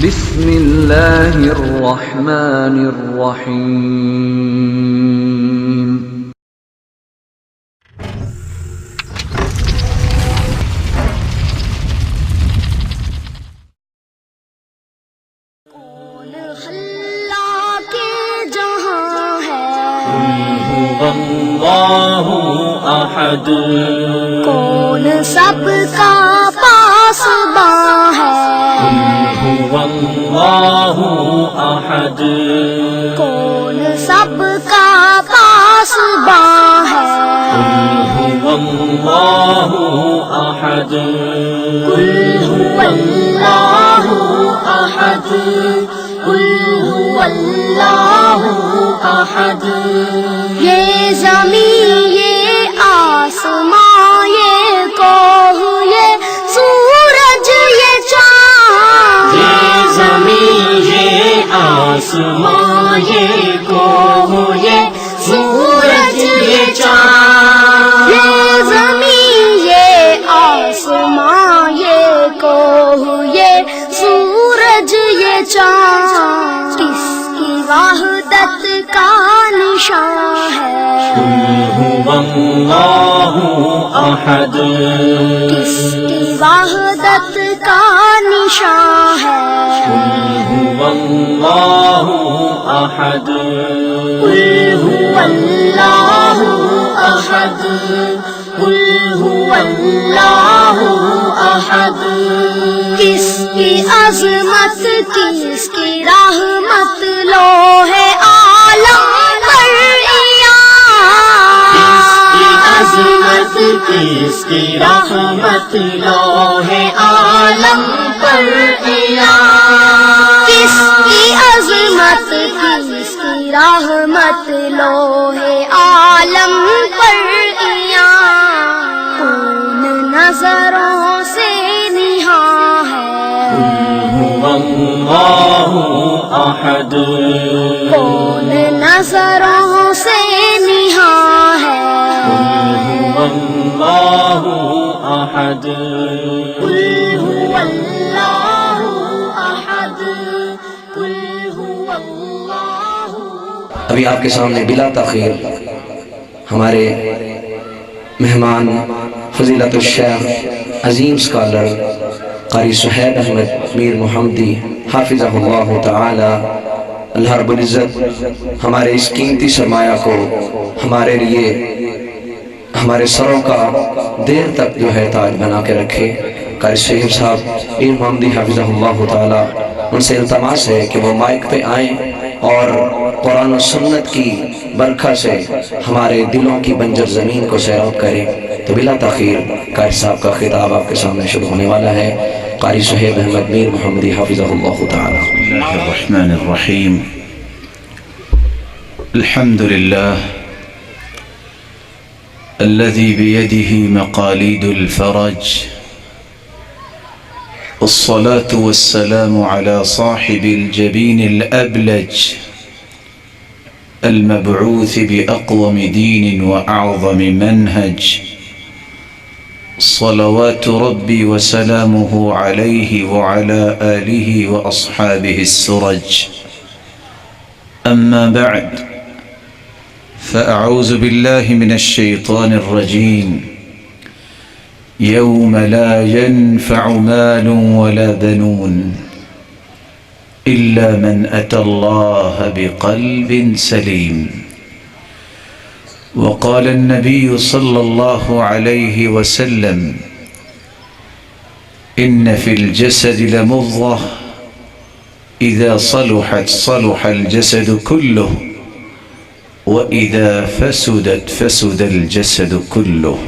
بسم اللہ الرحمن الرحیم کون خلا کے جہاں ہے اللہ احد کون سب کا پاسباں ہے اللہ احد کون سب کا پاسباں ہے اللہ احد قل هو اللہ احد قل هو اللہ احد یہ زمین یہ آسمان یہ کوہ یہ سورج یہ چاند یہ زمین یہ آسمان یہ کوہ یہ سورج یہ چاند یہ زمین یہ آسمان یہ کوہ یہ سورج یہ چاند کس کی وحدت کا نشان ہے اللہ احد کس کی وحدت کا نشان ہے اللہ احد قل هو اللہ احد قل هو اللہ احد کس کی عظمت کس کی رحمت لوح عالم پر عظمت کس کی رحمت لوح عالم پر کس کی عظمت کس کی رحمت لوح عالم پر کون نظروں سے نہاں ہے اللہ احد کون نظروں سے نہاں ہے اللہ احد قل هو اللہ احد قل هو اللہ ابھی آپ کے سامنے بلا تاخیر ہمارے مہمان فضیلت الشیخ عظیم اسکالر قاری سہیب احمد میر محمدی حافظہ اللہ تعالی اللہ رب العزت ہمارے اس قیمتی سرمایہ کو ہمارے لیے ہمارے سروں کا دیر تک جو ہے تاج بنا کے رکھے۔ قاری سہیب صاحب میر محمدی حافظہ اللہ تعالی ان سے التماس ہے کہ وہ مائک پہ آئیں اور قرآن و سنت کی برکھا سے ہمارے دلوں کی بنجر زمین کو سیراب کریں۔ تو بلا تاخیر قاری صاحب کا خطاب آپ کے سامنے شروع ہونے والا ہے۔ قاری سہیب احمد میر محمدی حافظہ اللہ تعالی۔ بسم الله الرحمن الرحيم الحمد لله الذي بيده مقاليد الفرج والصلاة والسلام على صاحب الجبين الأبلج المبعوث بأقوم دين وأعظم منهج صلوات ربي وسلامه عليه وعلى آله وأصحابه السرج أما بعد فأعوذ بالله من الشيطان الرجيم يوم لا ينفع مال ولا بنون إلا من أتى الله بقلب سليم وقال النبي صلى الله عليه وسلم إن في الجسد لمضغة إذا صلحت صلح الجسد كله وإذا فسدت فسد الجسد كله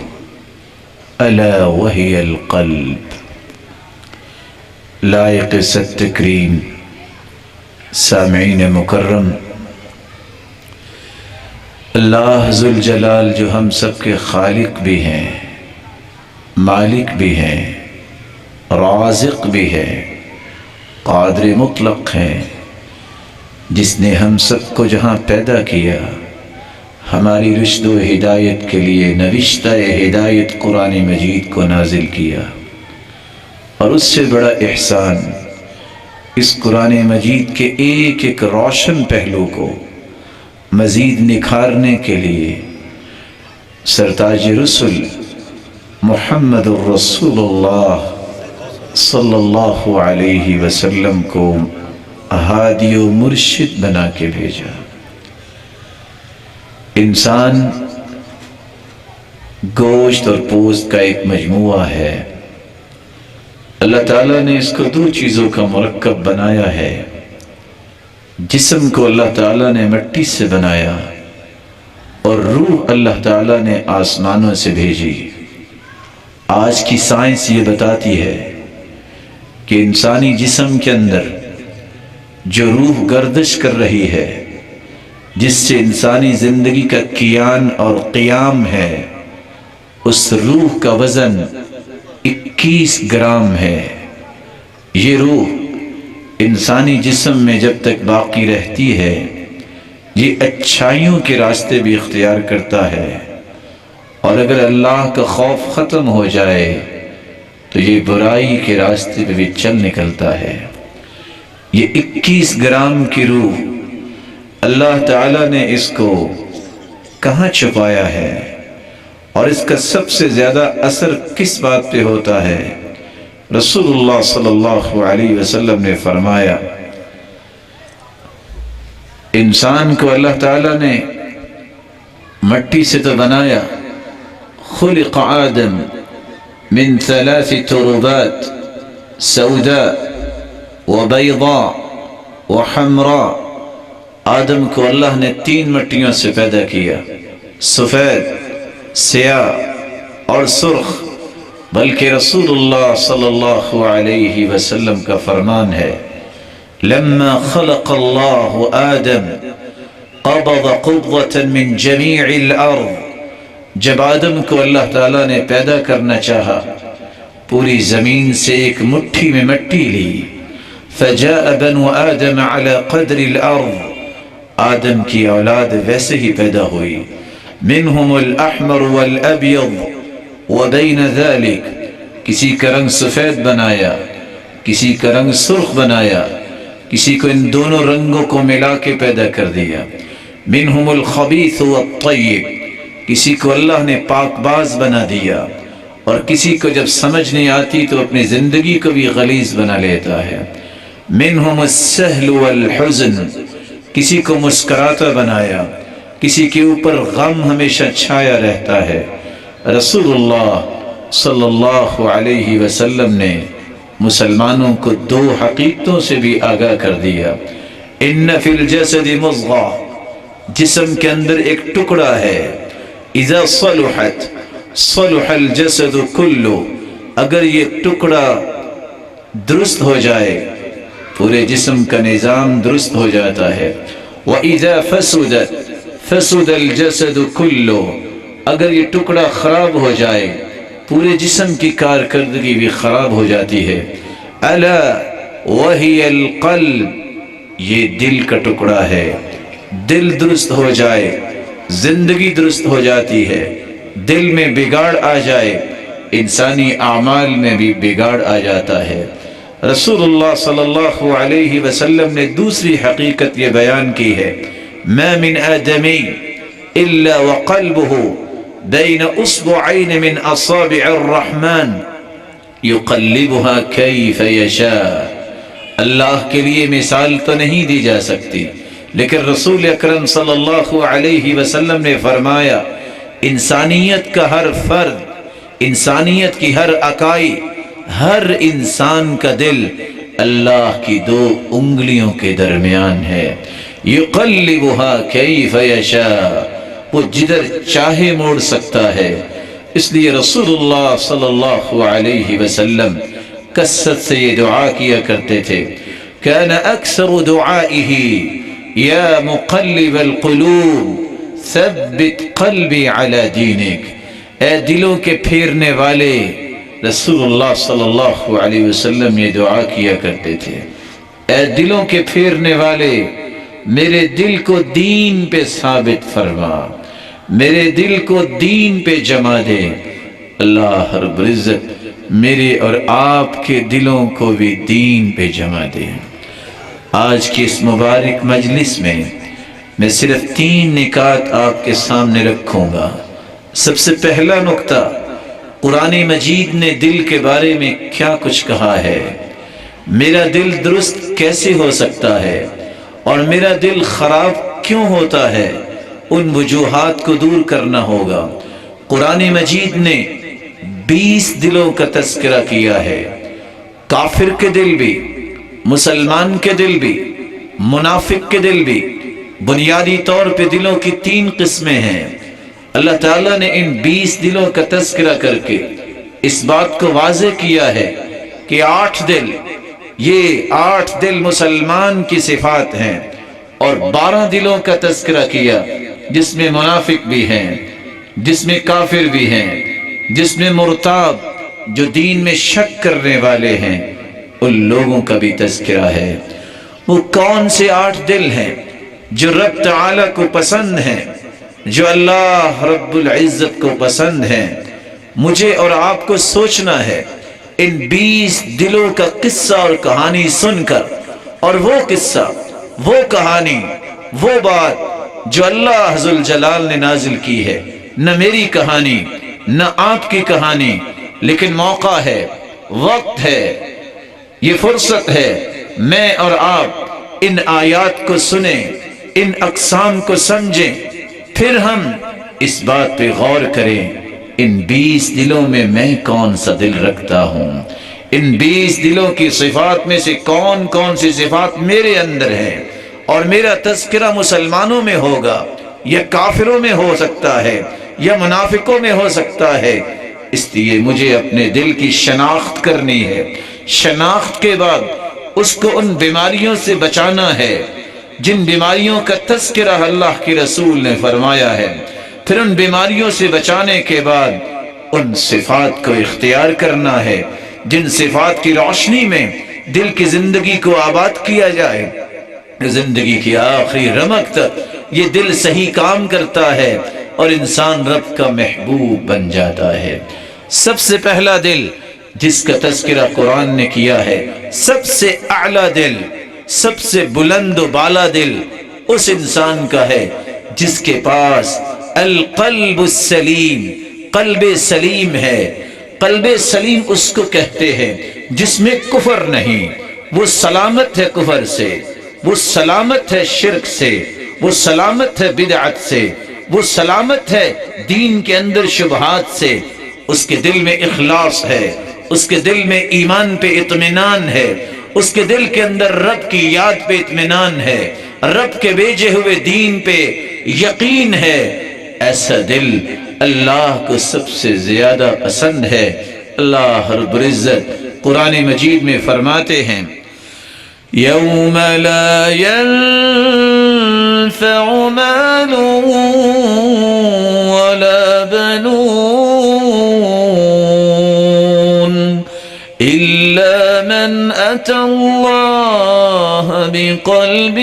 ألا وهي القلب۔ لائق ست تکریم سامعین مکرم، اللہ ذوالجلال جو ہم سب کے خالق بھی ہیں، مالک بھی ہیں، رازق بھی ہے، قادر مطلق ہیں، جس نے ہم سب کو جہاں پیدا کیا ہماری رشد و ہدایت کے لیے نوشتہ ہدایت قرآن مجید کو نازل کیا، اور اس سے بڑا احسان اس قرآن مجید کے ایک ایک روشن پہلو کو مزید نکھارنے کے لیے سرتاج رسول محمد الرسول اللہ صلی اللہ علیہ وسلم کو ہادی و مرشد بنا کے بھیجا۔ انسان گوشت اور پوست کا ایک مجموعہ ہے۔ اللہ تعالیٰ نے اس کو دو چیزوں کا مرکب بنایا ہے۔ جسم کو اللہ تعالیٰ نے مٹی سے بنایا اور روح اللہ تعالیٰ نے آسمانوں سے بھیجی۔ آج کی سائنس یہ بتاتی ہے کہ انسانی جسم کے اندر جو روح گردش کر رہی ہے، جس سے انسانی زندگی کا کیان اور قیام ہے، اس روح کا وزن 21 گرام ہے۔ یہ روح انسانی جسم میں جب تک باقی رہتی ہے، یہ اچھائیوں کے راستے بھی اختیار کرتا ہے، اور اگر اللہ کا خوف ختم ہو جائے تو یہ برائی کے راستے پہ بھی چل نکلتا ہے۔ یہ 21 گرام کی روح اللہ تعالیٰ نے اس کو کہاں چھپایا ہے، اور اس کا سب سے زیادہ اثر کس بات پہ ہوتا ہے؟ رسول اللہ صلی اللہ علیہ وسلم نے فرمایا، انسان کو اللہ تعالیٰ نے مٹی سے تو بنایا، خلق آدم من 3 تربات سوداء وبيضاء وحمراء۔ آدم کو اللہ نے 3 مٹیوں سے پیدا کیا، سفید، سیاہ اور سرخ۔ بلکہ رسول اللہ صلی اللہ علیہ وسلم کا فرمان ہے، لما خلق اللہ آدم قبض قبضة من جميع الارض۔ جب آدم کو اللہ تعالیٰ نے پیدا کرنا چاہا، پوری زمین سے ایک مٹھی میں مٹی لی، فجاء بنو آدم على قدر الارض۔ آدم کی اولاد ویسے ہی پیدا ہوئی، منہم الاحمر والابیض وبین ذلك، کسی کا رنگ سفید بنایا، کسی کا رنگ سرخ بنایا، کسی کو ان دونوں رنگوں کو ملا کے پیدا کر دیا، منہم الخبیث والطیب، کسی کو اللہ نے پاک باز بنا دیا، اور کسی کو جب سمجھ نہیں آتی تو اپنی زندگی کو بھی غلیظ بنا لیتا ہے، منہم السہل والحزن، کسی کو مسکراتا بنایا، کسی کے اوپر غم ہمیشہ چھایا رہتا ہے۔ رسول اللہ صلی اللہ علیہ وسلم نے مسلمانوں کو 2 حقیقتوں سے بھی آگاہ کر دیا، ان فی الجسد مضغہ، جسم کے اندر ایک ٹکڑا ہے، اذا صلحت صلح الجسد کلو، اگر یہ ٹکڑا درست ہو جائے پورے جسم کا نظام درست ہو جاتا ہے، وَإِذَا فَسُدَتْ فَسُدَ الْجَسَدُ كُلُّهُ، اگر یہ ٹکڑا خراب ہو جائے پورے جسم کی کارکردگی بھی خراب ہو جاتی ہے۔ أَلَا وَهِيَ الْقَلْبُ، یہ دل کا ٹکڑا ہے، دل درست ہو جائے زندگی درست ہو جاتی ہے، دل میں بگاڑ آ جائے انسانی اعمال میں بھی بگاڑ آ جاتا ہے۔ رسول اللہ صلی اللہ علیہ وسلم نے دوسری حقیقت یہ بیان کی ہے، ما من آدمی الا وقلبه بین اصبعین من اصابع الرحمن یقلبها کیف یشاء۔ اللہ کے لیے مثال تو نہیں دی جا سکتی، لیکن رسول اکرم صلی اللہ علیہ وسلم نے فرمایا، انسانیت کا ہر فرد، انسانیت کی ہر اکائی، ہر انسان کا دل اللہ کی 2 انگلیوں کے درمیان ہے، یقلبها کیف یشاء، وہ جدھر چاہے موڑ سکتا ہے۔ اس لیے رسول اللہ صلی اللہ علیہ وسلم کثرت سے یہ دعا کیا کرتے تھے، کان اکثر دعائه یا مقلب القلوب ثبت قلبی علی دینک، اے دلوں کے پھیرنے والے، رسول اللہ صلی اللہ علیہ وسلم یہ دعا کیا کرتے تھے، اے دلوں کے پھیرنے والے، میرے دل کو دین پہ ثابت فرما، میرے دل کو دین پہ جما دے۔ اللہ رب العزت میرے اور آپ کے دلوں کو بھی دین پہ جما دے۔ آج کی اس مبارک مجلس میں صرف 3 نکات آپ کے سامنے رکھوں گا۔ سب سے پہلا نکتہ، قرآن مجید نے دل کے بارے میں کیا کچھ کہا ہے، میرا دل درست کیسے ہو سکتا ہے اور میرا دل خراب کیوں ہوتا ہے، ان وجوہات کو دور کرنا ہوگا۔ قرآن مجید نے 20 دلوں کا تذکرہ کیا ہے، کافر کے دل بھی، مسلمان کے دل بھی، منافق کے دل بھی۔ بنیادی طور پہ دلوں کی 3 قسمیں ہیں۔ اللہ تعالیٰ نے ان 20 دلوں کا تذکرہ کر کے اس بات کو واضح کیا ہے کہ 8 دل، یہ 8 دل مسلمان کی صفات ہیں، اور 12 دلوں کا تذکرہ کیا جس میں منافق بھی ہیں، جس میں کافر بھی ہیں، جس میں مرتاب جو دین میں شک کرنے والے ہیں، ان لوگوں کا بھی تذکرہ ہے۔ وہ کون سے 8 دل ہیں جو رب تعالیٰ کو پسند ہیں، جو اللہ رب العزت کو پسند ہیں؟ مجھے اور آپ کو سوچنا ہے ان 20 دلوں کا قصہ اور کہانی سن کر، اور وہ قصہ، وہ کہانی، وہ بات جو اللہ ذوالجلال نے نازل کی ہے، نہ میری کہانی نہ آپ کی کہانی، لیکن موقع ہے، وقت ہے، یہ فرصت ہے، میں اور آپ ان آیات کو سنیں، ان اقسام کو سمجھیں، پھر ہم اس بات پہ غور کریں، ان 20 دلوں میں میں کون سا دل رکھتا ہوں، ان 20 دلوں کی صفات میں سے کون کون سی صفات میرے اندر ہیں، اور میرا تذکرہ مسلمانوں میں ہوگا یا کافروں میں ہو سکتا ہے یا منافقوں میں ہو سکتا ہے۔ اس لیے مجھے اپنے دل کی شناخت کرنی ہے، شناخت کے بعد اس کو ان بیماریوں سے بچانا ہے جن بیماریوں کا تذکرہ اللہ کے رسول نے فرمایا ہے، پھر ان بیماریوں سے بچانے کے بعد ان صفات کو اختیار کرنا ہے جن صفات کی روشنی میں دل کی زندگی کو آباد کیا جائے، زندگی کی آخری رمق تک یہ دل صحیح کام کرتا ہے اور انسان رب کا محبوب بن جاتا ہے۔ سب سے پہلا دل جس کا تذکرہ قرآن نے کیا ہے، سب سے اعلیٰ دل، سب سے بلند و بالا دل اس انسان کا ہے جس کے پاس القلب السلیم، قلب سلیم ہے۔ قلب سلیم اس کو کہتے ہیں جس میں کفر نہیں، وہ سلامت ہے کفر سے، وہ سلامت ہے شرک سے، وہ سلامت ہے بدعت سے، وہ سلامت ہے دین کے اندر شبہات سے۔ اس کے دل میں اخلاص ہے، اس کے دل میں ایمان پہ اطمینان ہے، اس کے دل کے اندر رب کی یاد پہ اطمینان ہے، رب کے بھیجے ہوئے دین پہ یقین ہے۔ ایسا دل اللہ کو سب سے زیادہ پسند ہے۔ اللہ رب العزت قرآن مجید میں فرماتے ہیں، یوم لا ينفع مال ولا بنون إلا من أتى الله بقلب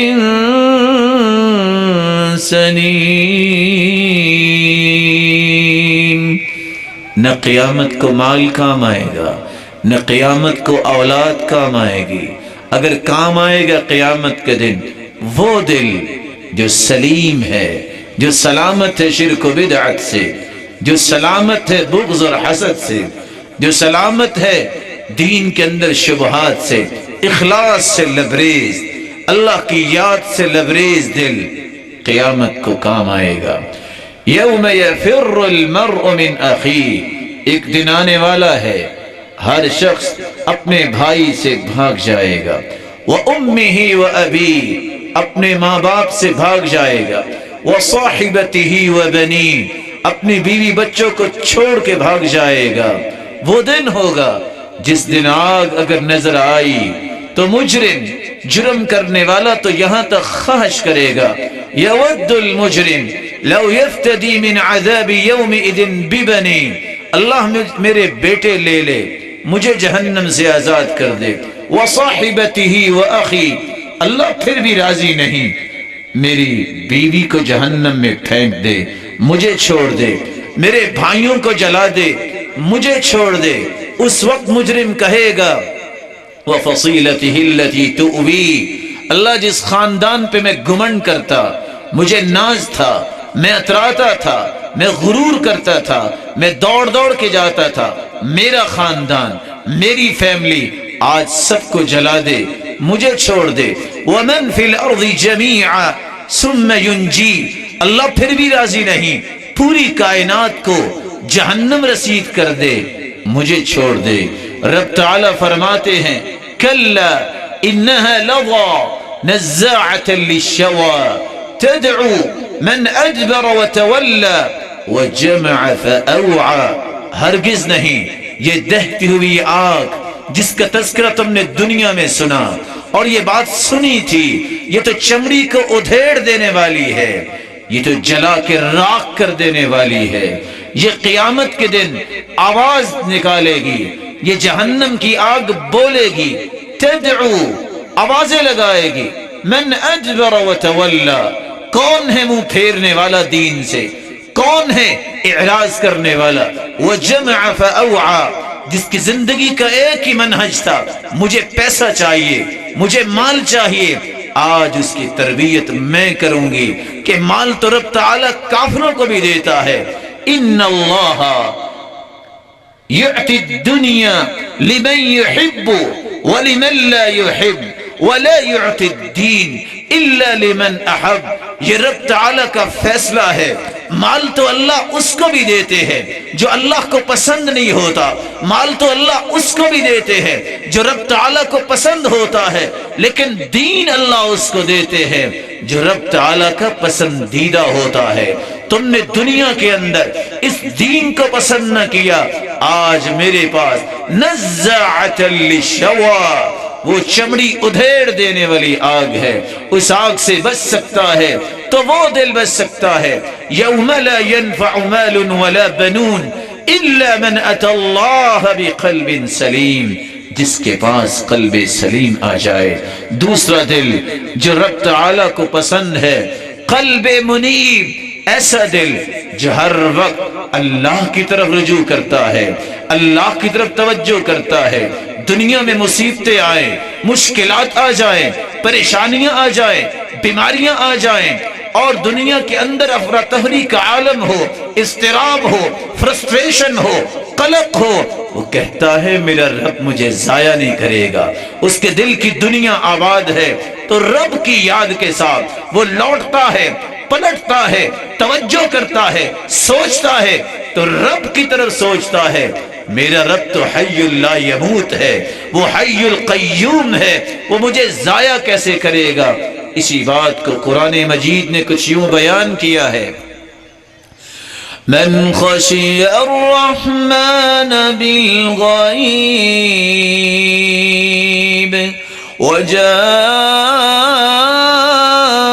سلیم۔ نہ قیامت کو مال کام آئے گا، نہ قیامت کو اولاد کام آئے گی، اگر کام آئے گا قیامت کے دن وہ دل جو سلیم ہے، جو سلامت ہے شرک و بدعت سے، جو سلامت ہے بغض اور حسد سے، جو سلامت ہے دین کے اندر شبہات سے، اخلاص سے لبریز، اللہ کی یاد سے لبریز دل قیامت کو کام آئے گا۔ یوم یفر المرء من اخیہ، ایک دن آنے والا ہے ہر شخص اپنے بھائی سے بھاگ جائے گا، وَأُمِّهِ وَأَبِيهِ، اپنے ماں باپ سے بھاگ جائے گا، وَصَاحِبَتِهِ وَبَنِيهِ، اپنی بیوی بچوں کو چھوڑ کے بھاگ جائے گا۔ وہ دن ہوگا جس دن آگ اگر نظر آئی تو مجرم، جرم کرنے والا تو یہاں تک خواہش کرے گا، یود المجرم لو یفتدی من عذاب یومئذ ببنی، اللہ میرے بیٹے لے لے، مجھے جہنم سے آزاد کر دے، وصاحبتہ واخی، اللہ پھر بھی راضی نہیں، میری بیوی کو جہنم میں پھینک دے، مجھے چھوڑ دے، میرے بھائیوں کو جلا دے، مجھے چھوڑ دے۔ اس وقت مجرم کہے گا وَفَصِيلَتِهِ الَّتِي تُؤْوِي، اللہ جس خاندان پہ میں گمنڈ کرتا، مجھے ناز تھا، میں اتراتا تھا، میں غرور کرتا تھا، میں دوڑ دوڑ کے جاتا تھا، میرا خاندان، میری فیملی آج سب کو جلا دے، مجھے چھوڑ دے۔ وَمَن فِي الْأَرْضِ جَمِيعًا ثُمَّ يُنْجِي، اللہ پھر بھی راضی نہیں، پوری کائنات کو جہنم رسید کر دے، مجھے چھوڑ دے۔ رب تعالی فرماتے ہیں کَلَّا إِنَّهَا لَظَىٰ نَزَّاعَةً لِلشَّوَىٰ تَدْعُو مَنْ أَدْبَرَ وَتَوَلَّىٰ وَجَمَعَ فَأَوْعَىٰ، ہرگز نہیں، یہ دہتی ہوئی آگ جس کا تذکرہ تم نے دنیا میں سنا اور یہ بات سنی تھی، یہ تو چمڑی کو ادھیڑ دینے والی ہے، یہ تو جلا کے راکھ کر دینے والی ہے، یہ قیامت کے دن آواز نکالے گی، یہ جہنم کی آگ بولے گی، تدعو، آوازیں لگائے گی، من ادبر وتولی، کون ہے منہ پھیرنے والا دین سے، کون ہے اعراض کرنے والا، وجمع فاوعى، جس کی زندگی کا ایک ہی منہج تھا، مجھے پیسہ چاہیے، مجھے مال چاہیے، آج اس کی تربیت میں کروں گی کہ مال تو رب تعالی کافروں کو بھی دیتا ہے۔ ان اللہ یعطی الدنیا لمن یحب ولمن لا یحب ولا یعطی الدین الا لمن احب، یہ رب تعالی کا فیصلہ ہے، مال تو اللہ اس کو بھی دیتے ہیں جو اللہ کو پسند نہیں ہوتا، مال تو اللہ اس کو بھی دیتے ہیں جو رب تعالیٰ کو پسند ہوتا ہے، لیکن دین اللہ اس کو دیتے ہیں جو رب تعالیٰ کا پسندیدہ ہوتا ہے۔ تم نے دنیا کے اندر اس دین کو پسند نہ کیا، آج میرے پاس نزاعۃ للشویٰ، وہ چمڑی ادھیڑ دینے والی آگ ہے، اس آگ سے بچ سکتا ہے تو وہ دل بچ سکتا ہے۔ یوم لا ينفع مال ولا بنون الا من اتى اللہ بقلب سلیم، جس کے پاس قلب سلیم آ جائے، دوسرا دل جو رب تعالی کو پسند ہے، قلب منیب، ایسا دل جو ہر وقت اللہ کی طرف رجوع کرتا ہے، اللہ کی طرف توجہ کرتا ہے۔ دنیا میں مصیبتیں آئیں، مشکلات آ جائیں، پریشانیاں آ جائیں، بیماریاں آ جائیں اور دنیا کے اندر افراتفری کا عالم ہو، اضطراب ہو، فرسٹریشن ہو، قلق ہو، وہ کہتا ہے میرا رب مجھے ضائع نہیں کرے گا، اس کے دل کی دنیا آباد ہے تو رب کی یاد کے ساتھ وہ لوٹتا ہے، پلٹتا ہے، توجہ کرتا ہے، سوچتا ہے تو رب کی طرف سوچتا ہے۔ میرا رب تو حی لا یموت ہے، وہ حی القیوم ہے، وہ مجھے ضائع کیسے کرے گا؟ اسی بات کو قرآن مجید نے کچھ یوں بیان کیا ہے، من خشی الرحمن بالغیب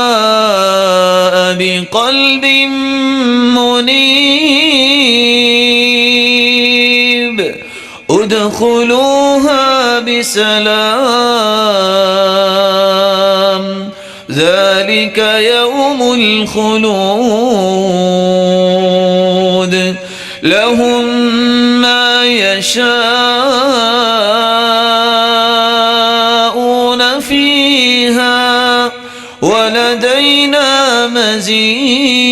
وجاء بقلب منیب ادخلوها بسلام ذلك يوم الخلود لهم ما يشاءون فيها ولدينا مزيد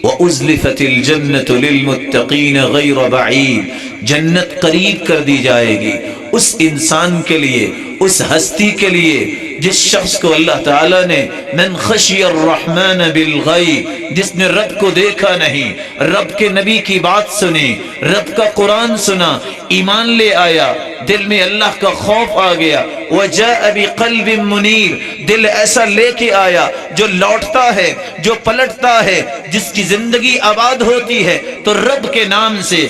وأزلفت الجنة للمتقين غير بعيد، جنت قریب کر دی جائے گی اس انسان کے لیے، اس ہستی کے لیے جس شخص کو اللہ تعالیٰ نے من خشی الرحمن بالغیب، جس نے رب کو دیکھا نہیں، رب کے نبی کی بات سنی، رب کا قرآن سنا، ایمان لے آیا، دل میں اللہ کا خوف آ گیا، وجاء بقلب منیر، دل ایسا لے کے آیا جو لوٹتا ہے، جو پلٹتا ہے، جس کی زندگی آباد ہوتی ہے تو رب کے نام سے،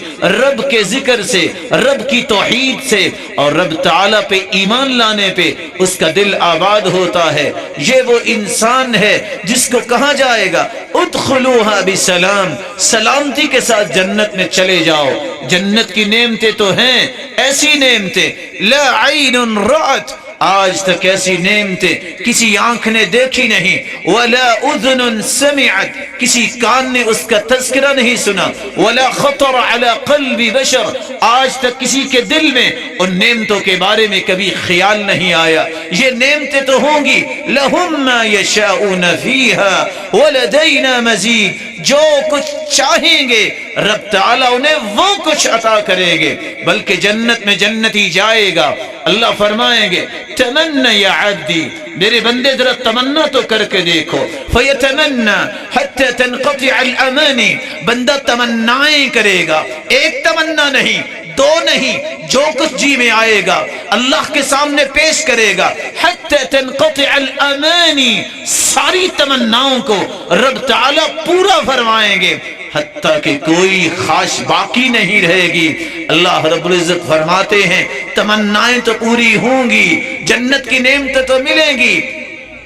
رب کے ذکر سے، رب کی توحید سے اور رب تعالیٰ پہ ایمان لانے پہ اس کا دل آباد ہوتا ہے۔ یہ وہ انسان ہے جس کو کہا جائے گا ادخلوها بسلام، سلامتی کے ساتھ جنت میں چلے جاؤ۔ جنت کی نعمتیں تو ہیں ایسی نعمتیں لا عین رأت آج تک ایسی نعمتیں کسی آنکھ نے دیکھی نہیں، ولا اذن سمعت، کسی کان نے اس کا تذکرہ نہیں سنا، ولا خطر علی قلب بشر، آج تک کسی کے دل میں ان نعمتوں کے بارے میں کبھی خیال نہیں آیا۔ یہ نعمتیں تو ہوں گی، لہم ما یشاؤون فیہا ولدینا مزید، جو کچھ چاہیں گے رب تعالیٰ انہیں وہ کچھ عطا کریں گے، بلکہ جنت میں جنتی جائے گا، اللہ فرمائیں گے تمنا یا عبدی، میرے بندے ذرا تمنا تو کر کے دیکھو، فیتمنا حتی تنقطع الامانی، بندہ تمنائیں کرے گا، ایک تمنا نہیں، دو نہیں، جو کچھ جی میں آئے گا اللہ کے سامنے پیش کرے گا، حتی تنقطع الامانی، ساری تمناؤں کو رب تعالیٰ پورا فرمائیں گے، حتیٰ کہ کوئی خواہش باقی نہیں رہے گی۔ اللہ رب العزت فرماتے ہیں تمنائیں تو پوری ہوں گی، جنت کی نعمتیں تو ملیں گی،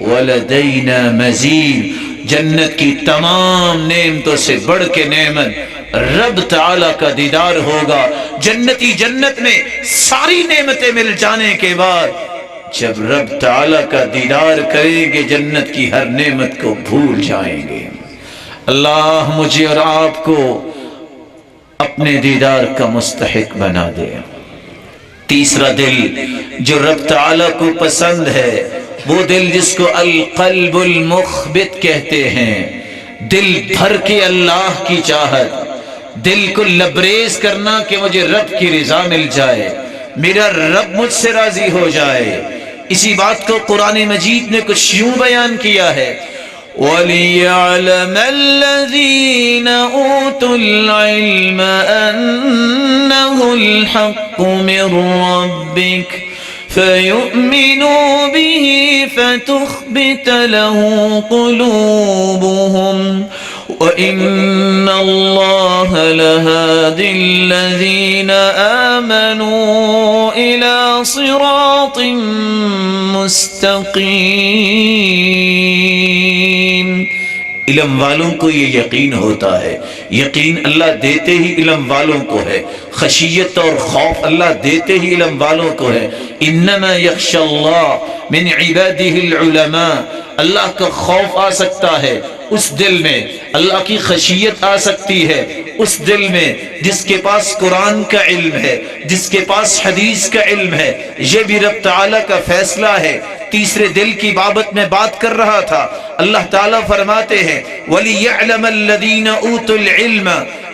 وَلَدَيْنَا مَزِيدٌ، جنت کی تمام نعمتوں سے بڑھ کے نعمت رب تعالیٰ کا دیدار ہوگا۔ جنتی جنت میں ساری نعمتیں مل جانے کے بعد جب رب تعالیٰ کا دیدار کریں گے جنت کی ہر نعمت کو بھول جائیں گے۔ اللہ مجھے اور آپ کو اپنے دیدار کا مستحق بنا دے۔ تیسرا دل جو رب تعالیٰ کو پسند ہے، وہ دل جس کو القلب المخبت کہتے ہیں، دل بھر کے اللہ کی چاہت، دل کو لبریز کرنا کہ مجھے رب کی رضا مل جائے، میرا رب مجھ سے راضی ہو جائے۔ اسی بات کو قرآن مجید نے کچھ یوں بیان کیا ہے، وَلِيَعْلَمَ الَّذِينَ أُوتُوا الْعِلْمَ أَنَّهُ الْحَقُّ مِنْ رَبِّكَ فَيُؤْمِنُوا بِهِ فَتُخْبِتَ لَهُ قُلُوبُهُمْ وَإِنَّ اللَّهَ لَهَادِ الَّذِينَ آمَنُوا إِلَى صِرَاطٍ مستقیم۔ علم والوں کو یہ یقین ہوتا ہے، یقین اللہ دیتے ہی علم والوں کو ہے، خشیت اور خوف اللہ دیتے ہی علم والوں کو ہے۔ انما یخشی اللہ من عبادہ العلماء، اللہ کا خوف آ سکتا ہے اس دل میں، اللہ کی خشیت آ سکتی ہے اس دل میں جس کے پاس قرآن کا علم ہے، جس کے پاس حدیث کا علم ہے۔ یہ بھی رب تعالیٰ کا فیصلہ ہے۔ تیسرے دل کی بابت میں بات کر رہا تھا، اللہ تعالیٰ فرماتے ہیں وَلِيَعْلَمَ الَّذِينَ أُوتُوا الْعِلْمَ،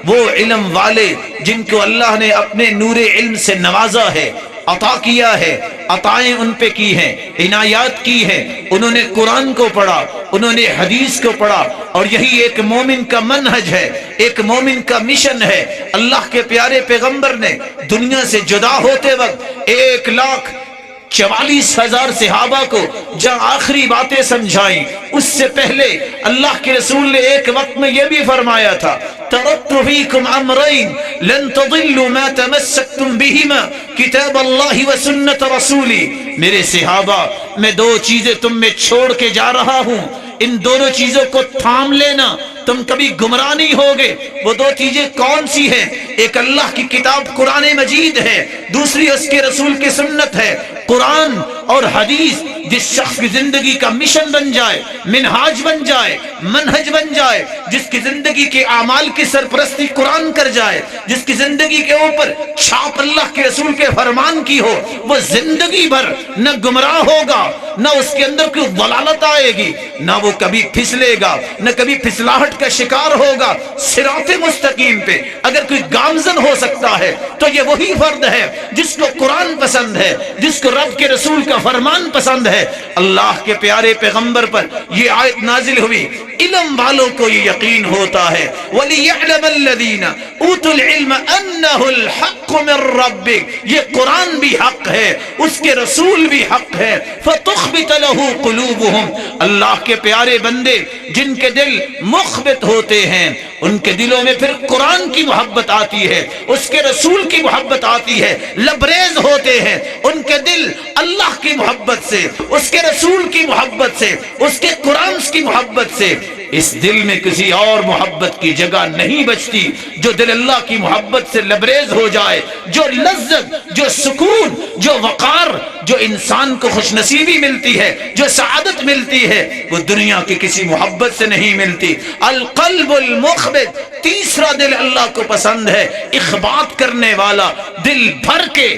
وہ علم والے جن کو اللہ نے اپنے نور علم سے نوازا ہے، عطا کیا ہے، عطائیں ان پہ کی ہیں، عنایات کی ہیں، انہوں نے قرآن کو پڑھا، انہوں نے حدیث کو پڑھا، اور یہی ایک مومن کا منہج ہے، ایک مومن کا مشن ہے۔ اللہ کے پیارے پیغمبر نے دنیا سے جدا ہوتے وقت 1,44,000 صحابہ کو جہاں آخری باتیں سمجھائیں، اس سے پہلے اللہ کے رسول نے ایک وقت میں یہ بھی فرمایا تھا ترکت فیکم امرین لن تضلوا ما تمسکتم بہما کتاب اللہ و سنت رسولی، میرے صحابہ میں 2 چیزیں تم میں چھوڑ کے جا رہا ہوں، ان دونوں چیزوں کو تھام لینا، تم کبھی گمراہ نہیں ہوگے۔ وہ 2 چیزیں کون سی ہیں؟ ایک اللہ کی کتاب قرآن مجید ہے، دوسری اس کے رسول کی سنت ہے۔ قرآن اور حدیث جس شخص کی زندگی کا مشن بن جائے، منہاج بن جائے، منہج بن جائے، جس کی زندگی کے اعمال کی سرپرستی قرآن کر جائے، جس کی زندگی کے اوپر چھاپ اللہ کے رسول کے فرمان کی ہو، وہ زندگی بھر نہ گمراہ ہوگا، نہ اس کے اندر کوئی ضلالت آئے گی، نہ وہ کبھی پھسلے گا، نہ کبھی پھسلاہٹ کا شکار ہوگا۔ صراط مستقیم پہ اگر کوئی گامزن ہو سکتا ہے تو یہ وہی فرد ہے جس کو قرآن پسند ہے، جس کو رب کے رسول کا فرمان پسند ہے۔ اللہ کے پیارے پیغمبر پر یہ آیت نازل ہوئی، علم والوں کو یہ یقین ہوتا ہے وَلِيَعْلَمَ الَّذِينَ أُوتُوا الْعِلْمَ أَنَّهُ الْحَقُّ مِنْ رَبِّكَ، یہ قرآن بھی حق ہے، اس کے رسول بھی حق ہے۔ فَتُخْبِتَ لَهُ قُلُوبُهُمْ، اللہ کے پیارے بندے جن کے دل مخبت ہوتے ہیں ان کے دلوں میں پھر قرآن کی محبت آتی ہے، اس کے رسول کی محبت آتی ہے، لبریز ہوتے ہیں ان کے دل اللہ کی محبت سے، اس کے رسول کی محبت سے، اس کے قرآن کی محبت سے۔ اس دل میں کسی اور محبت کی جگہ نہیں بچتی. جو دل اللہ کی محبت سے لبریز ہو جائے، جو لذت، جو سکون، جو وقار، جو انسان کو خوش نصیبی ملتی ہے، جو سعادت ملتی ہے، وہ دنیا کی کسی محبت سے نہیں ملتی. القلب المخبت، تیسرا دل اللہ کو پسند ہے، اخبات کرنے والا، دل بھر کے،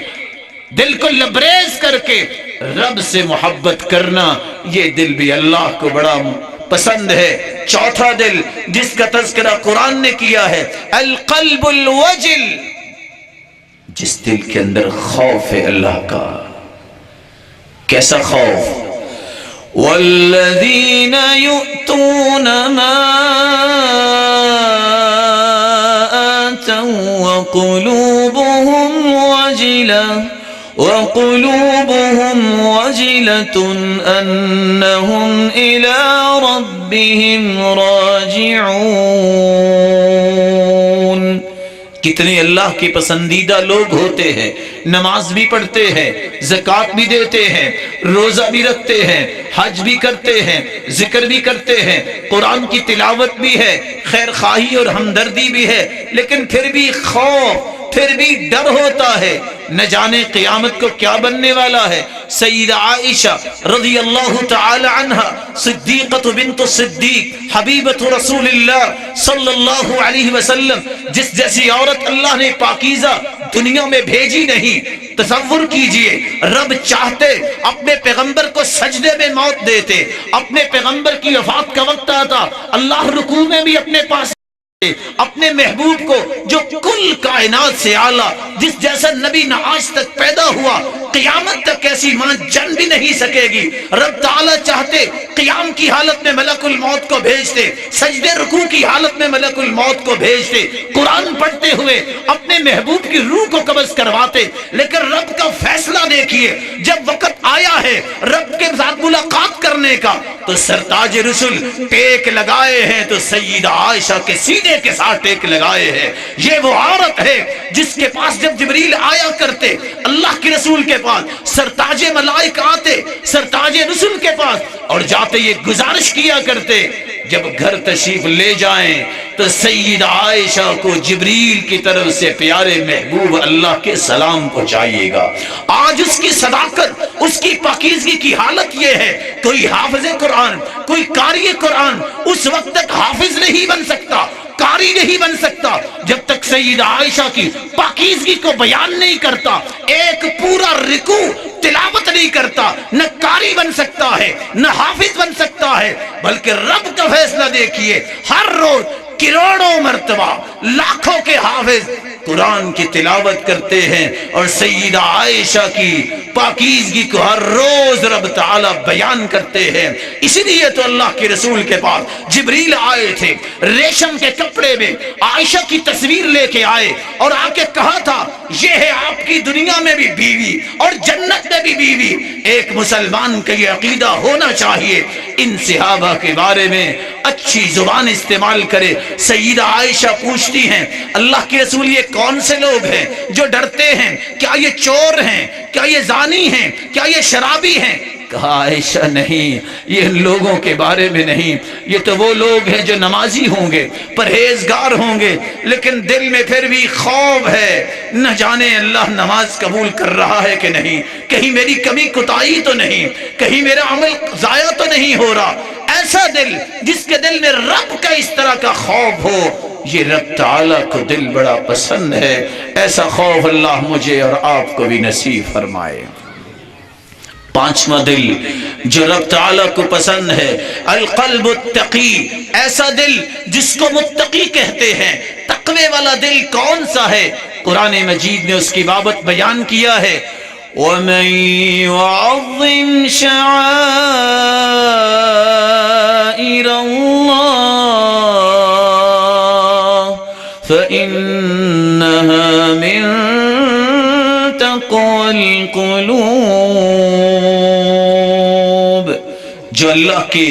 دل کو لبریز کر کے رب سے محبت کرنا، یہ دل بھی اللہ کو بڑا پسند ہے. چوتھا دل جس کا تذکرہ قرآن نے کیا ہے، القلب الوجل، جس دل کے اندر خوف ہے اللہ کا. کیسا خوف؟ والذین یؤتون ما آتوا وقلوبهم وجلة أنهم إلى ربهم راجعون. کتنے اللہ کے پسندیدہ لوگ ہوتے ہیں، نماز بھی پڑھتے ہیں، زکوٰۃ بھی دیتے ہیں، روزہ بھی رکھتے ہیں، حج بھی کرتے ہیں، ذکر بھی کرتے ہیں، قرآن کی تلاوت بھی ہے، خیر خواہی اور ہمدردی بھی ہے، لیکن پھر بھی خوف، پھر بھی ڈر ہوتا ہے، نہ جانے قیامت کو کیا بننے والا ہے. سیدہ عائشہ رضی اللہ تعالی عنہا، صدیقۃ بنت الصدیق، حبیبۃ رسول اللہ صلی اللہ علیہ وسلم، جس جیسی عورت اللہ نے پاکیزہ دنیا میں بھیجی نہیں. تصور کیجئے، رب چاہتے اپنے پیغمبر کو سجدے میں موت دیتے. اپنے پیغمبر کی وفات کا وقت آتا، اللہ رکوع میں بھی اپنے پاس اپنے محبوب کو، جو کل کائنات سے اعلیٰ، جس جیسا نبی نہ آج تک پیدا ہوا، قیامت تک ایسی ماں جن بھی نہیں سکے گی. رب تعالیٰ چاہتے قیام کی حالت میں ملک الموت کو بھیجتے، سجدے رکوع کی حالت میں ملک الموت کو بھیجتے، قرآن پڑھتے ہوئے اپنے محبوب کی روح کو قبض کرواتے. لیکن رب کا فیصلہ دیکھیے، جب وقت آیا ہے رب کے ساتھ ملاقات کرنے کا، تو سرتاج رسول ٹیک لگائے ہیں تو سیدہ عائشہ کے سینے کے ساتھ ٹیک لگائے ہیں. یہ وہ عورت ہے جس کے پاس جب جبریل آیا کرتے، اللہ کے رسول کے پاس، سرتاج ملائک آتے سرتاج رسول کے پاس، اور جاتے یہ گزارش کیا کرتے، جب گھر تشریف لے جائیں تو سیدہ عائشہ کو جبریل کی طرف سے پیارے محبوب اللہ کے سلام پہنچائیے گا. آج اس کی صداقت، اس کی پاکیزگی کی حالت یہ ہے، کوئی حافظ قرآن، کوئی قاری قرآن اس وقت تک حافظ نہیں بن سکتا، قاری نہیں بن سکتا، جب تک سیدہ عائشہ کی پاکیزگی کو بیان نہیں کرتا. ایک پورا رکوع تلاوت نہیں کرتا، نہ قاری بن سکتا ہے، نہ حافظ بن سکتا ہے. بلکہ رب کا فیصلہ دیکھیے، ہر روز کروڑوں مرتبہ لاکھوں کے حافظ قرآن کی تلاوت کرتے ہیں، اور سیدہ عائشہ کی پاکیزگی کو ہر روز رب تعالیٰ بیان کرتے ہیں. اسی لیے تو اللہ کے رسول کے پاس جبریل آئے تھے، ریشم کے کپڑے میں عائشہ کی تصویر لے کے آئے، اور آ کے کہا تھا یہ ہے آپ کی دنیا میں بھی بیوی اور جنت میں بھی بیوی. ایک مسلمان کا یہ عقیدہ ہونا چاہیے. ان صحابہ کے بارے میں اچھی زبان استعمال کرے. سیدہ عائشہ پوچھتی ہیں، اللہ کے رسول یہ کون سے لوگ ہیں جو ڈرتے ہیں؟ کیا یہ چور ہیں؟ کیا یہ زانی ہیں؟ کیا یہ شرابی ہیں؟ کہا عائشہ نہیں، یہ لوگوں کے بارے میں نہیں، یہ تو وہ لوگ ہیں جو نمازی ہوں گے، پرہیزگار ہوں گے، لیکن دل میں پھر بھی خوف ہے، نہ جانے اللہ نماز قبول کر رہا ہے کہ نہیں، کہیں میری کمی کوتاہی تو نہیں، کہیں میرا عمل ضائع تو نہیں ہو رہا. ایسا دل جس کے دل میں رب کا اس طرح کا خوف ہو، یہ رب تعالیٰ کو دل بڑا پسند ہے. ایسا خوف اللہ مجھے اور آپ کو بھی نصیب فرمائے. پانچواں دل جو رب تعالیٰ کو پسند ہے، القلب التقی، ایسا دل جس کو متقی کہتے ہیں. تقوی والا دل کون سا ہے؟ قرآن مجید نے اس کی بابت بیان کیا ہے، وَمَن يُعَظِّمْ شَعَائِرَ اللَّهِ فَإِنَّهَا مِن تَقْوَى الْقُلُوبِ. جو اللہ کے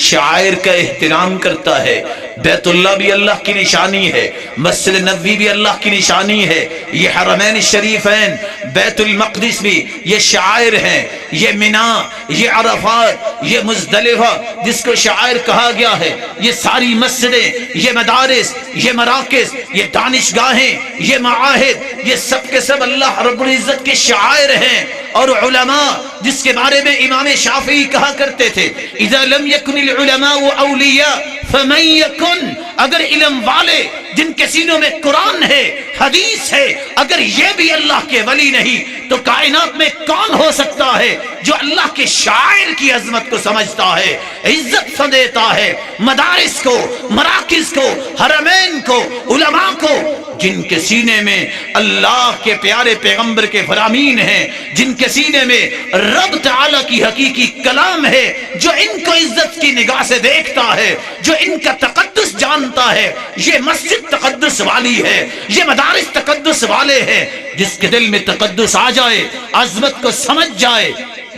شعائر کا احترام کرتا ہے۔ بیت اللہ بھی اللہ کی نشانی ہے، مسجد نبوی بھی اللہ کی نشانی ہے، یہ حرمین شریفین، بیت المقدس بھی یہ شعائر ہیں، یہ منا، یہ عرفات، یہ مزدلفہ جس کو شعائر کہا گیا ہے، یہ ساری مسجدیں، یہ مدارس، یہ مراکز، یہ دانشگاہیں، یہ معاہد، یہ سب کے سب اللہ رب العزت کے شعائر ہیں۔ اور علماء جس کے بارے میں امام شافعی کہا کرتے تھے اذا لم يكن العلماء اولیاء فمن يكن، اگر علم والے جن کے سینوں میں قرآن ہے، حدیث ہے، اگر یہ بھی اللہ کے ولی نہیں تو کائنات میں کون ہو سکتا ہے جو اللہ کے شاعر کی عظمت کو سمجھتا ہے، عزت دیتا ہے، مدارس کو، مراکز کو، حرمین کو، علماء کو، جن کے سینے میں اللہ کے پیارے پیغمبر کے فرامین ہیں، جن کے سینے میں رب تعالیٰ کی حقیقی کلام ہے، جو ان کو عزت کی نگاہ سے دیکھتا ہے، جو ان کا تقدس جانتا ہے، یہ مسجد تقدس والی ہے، یہ مدارس تقدس والے ہیں۔ جس کے دل میں تقدس آ جائے، عظمت کو سمجھ جائے،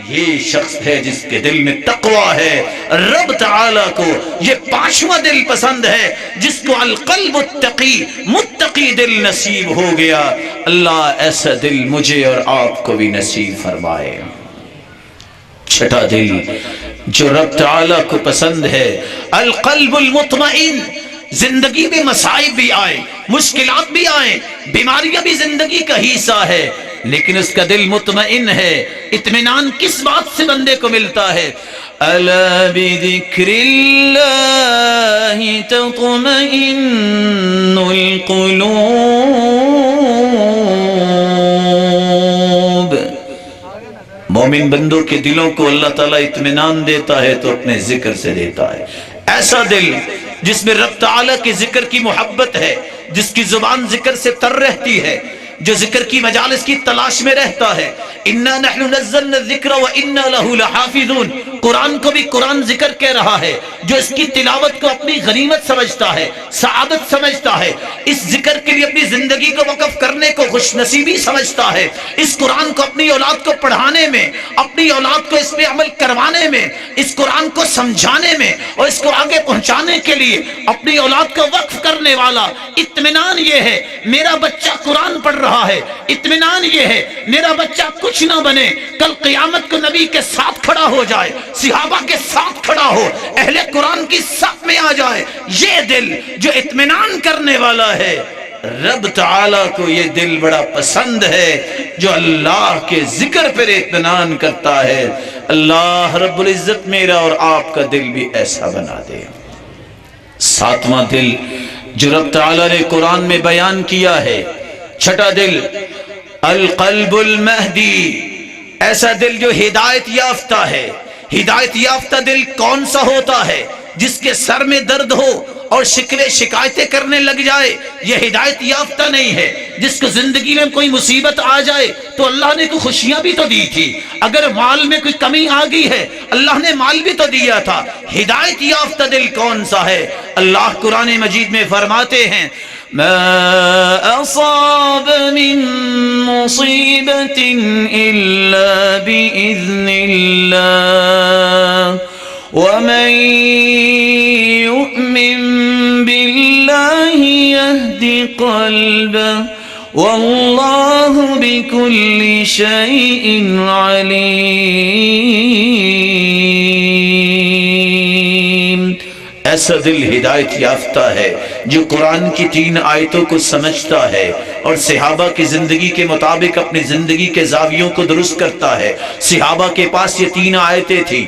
یہ شخص ہے جس کے دل میں تقوی ہے، رب تعالیٰ کو یہ پانچواں دل پسند ہے، جس کو القلب التقی، متقی دل نصیب ہو گیا۔ اللہ ایسا دل مجھے اور آپ کو بھی نصیب فرمائے۔ چھٹا دل جو رب تعالیٰ کو پسند ہے، القلب المطمئن۔ زندگی میں مصائب بھی آئے، مشکلات بھی آئیں، بیماریاں بھی زندگی کا حصہ ہے، لیکن اس کا دل مطمئن ہے۔ اطمینان کس بات سے بندے کو ملتا ہے؟ الا بذکر اللہ تطمئن القلوب۔ مومن بندوں کے دلوں کو اللہ تعالیٰ اطمینان دیتا ہے تو اپنے ذکر سے دیتا ہے۔ ایسا دل جس میں رب تعالیٰ کے ذکر کی محبت ہے، جس کی زبان ذکر سے تر رہتی ہے، جو ذکر کی مجالس کی تلاش میں رہتا ہے۔ اِنَّا نَحْنُ نَزَّلْنَا الذِّكْرَ وَإِنَّا لَهُ لَحَافِظُونَ۔ قرآن کو بھی قرآن ذکر کہہ رہا ہے، جو اس کی تلاوت کو اپنی غنیمت سمجھتا ہے، سعادت سمجھتا ہے، اس ذکر کے لیے اپنی زندگی کو وقف کرنے کو خوش نصیبی سمجھتا ہے، اس قرآن کو اپنی اولاد کو پڑھانے میں، اپنی اولاد کو اس پہ عمل کروانے میں، اس قرآن کو سمجھانے میں اور اس کو آگے پہنچانے کے لیے اپنی اولاد کو وقف کرنے والا۔ اطمینان یہ ہے میرا بچہ قرآن پڑھ رہا ہے، اطمینان یہ ہے میرا بچہ کچھ نہ بنے، کل قیامت کو نبی کے ساتھ کھڑا ہو جائے، صحابہ کے ساتھ کھڑا ہو، اہل قرآن کی صف میں آ جائے۔ یہ دل جو اطمینان کرنے والا ہے، رب تعالیٰ کو یہ دل بڑا پسند ہے، جو اللہ کے ذکر پر اطمینان کرتا ہے۔ اللہ رب العزت میرا اور آپ کا دل بھی ایسا بنا دے۔ ساتواں دل جو رب تعالیٰ نے قرآن میں بیان کیا ہے، چھٹا دل القلب المہدی، ایسا دل جو ہدایت یافتہ ہے۔ ہدایت یافتہ دل کون سا ہوتا ہے؟ جس کے سر میں درد ہو اور شکوے شکایتیں کرنے لگ جائے، یہ ہدایت یافتہ نہیں ہے۔ جس کو زندگی میں کوئی مصیبت آ جائے تو اللہ نے کوئی خوشیاں بھی تو دی تھی، اگر مال میں کوئی کمی آ گئی ہے اللہ نے مال بھی تو دیا تھا۔ ہدایت یافتہ دل کون سا ہے؟ اللہ قرآن مجید میں فرماتے ہیں ما اصاب من مصیبت الا باذن اللہ ومن يؤمن بالله يهد قلبه والله بكل شيء عليم۔ ایسا دل ہدایت یافتہ ہے جو قرآن کی 3 آیتوں کو سمجھتا ہے اور صحابہ کی زندگی کے مطابق اپنی زندگی کے زاویوں کو درست کرتا ہے۔ صحابہ کے پاس یہ 3 آیتیں تھی،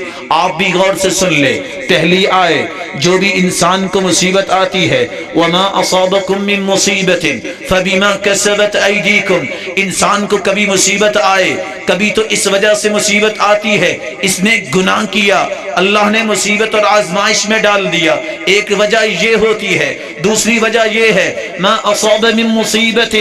آپ بھی غور سے سن لیں۔ پہلی آیت، جو بھی انسان کو مصیبت آتی ہے وَمَا أَصَابَكُم مِّن مُّصِيبَةٍ فَبِمَا كَسَبَتْ أَيْدِيكُمْ، انسان کو کبھی مصیبت آئے، کبھی تو اس وجہ سے مصیبت آتی ہے اس نے گناہ کیا، اللہ نے مصیبت اور آزمائش میں ڈال دیا، ایک وجہ یہ ہوتی ہے۔ دوسری وجہ یہ ہے ما اصاب من مصیبت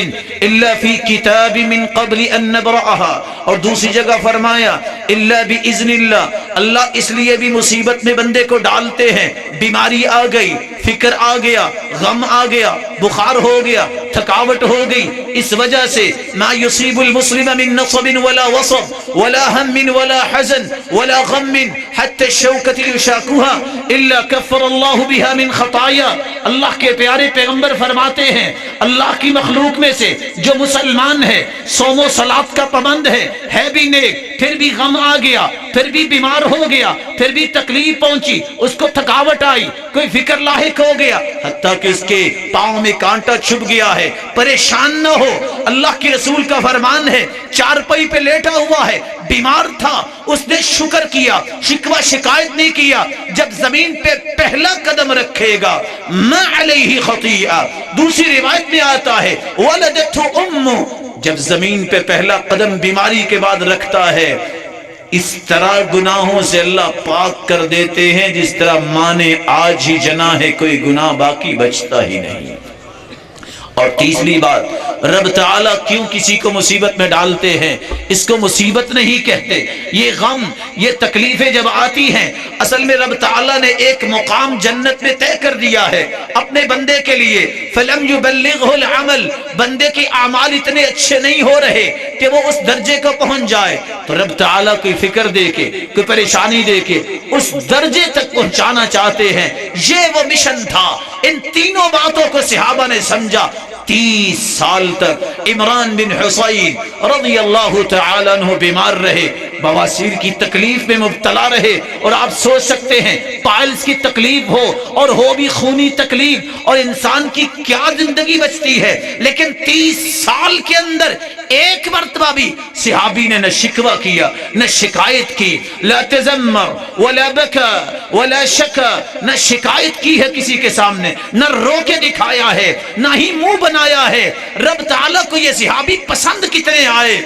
الا فی کتاب من قبل ان نبرأها، اور دوسری جگہ فرمایا الا باذن اللہ، اللہ اس لیے بھی مصیبت میں بندے کو ڈالتے ہیں۔ بیماری آ گئی، فکر آ گیا، غم آ گیا، بخار ہو گیا، تھکاوٹ ہو گئی، اس وجہ سے ما یصیب المسلم من نصب ولا وصب ولا هم ولا حزن ولا غم حتى الشوكة يشاكها الا كفر الله بها من خطايا. اللہ کے پیارے پیغمبر فرماتے ہیں اللہ کی مخلوق میں سے جو مسلمان ہے، صوم و صلات کا پابند ہے بھی نیک، پھر بھی غم آ گیا، پھر بھی بیمار ہو گیا، پھر بھی تکلیف پہنچی، اس کو تھکاوٹ آئی، کوئی فکر لاحق ہو گیا، حتیٰ کہ اس کے پاؤں میں کانٹا چھپ گیا ہے، پریشان نہ ہو. اللہ کے رسول کا فرمان ہے، چارپائی پہ لیٹا ہوا ہے، بیمار تھا، اس نے شکر کیا، شکوہ شکایت نہیں کیا. جب زمین پہ پہلا قدم رکھے گا ما علیہ خطیئہ. دوسری روایت میں آتا ہے ولدته امہ، جب زمین پہ پہلا قدم بیماری کے بعد رکھتا ہے، اس طرح گناہوں سے اللہ پاک کر دیتے ہیں جس طرح ماں نے آج ہی جنا ہے، کوئی گناہ باقی بچتا ہی نہیں. اور تیسری بات، رب تعالیٰ کیوں کسی کو مصیبت میں ڈالتے ہیں؟ اس کو مصیبت نہیں کہتے. یہ غم، یہ تکلیفیں جب آتی ہیں، اصل میں رب تعالیٰ نے ایک مقام جنت میں طے کر دیا ہے اپنے بندے کے لیے. فَلَمْ يُبَلِّغْهُ الْعَمَلِ، بندے کے اعمال اتنے اچھے نہیں ہو رہے کہ وہ اس درجے کو پہنچ جائے، تو رب تعالیٰ کوئی فکر دے کے، کوئی پریشانی دے کے اس درجے تک پہنچانا چاہتے ہیں. یہ وہ مشن تھا. ان تینوں باتوں کو صحابہ نے سمجھا. 30 سال تک عمران بن حسین رضی اللہ تعالی عنہ بیمار رہے، بواسیر کی تکلیف میں مبتلا رہے. اور آپ سوچ سکتے ہیں پائلز کی تکلیف ہو اور ہو بھی خونی تکلیف، اور انسان کی کیا زندگی بچتی ہے. لیکن 30 سال کے اندر ایک مرتبہ بھی صحابی نے نہ شکوہ کیا، نہ شکایت کی. لا تذمر ولا بکا ولا شکا، نہ شکایت کی ہے کسی کے سامنے، نہ رو کے دکھایا ہے، نہ ہی منہ بنایا ہے. رب تعالیٰ کو یہ صحابی پسند کتنے آئے.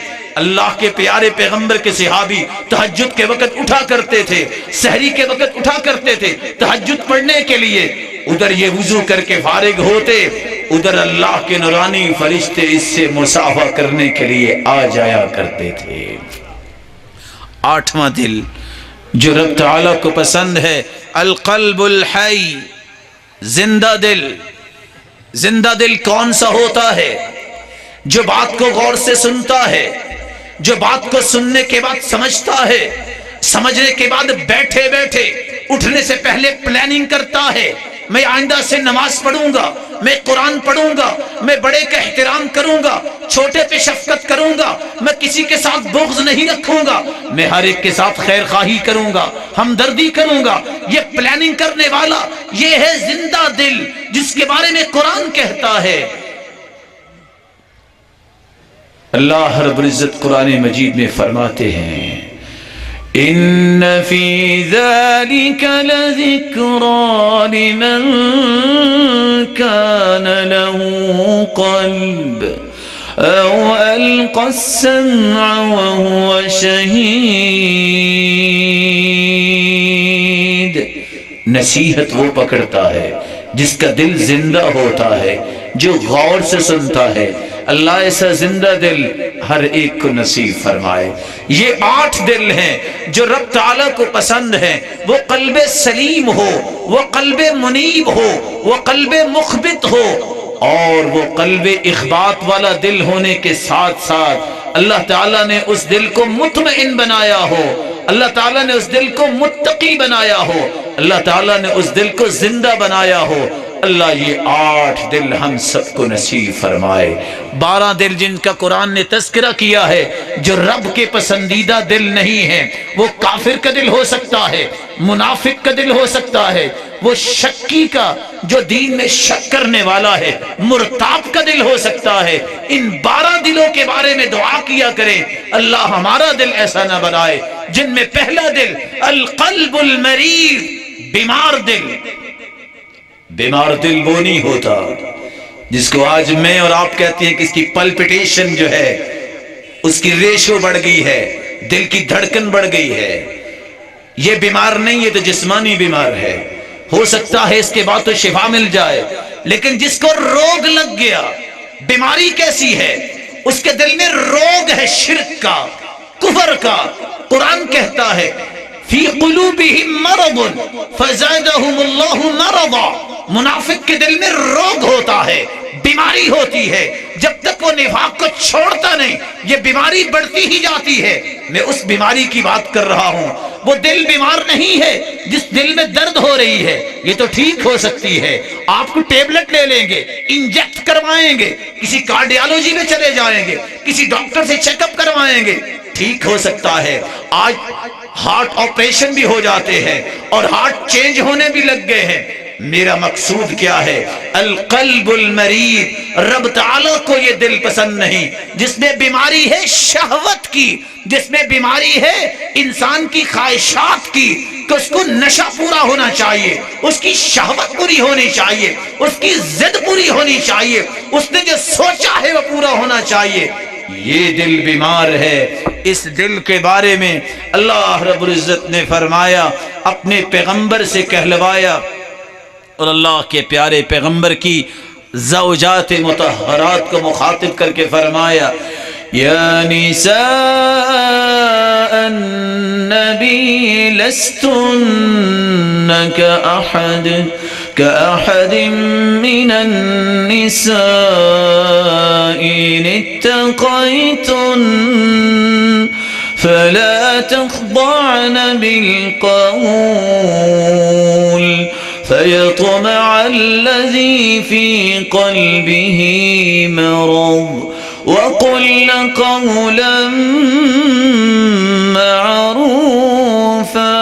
اللہ کے پیارے پیغمبر کے صحابی تہجد کے وقت اٹھا کرتے تھے، سحری کے وقت اٹھا کرتے تھے تہجد پڑھنے کے لیے. ادھر یہ وضو کر کے فارغ ہوتے، ادھر اللہ کے نورانی فرشتے اس سے مصافحہ کرنے کے لیے آ جایا کرتے تھے. 8واں دل جو رب تعالیٰ کو پسند ہے، القلب الحی، زندہ دل. زندہ دل کون سا ہوتا ہے؟ جو بات کو غور سے سنتا ہے، جو بات کو سننے کے بعد سمجھتا ہے، سمجھنے کے بعد بیٹھے بیٹھے اٹھنے سے پہلے پلاننگ کرتا ہے. میں آئندہ سے نماز پڑھوں گا، میں قرآن پڑھوں گا، میں بڑے کا احترام کروں گا، چھوٹے پہ شفقت کروں گا، میں کسی کے ساتھ بغض نہیں رکھوں گا، میں ہر ایک کے ساتھ خیر خواہی کروں گا، ہمدردی کروں گا. یہ پلاننگ کرنے والا، یہ ہے زندہ دل، جس کے بارے میں قرآن کہتا ہے. اللہ رب العزت قرآن مجید میں فرماتے ہیں ان فی ذلک لذکرا لمن کان له قلب او القى السمع وهو شہید. نصیحت وہ پکڑتا ہے جس کا دل زندہ ہوتا ہے، جو غور سے سنتا ہے. اللہ ایسا زندہ دل ہر ایک کو نصیب فرمائے. یہ 8 دل ہیں جو رب تعالیٰ کو پسند ہیں. وہ قلب سلیم ہو، وہ قلب منیب ہو، وہ قلب مخبت ہو، اور وہ قلب اخبات والا دل ہونے کے ساتھ ساتھ اللہ تعالیٰ نے اس دل کو مطمئن بنایا ہو، اللہ تعالیٰ نے اس دل کو متقی بنایا ہو، اللہ تعالیٰ نے اس دل کو زندہ بنایا ہو. اللہ یہ 8 دل ہم سب کو نصیب فرمائے. 12 دل جن کا قرآن نے تذکرہ کیا ہے جو رب کے پسندیدہ دل نہیں ہیں. وہ کافر کا دل ہو سکتا ہے، منافق کا دل ہو سکتا ہے، وہ شکی کا جو دین میں شک کرنے والا ہے، مرتاب کا دل ہو سکتا ہے. ان 12 دلوں کے بارے میں دعا کیا کریں اللہ ہمارا دل ایسا نہ بنائے جن میں پہلا دل القلب المریض، بیمار دل. بیمار دل وہ نہیں ہوتا جس کو آج میں اور آپ کہتے ہیں کہ اس کی پلپٹیشن جو ہے، اس کی ریشو بڑھ گئی ہے، دل کی دھڑکن بڑھ گئی ہے. یہ بیمار نہیں، یہ تو جسمانی بیمار ہے. ہو سکتا ہے اس کے بعد تو شفا مل جائے. لیکن جس کو روگ لگ گیا، بیماری کیسی ہے؟ اس کے دل میں روگ ہے شرک کا، کفر کا. قرآن کہتا ہے فی قلوبہم مرض فزادہم اللہ مرضا. منافق کے دل میں روگ ہوتا ہے، بیماری ہوتی ہے، جب تک وہ نفاق کو چھوڑتا نہیں یہ بیماری بڑھتی ہی جاتی ہے۔ میں اس بیماری کی بات کر رہا ہوں، وہ دل بیمار نہیں ہے جس دل میں درد ہو رہی ہے، یہ تو ٹھیک ہو سکتی ہے، آپ کو ٹیبلٹ لے لیں گے، انجیکٹ کروائیں گے، کسی کارڈیالوجی میں چلے جائیں گے، کسی ڈاکٹر سے چیک اپ کروائیں گے، ٹھیک ہو سکتا ہے۔ آج ہارٹ آپریشن بھی ہو جاتے ہیں اور ہارٹ چینج ہونے بھی لگ گئے ہیں۔ میرا مقصود کیا ہے؟ القلب المرید، رب تعالیٰ کو یہ دل پسند نہیں جس میں بیماری ہے شہوت کی، جس میں بیماری ہے انسان کی خواہشات کی، کہ اس کو نشہ پورا ہونا چاہیے، اس کی شہوت پوری ہونی چاہیے، اس کی ضد پوری ہونی چاہیے، اس نے جو سوچا ہے وہ پورا ہونا چاہیے۔ یہ دل بیمار ہے۔ اس دل کے بارے میں اللہ رب العزت نے فرمایا، اپنے پیغمبر سے کہلوایا، اور اللہ کے پیارے پیغمبر کی زوجات مطہرات کو مخاطب کر کے فرمایا، یا نساء النبی لستن كأحد من النساء إن اتقيتن فلا تخضعن بالقول فيطمع الذي في قلبه مرض وقلن قولا معروفا۔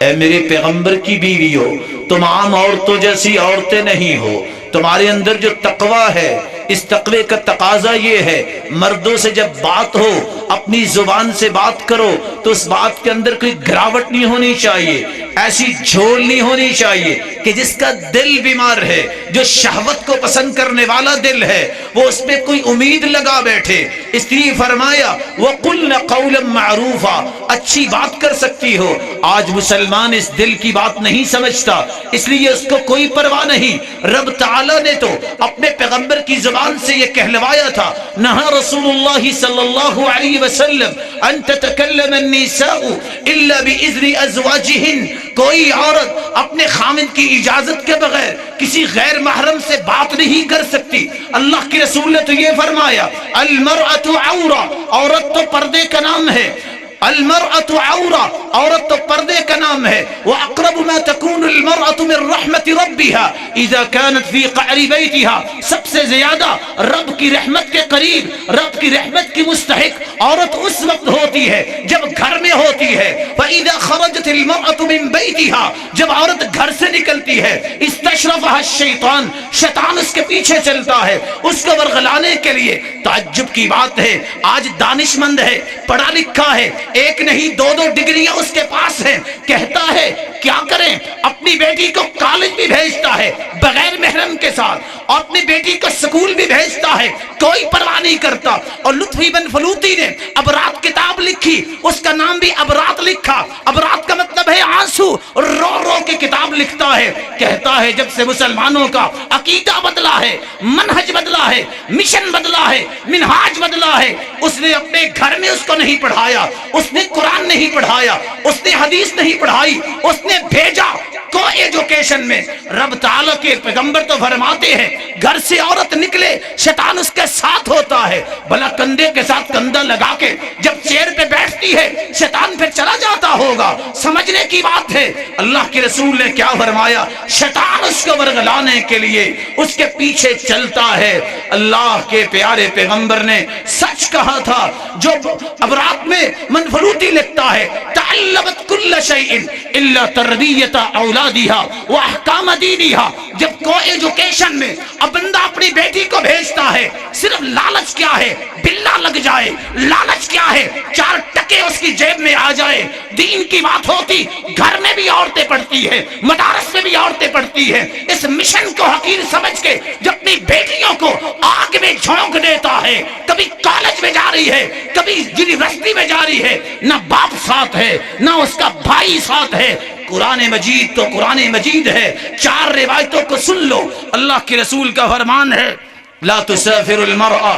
اے میرے پیغمبر کی بیویو، تم عام عورتوں جیسی عورتیں نہیں ہو، تمہارے اندر جو تقوی ہے، اس تقوی کا تقاضا یہ ہے مردوں سے جب بات ہو اپنی زبان سے بات کرو تو اس بات کے اندر کوئی گراوٹ نہیں ہونی چاہیے، ایسی جھول نہیں ہونی چاہیے کہ جس کا دل بیمار ہے، جو شہوت کو پسند کرنے والا دل ہے، وہ اس پہ کوئی امید لگا بیٹھے۔ اس لیے فرمایا وَقُلْنَ قَوْلًا مَعْرُوفًا، اچھی بات کر سکتی ہو۔ آج مسلمان اس دل کی بات نہیں سمجھتا، اس لیے اس کو کوئی پرواہ نہیں۔ رب تعالیٰ نے تو اپنے پیغمبر کی زبان سے یہ کہلوایا تھا، نہا رسول اللہ صلی اللہ علیہ وسلم ان تتکلم النساء الا باذن ازواجہن، کوئی عورت اپنے خامد کی اجازت کے بغیر کسی غیر محرم سے بات نہیں کر سکتی۔ اللہ کے رسول نے تو یہ فرمایا المرأة عورہ، عورت تو پردے کا نام ہے، المرأة عورہ، عورت تو پردے کا نام ہے۔ وَأَقْرَبُ مَا تَكُونُ الْمَرْأَةُ مِنْ رَحْمَةِ رَبِّهَا إِذَا كَانَتْ فِي قَعْرِ بَيْتِهَا، سب سے زیادہ رب کی رحمت کے قریب، رب کی رحمت کی مستحق عورت اس وقت ہوتی ہے جب گھر میں ہوتی ہے۔ فَإِذَا خَرَجَتِ الْمَرْأَةُ مِنْ بَيْتِهَا، جب عورت گھر سے نکلتی ہے، استشرفها الشیطان، شیطان اس کے پیچھے چلتا ہے اس کو ورغلانے کے لیے۔ تعجب کی بات ہے آج دانش مند ہے، پڑھا لکھا ہے، ایک نہیں دو ڈگریاں اس کے پاس ہیں، کہتا ہے کیا کریں، اپنی بیٹی کو کالج بھی بھیجتا ہے بغیر محرم کے ساتھ، اور اپنی بیٹی کو سکول بھی بھیجتا ہے، کوئی پرواہ نہیں کرتا۔ اور لطفی بن فلوطی نے ابرات کتاب لکھی، اس کا نام بھی ابرات لکھا، ابرات کا مطلب ہے آنسو، رو رو کے کتاب لکھتا ہے، کہتا ہے جب سے مسلمانوں کا عقیدہ بدلا ہے، منہج بدلا ہے، مشن بدلا ہے، منہاج بدلا ہے، اس نے اپنے گھر میں اس کو نہیں پڑھایا، اس نے قرآن نہیں پڑھایا، اس نے حدیث نہیں پڑھائی، اس نے بھیجا کو ایجوکیشن میں۔ رب تعالیٰ کے پیغمبر تو فرماتے ہیں گھر سے عورت نکلے شیطان اس کے ساتھ ہوتا ہے، بھلا کندھے کے ساتھ کندھا لگا کے جب چیئر پہ بیٹھتی ہے شیطان پھر چلا جاتا ہوگا، سمجھنے کی بات ہے۔ اللہ کے رسول نے کیا فرمایا، شیطان اس کو ورغلانے کے لیے اس کے پیچھے چلتا ہے۔ اللہ کے پیارے پیغمبر نے سچ کہا تھا، جو ابرات میں منفلوطی لکھتا ہے تعلمت کل شیء الا تربیت اولادها واحکام دینها، جب کو ایجوکیشن میں اب بندہ اپنی بیٹی کو بھیجتا ہے صرف لالچ کیا ہے، بلا لگ جائے، لالچ کیا ہے 4 ٹکے اس کی جیب میں آ جائے۔ دین کی بات ہوتی گھر میں بھی عورتیں پڑھتی ہیں، مدارس میں بھی عورتیں پڑھتی ہیں، اس مشن کو حقیر سمجھ کے جو اپنی بیٹیوں کو آگ میں جھونک دیتا ہے، کبھی کالج میں جا رہی ہے، کبھی یونیورسٹی میں جا رہی ہے، نہ باپ ساتھ ہے نہ اس کا بھائی ساتھ ہے۔ قرآن مجید تو قرآن مجید ہے، 4 روایتوں کو سن لو۔ اللہ کے رسول کا فرمان ہے لا تسافر المرأة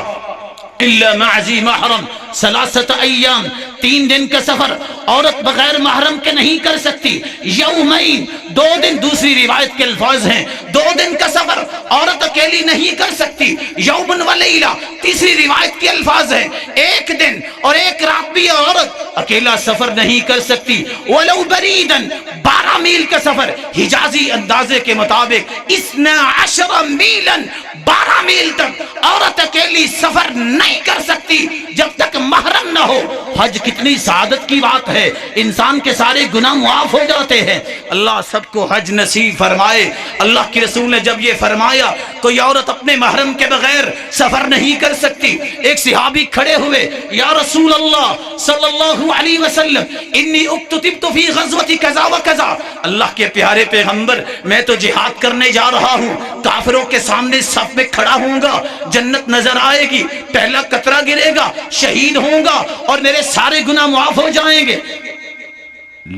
الا مع ذی محرم 3 ایام، 3 دن کا سفر عورت بغیر محرم کے نہیں کر سکتی. یومین 2 دن دوسری روایت کے الفاظ ہیں. 2 دن کا سفر عورت اکیلی نہیں کر سکتی. یومن و لیلہ تیسری روایت کے الفاظ ہیں. 1 دن اور 1 رات بھی عورت اکیلا سفر نہیں کر سکتی. ولو بریدن 12 میل کا سفر حجازی اندازے کے مطابق 12 میلن 12 میل تک عورت اکیلی سفر نہیں کر سکتی جب تک محرم نہ ہو. حج کتنی سعادت کی بات ہے. انسان کے سارے گناہ معاف ہو جاتے ہیں. اللہ سب کو حج نصیب فرمائے. اللہ کے رسول نے جب یہ فرمایا کوئی عورت اپنے محرم کے بغیر سفر نہیں کر سکتی. ایک صحابی کھڑے ہوئے, یا رسول اللہ صلی اللہ علیہ وسلم انی اکتتبت فی غزوۃ کذا و کذا. اللہ کے پیارے پیغمبر میں تو جہاد کرنے جا رہا ہوں, کافروں کے سامنے صف میں کھڑا ہوں گا, جنت نظر آئے گی, پہلا قطرہ گرے گا, شہید ہوں گا اور میرے سارے گناہ معاف ہو جائیں گے.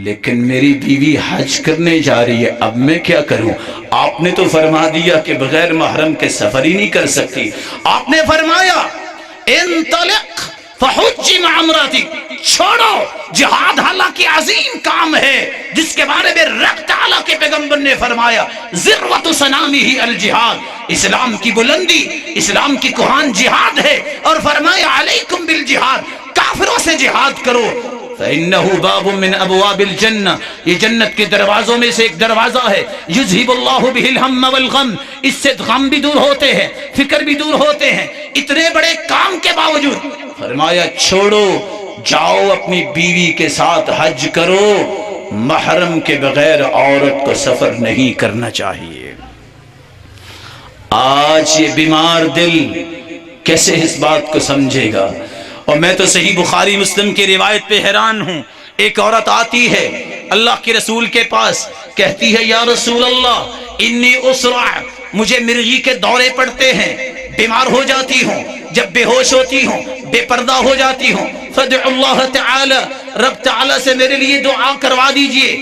لیکن میری بیوی حج کرنے جا رہی ہے, اب میں کیا کروں؟ آپ نے تو فرما دیا کہ بغیر محرم کے سفر ہی نہیں کر سکتی. آپ نے فرمایا انطلق فحج مع امراتک, چھوڑو جہاد حالانکہ عظیم کام ہے جس کے بارے میں رب تعالیٰ کے پیغمبر نے فرمایا ذروۃ سنامہ الجہاد, اسلام کی بلندی, اسلام کی کوہان جہاد ہے. اور فرمایا علیکم بالجہاد, کافروں سے جہاد کرو. فإنه باب من ابواب الجنہ, یہ جنت کے دروازوں میں سے ایک دروازہ ہے. یذہب اللہ بہ الہم والغم, اس سے غم بھی دور ہوتے ہیں, فکر بھی دور ہوتے ہیں. اتنے بڑے کام کے باوجود فرمایا چھوڑو, جاؤ اپنی بیوی کے ساتھ حج کرو, محرم کے بغیر عورت کو سفر نہیں کرنا چاہیے. آج یہ بیمار دل کیسے اس بات کو سمجھے گا؟ اور میں تو صحیح بخاری مسلم کی روایت پہ حیران ہوں. ایک عورت آتی ہے اللہ کے رسول کے پاس, کہتی ہے یا رسول اللہ انی اسرع, مجھے مرغی کے دورے پڑتے ہیں, بیمار ہو جاتی ہوں, جب بے ہوش ہوتی ہوں, بے پردہ ہو جاتی ہوں. فدع اللہ تعالی, رب تعالی سے میرے لیے دعا کروا دیجئے,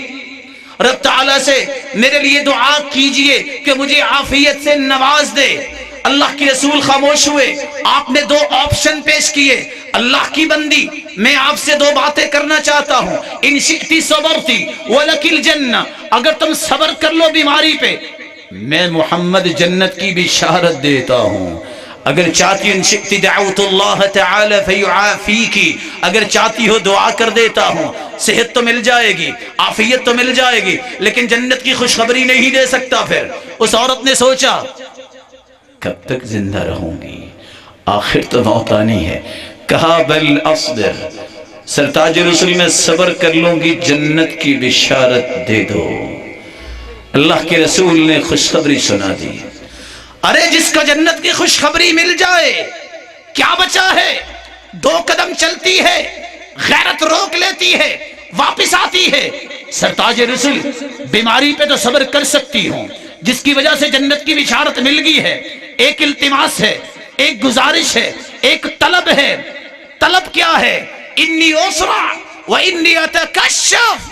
رب تعالی سے میرے لیے دعا کیجئے کہ مجھے عافیت سے نواز دے. اللہ کی رسول خاموش ہوئے. آپ نے 2 آپشن پیش کیے. اللہ کی بندی, میں آپ سے 2 باتیں کرنا چاہتا ہوں. ان شئتی صبرتی ولک الجنہ, اگر تم صبر کر لو بیماری پہ میں محمد جنت کی بشارت دیتا ہوں. اگر چاہتی ان شئتی دعوت اللہ تعالی فیعافیکی, اگر چاہتی ہو دعا کر دیتا ہوں, صحت تو مل جائے گی, عافیت تو مل جائے گی, لیکن جنت کی خوشخبری نہیں دے سکتا. پھر اس عورت نے سوچا کب تک زندہ رہوں گی, آخر تو موت آنی ہے. کہا بل اصبر, سرتاج رسول میں صبر کر لوں گی, جنت کی بشارت دے دو. اللہ کے رسول نے خوشخبری سنا دی. ارے جس کو جنت کی خوشخبری مل جائے کیا بچا ہے؟ 2 قدم چلتی ہے, غیرت روک لیتی ہے, واپس آتی ہے. سرتاج رسول بیماری پہ تو صبر کر سکتی ہوں, جس کی وجہ سے جنت کی بشارت مل گئی ہے. ایک التماس ہے, ایک گزارش ہے, ایک طلب ہے. طلب کیا ہے؟ انی اسرع و انی اتکشف.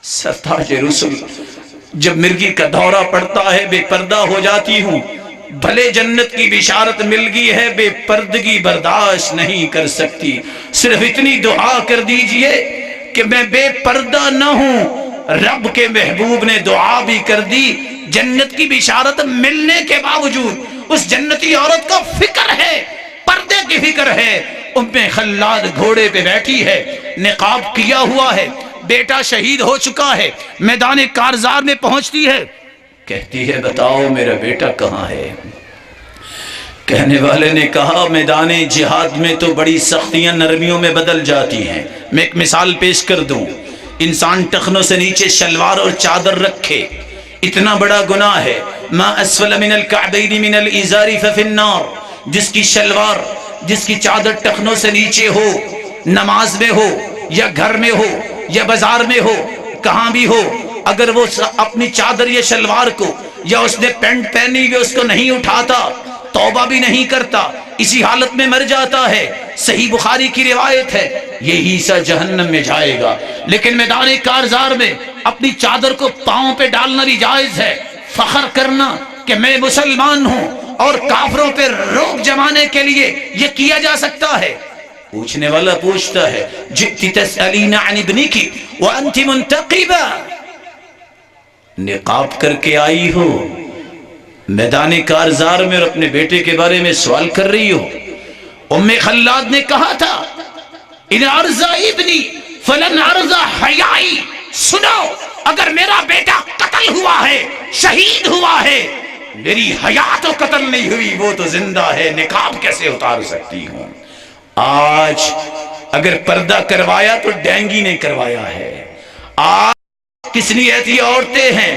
سرتاج رسول جب مرغی کا دورہ پڑتا ہے بے پردہ ہو جاتی ہوں, بھلے جنت کی بشارت مل گئی ہے, بے پردگی برداشت نہیں کر سکتی. صرف اتنی دعا کر دیجئے کہ میں بے پردہ نہ ہوں. رب کے محبوب نے دعا بھی کر دی. جنت کی بشارت ملنے کے باوجود اس جنتی عورت کو فکر ہے, پردے کی فکر ہے. ام خلاد گھوڑے پہ بیٹھی ہے, نقاب کیا ہوا ہے, بیٹا شہید ہو چکا ہے, میدان کارزار میں پہنچتی ہے, کہتی ہے بتاؤ میرا بیٹا کہاں ہے؟ کہنے والے نے کہا میدان جہاد میں تو بڑی سختیاں نرمیوں میں بدل جاتی ہیں. میں ایک مثال پیش کر دوں. انسان ٹخنوں سے نیچے شلوار اور چادر رکھے, اتنا بڑا گناہ ہے. ما اسفل من الکعبین من الازار ففی النار, جس کی شلوار, جس کی چادر ٹخنوں سے نیچے ہو, نماز میں ہو یا گھر میں ہو یا بازار میں ہو, کہاں بھی ہو, اگر وہ اپنی چادر یا شلوار کو یا اس نے پینٹ پہنی ہوئی اس کو نہیں اٹھاتا, توبہ بھی نہیں کرتا, اسی حالت میں مر جاتا ہے. صحیح بخاری کی روایت ہے, یہی سا جہنم میں جائے گا. لیکن میدان کارزار میں اپنی چادر کو پاؤں پہ ڈالنا بھی جائز ہے, فخر کرنا کہ میں مسلمان ہوں, اور کافروں پہ روک جمانے کے لیے یہ کیا جا سکتا ہے. پوچھنے والا پوچھتا ہے جئتی تسألین عن ابنکی وانت منتقبہ، نقاب کر کے آئی ہو میدان کارزار میں اور اپنے بیٹے کے بارے میں سوال کر رہی ہو۔ ام خلاد نے کہا تھا ان ارزا ابنی فلن ارزا حیائی، سنو اگر میرا بیٹا قتل ہوا ہے، شہید ہوا ہے، میری حیا تو قتل نہیں ہوئی، وہ تو زندہ ہے، نقاب کیسے اتار سکتی ہوں؟ آج اگر پردہ کروایا تو ڈینگی نے کروایا ہے۔ آج کس نیت یہ عورتیں ہیں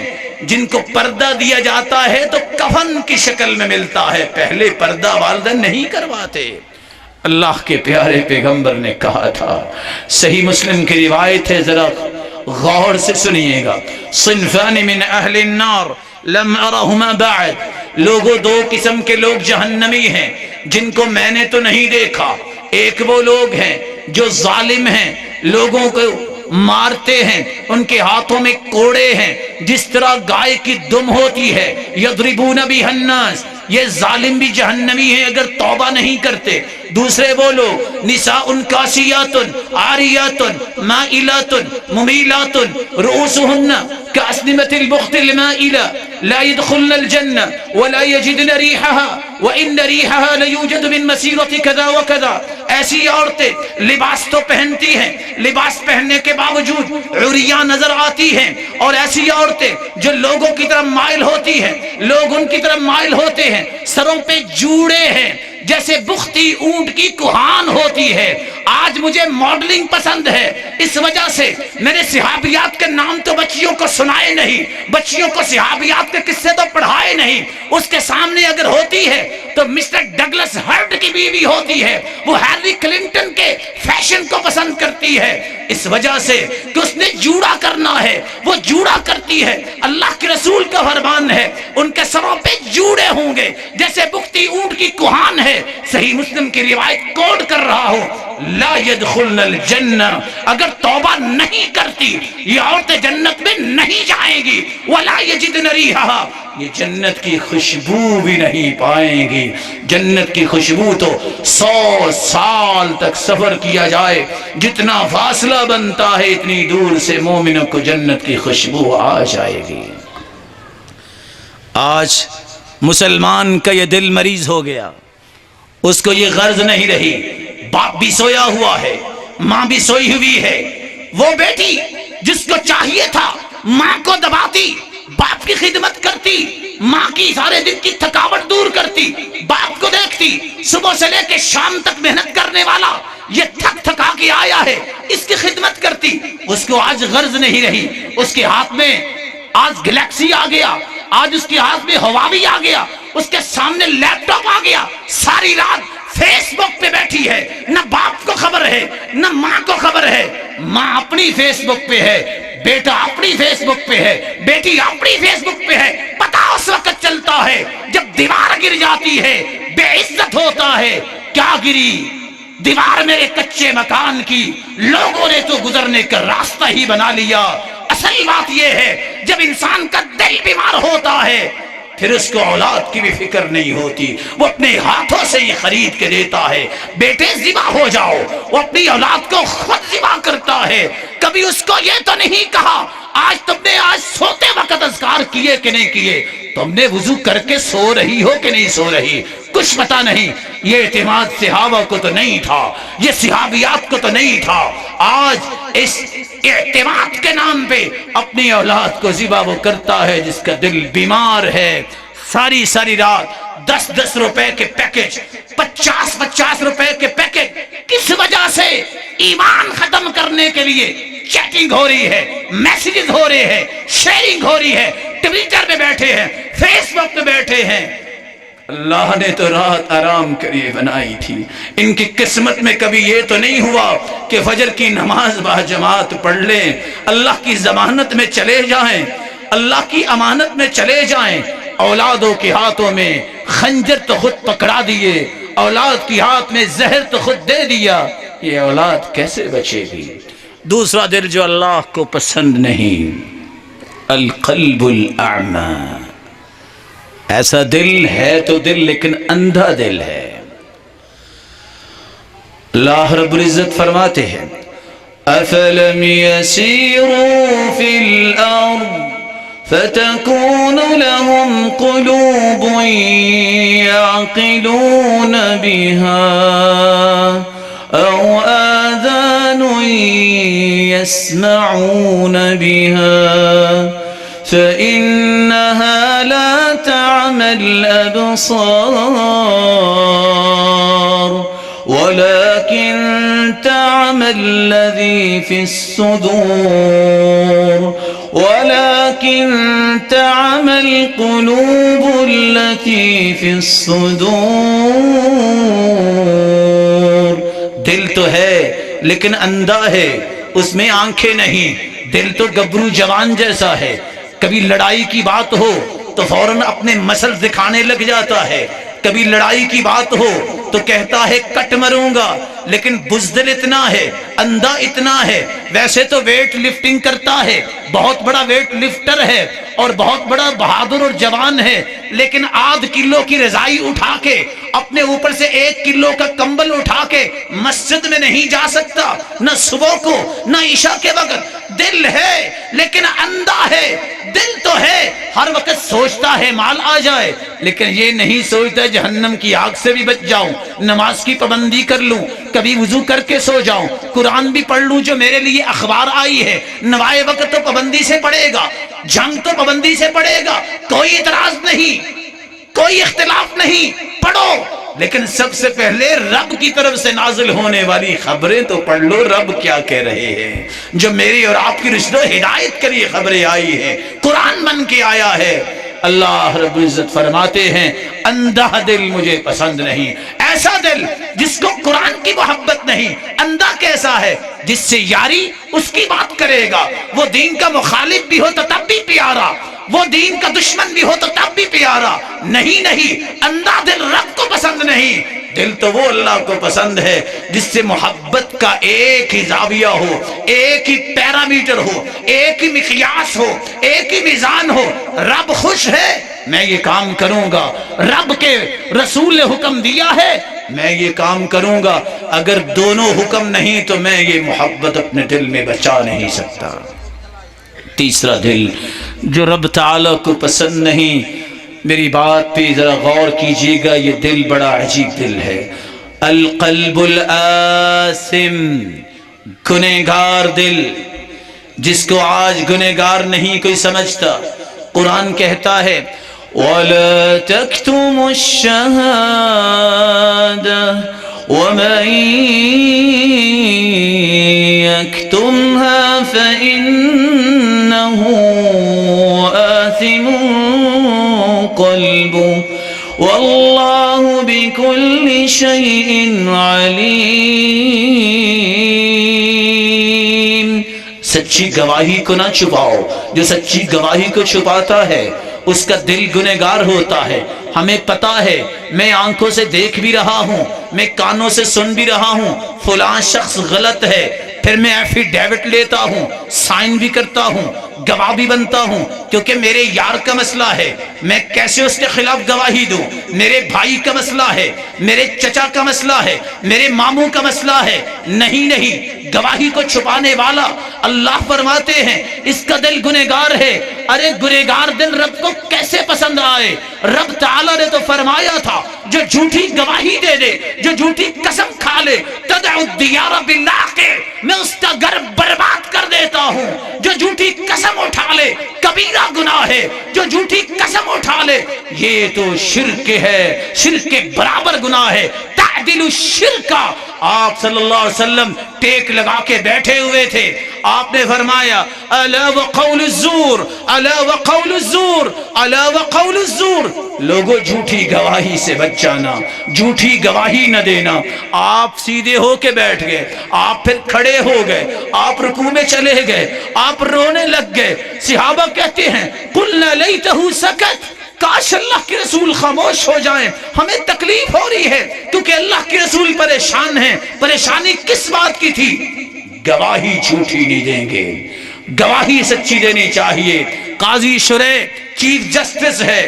جن کو پردہ دیا جاتا ہے تو کفن کی شکل میں ملتا ہے، پہلے پردہ والدین نہیں کرواتے۔ اللہ کے پیارے پیغمبر نے کہا تھا، صحیح مسلم کی روایت ہے، ذرا غور سے سنیے گا، صنفان من اہل النار لم ارہما بعد، لوگوں دو قسم کے لوگ جہنمی ہیں جن کو میں نے تو نہیں دیکھا۔ ایک وہ لوگ ہیں جو ظالم ہیں، لوگوں کو مارتے ہیں، ان کے ہاتھوں میں کوڑے ہیں جس طرح گائے کی دم ہوتی ہے، یضربون بها الناس، یہ ظالم بھی جہنمی ہیں اگر توبہ نہیں کرتے۔ دوسرے وہ لوگ نساء کاسیات عاریات مائلات ممیلات رؤوسهن كأسنمة البخت المائلة لا يدخلن الجنة ولا يجدن ريحها وإن ريحها ليوجد من مسيرة كذا وكذا۔ ایسی عورتیں لباس تو پہنتی ہیں، لباس پہننے کے باوجود عریاں نظر آتی ہیں، اور ایسی عورتیں جو لوگوں کی طرف مائل ہوتی ہیں، لوگ ان کی طرف مائل ہوتے ہیں، سروں پہ جوڑے ہیں جیسے بختی اونٹ کی کوہان ہوتی ہے۔ آج مجھے ماڈلنگ پسند ہے، اس وجہ سے میرے صحابیات کے نام تو بچیوں کو سنائے نہیں، بچیوں کو صحابیات کے قصے تو پڑھائے نہیں۔ اس کے سامنے اگر ہوتی ہے تو مسٹر ڈگلس ہرٹ کی بیوی ہوتی ہے، وہ ہیلری کلنٹن کے فیشن کو پسند کرتی ہے، اس وجہ سے کہ اس نے جوڑا کرنا ہے، وہ جوڑا کرتی ہے۔ اللہ کے رسول کا فرمان ہے ان کے سروں پہ جوڑے ہوں گے جیسے بختی اونٹ کی کوہان ہے۔ صحیح مسلم کی روایت کوٹ کر رہا ہوں، لا يدخلن الجنہ، اگر توبہ نہیں کرتی یہ عورتیں جنت میں نہیں جائیں گی، ولا یجدن ریحہا، یہ جنت کی خوشبو بھی نہیں پائیں گی۔ جنت کی خوشبو تو 100 سال تک سفر کیا جائے، جتنا فاصلہ بنتا ہے اتنی دور سے مومنوں کو جنت کی خوشبو آ جائے گی۔ آج مسلمان کا یہ دل مریض ہو گیا، اس کو یہ غرض نہیں رہی، باپ بھی سویا ہوا ہے، ماں بھی سوئی ہوئی ہے، وہ بیٹی جس کو چاہیے تھا ماں کو دباتی، باپ کی خدمت کرتی، ماں کی سارے دن کی تھکاوٹ دور کرتی، باپ کو دیکھتی، صبح سے لے کے شام تک محنت کرنے والا یہ تھک تھکا کے آیا ہے، اس کی خدمت کرتی، اس کو آج غرض نہیں رہی۔ اس کے ہاتھ میں آج گلیکسی آ گیا، آج اس کے ہاتھ میں ہواوی آ گیا، اس کے سامنے لیپ ٹاپ آ گیا، ساری رات فیس بک پہ بیٹھی ہے، نہ باپ کو خبر ہے نہ ماں کو خبر ہے۔ ماں اپنی فیس بک پہ ہے، بیٹا اپنی فیس بک پہ ہے، بیٹی اپنی فیس بک پہ ہے۔ پتہ اس وقت چلتا ہے جب دیوار گر جاتی ہے، بے عزت ہوتا ہے، کیا گری دیوار میرے کچے مکان کی، لوگوں نے تو گزرنے کا راستہ ہی بنا لیا۔ اصل بات یہ ہے جب انسان کا دل بیمار ہوتا ہے پھر اس کو اولاد کی بھی فکر نہیں ہوتی، وہ اپنے ہاتھوں سے یہ خرید کے دیتا ہے، بیٹے ذبح ہو جاؤ، وہ اپنی اولاد کو خود ذبح کرتا ہے۔ کبھی اس کو یہ تو نہیں کہا آج تم نے آج سوتے وقت اذکار کیے کہ نہیں کیے، تم نے وضو کر کے سو رہی ہو کہ نہیں سو رہی، کچھ پتا نہیں۔ یہ اعتماد صحابہ کو تو نہیں تھا، یہ صحابیات کو تو نہیں تھا۔ آج اس اعتماد کے نام پہ اپنی اولاد کو ذبح وہ کرتا ہے جس کا دل بیمار ہے۔ ساری ساری رات 10-10 روپے کے پیکج، 50-50 روپے کے پیکج، کس وجہ سے؟ ایمان ختم کرنے کے لیے چیٹنگ ہو رہی ہے، میسیجز ہو رہے ہیں، شیئرنگ ہو رہی ہے، ٹویٹر پہ بیٹھے ہیں، فیس بک پہ بیٹھے ہیں۔ اللہ نے تو رات آرام کے لیے بنائی تھی، ان کی قسمت میں کبھی یہ تو نہیں ہوا کہ فجر کی نماز باجماعت پڑھ لیں، اللہ کی ضمانت میں چلے جائیں، اللہ کی امانت میں چلے جائیں۔ اولادوں کے ہاتھوں میں خنجر تو خود پکڑا دیے، اولاد کی ہاتھ میں زہر تو خود دے دیا، یہ اولاد کیسے بچے گی؟ دوسرا دل جو اللہ کو پسند نہیں، القلب الاعمی، ایسا دل ہے تو دل لیکن اندھا دل ہے۔ اللہ رب العزت فرماتے ہیں افلم يسيروا في الارض فتكون لهم قلوب يعقلون بها او آذان يسمعون بها فإنها لا تعمى الأبصار ولكن تعمى الذي في الصدور ولكن تعمى القلوب التي في الصدور. دل تو ہے لیکن اندھا ہے، اس میں آنکھیں نہیں. دل تو گبرو جوان جیسا ہے، کبھی لڑائی کی بات ہو تو فوراً اپنے مسل دکھانے لگ جاتا ہے، کبھی لڑائی کی بات ہو تو کہتا ہے کٹ مروں گا، لیکن بزدل اتنا ہے، اندھا اتنا ہے. ویسے تو ویٹ لفٹنگ کرتا ہے، بہت بڑا ویٹ لفٹر ہے اور بہت بڑا بہادر اور جوان ہے، لیکن آدھ کلو کی رضائی اٹھا کے اپنے اوپر سے 1 کلو کا کمبل اٹھا کے مسجد میں نہیں جا سکتا، نہ صبح کو نہ عشاء کے وقت. دل ہے لیکن اندھا ہے. دل تو ہے، ہر وقت سوچتا ہے مال آ جائے، لیکن یہ نہیں سوچتا جہنم کی آگ سے بھی بچ جاؤں، نماز کی پابندی کر لوں، کبھی وضو کر کے سو جاؤں، قرآن بھی پڑھ لوں جو میرے لیے اخبار آئی ہے، نوائے وقت تو پابندی سے پڑھے گا، جنگ تو پابندی سے پڑھے گا، کوئی اعتراض نہیں، کوئی اختلاف نہیں، پڑھو. لیکن سب سے پہلے رب کی طرف سے نازل ہونے والی خبریں تو پڑھ لو. رب کیا کہہ رہے ہیں؟ جو میری اور آپ کی رشد و ہدایت کے لیے خبریں آئی ہیں، قرآن بن کے آیا ہے. اللہ رب العزت فرماتے ہیں اندھا دل مجھے پسند نہیں. ایسا دل جس کو قرآن کی محبت نہیں. اندھا کیسا ہے؟ جس سے یاری اس کی بات کرے گا، وہ دین کا مخالف بھی ہو تو تب بھی پیارا، وہ دین کا دشمن بھی ہو تو تب بھی پیارا. نہیں، اندھا دل رب کو پسند نہیں. دل تو وہ اللہ کو پسند ہے جس سے محبت کا ایک ہی زاویہ ہو، ایک ہی پیرامیٹر ہو، ایک ہی مقیاس ہو، ایک ہی میزان ہو. رب خوش ہے، میں یہ کام کروں گا. رب کے رسول نے حکم دیا ہے، میں یہ کام کروں گا. اگر دونوں حکم نہیں تو میں یہ محبت اپنے دل میں بچا نہیں سکتا. تیسرا دل جو رب تعالیٰ کو پسند نہیں. میری بات پہ ذرا غور کیجیے گا، یہ دل بڑا عجیب دل ہے. القلب الآثم، گنہگار دل، جس کو آج گنہگار نہیں کوئی سمجھتا. قرآن کہتا ہے وَلَا تَكْتُمُوا الشَّهَادَةَ وَمَن يَكْتُمْهَا فَإِنَّهُ آثِمٌ قلبه واللہ بكل شيء علیم. سچی گواہی کو نہ چھپاؤ. جو سچی گواہی کو چھپاتا ہے اس کا دل گنہگار ہوتا ہے. ہمیں پتا ہے، میں آنکھوں سے دیکھ بھی رہا ہوں، میں کانوں سے سن بھی رہا ہوں فلاں شخص غلط ہے، پھر میں ایفیڈیوٹ لیتا ہوں، سائن بھی کرتا ہوں، گواہ بھی بنتا ہوں، کیونکہ میرے یار کا مسئلہ ہے. میں کیسے اس کے خلاف گواہی دوں؟ میرے بھائی کا مسئلہ ہے، میرے چچا کا مسئلہ ہے، میرے ماموں کا مسئلہ ہے. نہیں، گواہی کو چھپانے والا اللہ فرماتے ہیں اس کا دل گنہگار ہے. ارے گنہگار دل رب کو کیسے پسند آئے؟ رب تعالیٰ نے تو فرمایا تھا جو جھوٹی گواہی دے دے، جو جھوٹی قسم کھا لے، تدع الدیار بالعاقل، میں اس کا گھر برباد کر دیتا ہوں. جو جھوٹی قسم اٹھا لے کبیرہ گناہ ہے، جو جھوٹی قسم اٹھا لے یہ تو شرک ہے، شرک کے برابر گناہ ہے. تعدل الشرک. آپ صلی اللہ علیہ وسلم ٹیک لگا کے بیٹھے ہوئے تھے، آپ نے فرمایا الا وقول الزور، الا وقول الزور، الا وقول الزور. لوگوں جھوٹی گواہی سے بچ جانا، جھوٹی گواہی نہ دینا. آپ سیدھے ہو کے بیٹھ گئے، آپ پھر کھڑے ہو گئے، آپ رکوع میں چلے گئے، آپ رونے لگ گئے. صحابہ کہتے ہیں قلنا لیتہ سکت، کاش اللہ کے رسول خاموش ہو جائیں، ہمیں تکلیف ہو رہی ہے کیونکہ اللہ کے رسول پریشان ہیں. پریشانی کس بات کی تھی؟ گواہی جھوٹی نہیں دیں گے، گواہی سچی دینی چاہیے. قاضی شریح چیف جسٹس ہے،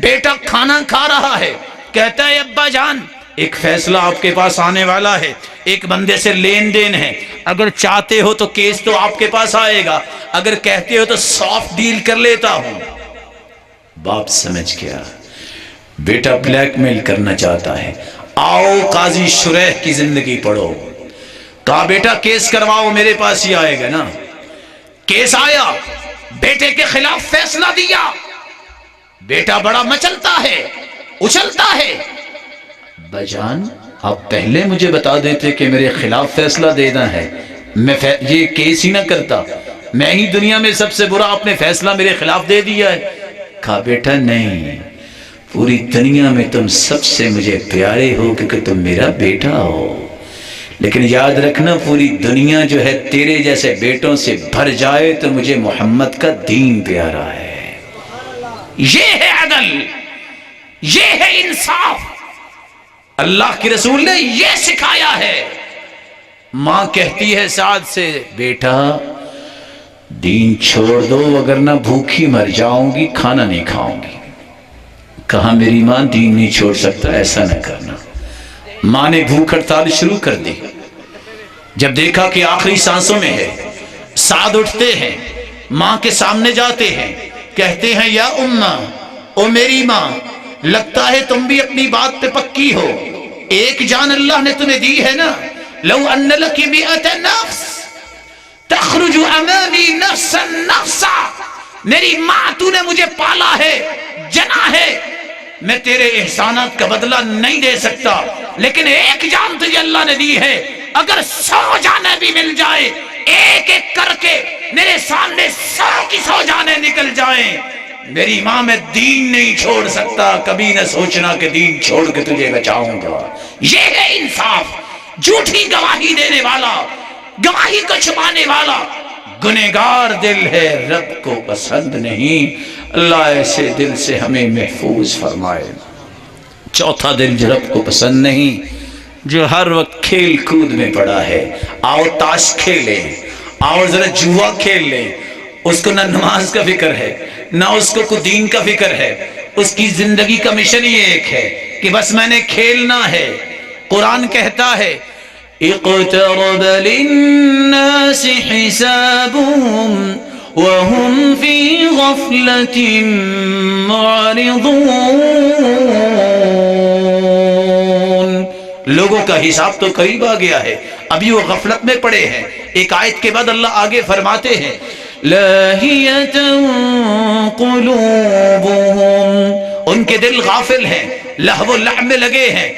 بیٹا کھانا کھا رہا ہے، کہتا ہے ابا جان ایک فیصلہ آپ کے پاس آنے والا ہے، ایک بندے سے لین دین ہے، اگر چاہتے ہو تو کیس تو آپ کے پاس آئے گا، اگر کہتے ہو تو سافٹ ڈیل کر لیتا ہوں۔ باپ سمجھ گیا بیٹا بلیک میل کرنا چاہتا ہے، آؤ قاضی شریح کی زندگی پڑھو، کہا بیٹا کیس کرواؤ، میرے پاس ہی آئے گا نا۔ کیس آیا، بیٹے کے خلاف فیصلہ دیا، بیٹا بڑا مچلتا ہے، اچھلتا ہے، بجان آپ پہلے مجھے بتا دیتے کہ میرے خلاف فیصلہ دینا ہے، میں یہ کیس ہی نہ کرتا، میں ہی دنیا میں سب سے برا، آپ نے فیصلہ میرے خلاف دے دیا ہے۔ کہا بیٹا نہیں، پوری دنیا میں تم سب سے مجھے پیارے ہو کیونکہ تم میرا بیٹا ہو، لیکن یاد رکھنا پوری دنیا جو ہے تیرے جیسے بیٹوں سے بھر جائے تو مجھے محمد کا دین پیارا ہے۔ یہ ہے عدل، یہ ہے انصاف، اللہ کے رسول نے یہ سکھایا ہے۔ ماں کہتی ہے سعد سے بیٹا دین چھوڑ دو ورنہ بھوکی مر جاؤں گی، کھانا نہیں کھاؤں گی۔ کہا میری ماں دین نہیں چھوڑ سکتا، ایسا نہ کرنا۔ ماں نے بھوک ہڑتال شروع کر دی، جب دیکھا کہ آخری سانسوں میں ہے، سعد اٹھتے ہیں، ماں کے سامنے جاتے ہیں، کہتے ہیں یا اماں، او میری ماں، لگتا ہے تم بھی اپنی بات پہ پکی ہو، ایک جان اللہ نے تمہیں دی ہے نا، لو ان لکی مئۃ نفس تخرج امامی نفسا نفسا، میری ماں تو نے مجھے پالا ہے، جنا ہے، میں تیرے احسانات کا بدلہ نہیں دے سکتا، لیکن ایک جان تجھے اللہ نے دی ہے، اگر 100 جانیں بھی مل جائے، ایک ایک کر کے میرے سامنے 100 کی 100 جانیں نکل جائیں، میری ماں میں دین نہیں چھوڑ سکتا، کبھی نہ سوچنا کہ دین چھوڑ کے تجھے بچاؤں گا۔ یہ ہے انصاف۔ جھوٹی گواہی دینے والا، گواہی کو چھپانے والا گنہگار دل ہے، رب کو پسند نہیں۔ اللہ ایسے دل سے ہمیں محفوظ فرمائے۔ چوتھا دل جو رب کو پسند نہیں، جو ہر وقت کھیل کود میں پڑا ہے، آؤ تاش کھیلیں، آؤ ذرا جوا کھیل لیں، اس کو نہ نماز کا فکر ہے نہ اس کو کوئی دین کا فکر ہے، اس کی زندگی کا مشن ہی ایک ہے کہ بس میں نے کھیلنا ہے۔ قرآن کہتا ہے اقترب للناس حسابهم وهم في غفلة معرضون، لوگوں کا حساب تو قریب آ گیا ہے، ابھی وہ غفلت میں پڑے ہیں۔ ایک آیت کے بعد اللہ آگے فرماتے ہیں لاہیۃ قلوبهم، ان کے دل غافل ہیں، لہو و لعب میں لگے ہیں،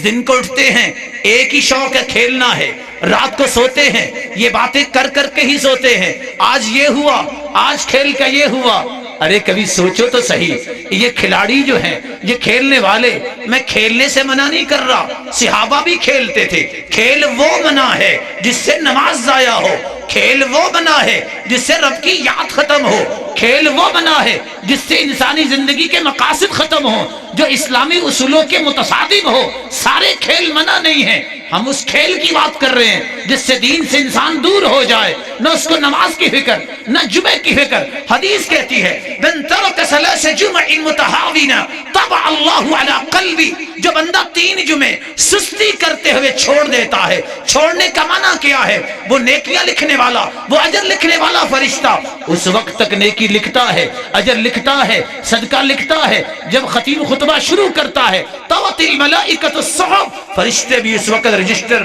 دن کو اٹھتے ہیں ایک ہی شوق ہے کھیلنا ہے، رات کو سوتے ہیں یہ باتیں کر کر کے ہی سوتے ہیں، آج یہ ہوا، آج کھیل کا یہ ہوا۔ ارے کبھی سوچو تو صحیح، یہ کھلاڑی جو ہیں، یہ کھیلنے والے، میں کھیلنے سے منع نہیں کر رہا، صحابہ بھی کھیلتے تھے، کھیل وہ منع ہے جس سے نماز ضائع ہو، کھیل وہ منع ہے جس سے رب کی یاد ختم ہو، کھیل وہ منع ہے جس سے انسانی زندگی کے مقاصد ختم ہو، جو اسلامی اصولوں کے متصادم ہو۔ سارے کھیل منع نہیں ہیں، ہم اس کھیل کی بات کر رہے ہیں جس سے دین سے انسان دور ہو جائے، نہ اس کو نماز کی فکر نہ جمعے کی فکر۔ حدیث کہتی ہے من ترک ثلاث جمع متہاونا طبع اللہ علی قلبی، جو بندہ 3 جمعے سستی کرتے ہوئے چھوڑ دیتا ہے، چھوڑنے کا معنی کیا ہے؟ وہ نیکیاں لکھنے والا، وہ اجر لکھنے والا فرشتہ اس وقت تک نیکی لکھتا ہے، اجر لکھتا ہے، صدقہ لکھتا ہے، جب خطیب خطبہ شروع کرتا ہے طوت الملائکۃ الصحف، فرشتے بھی اس وقت رجسٹر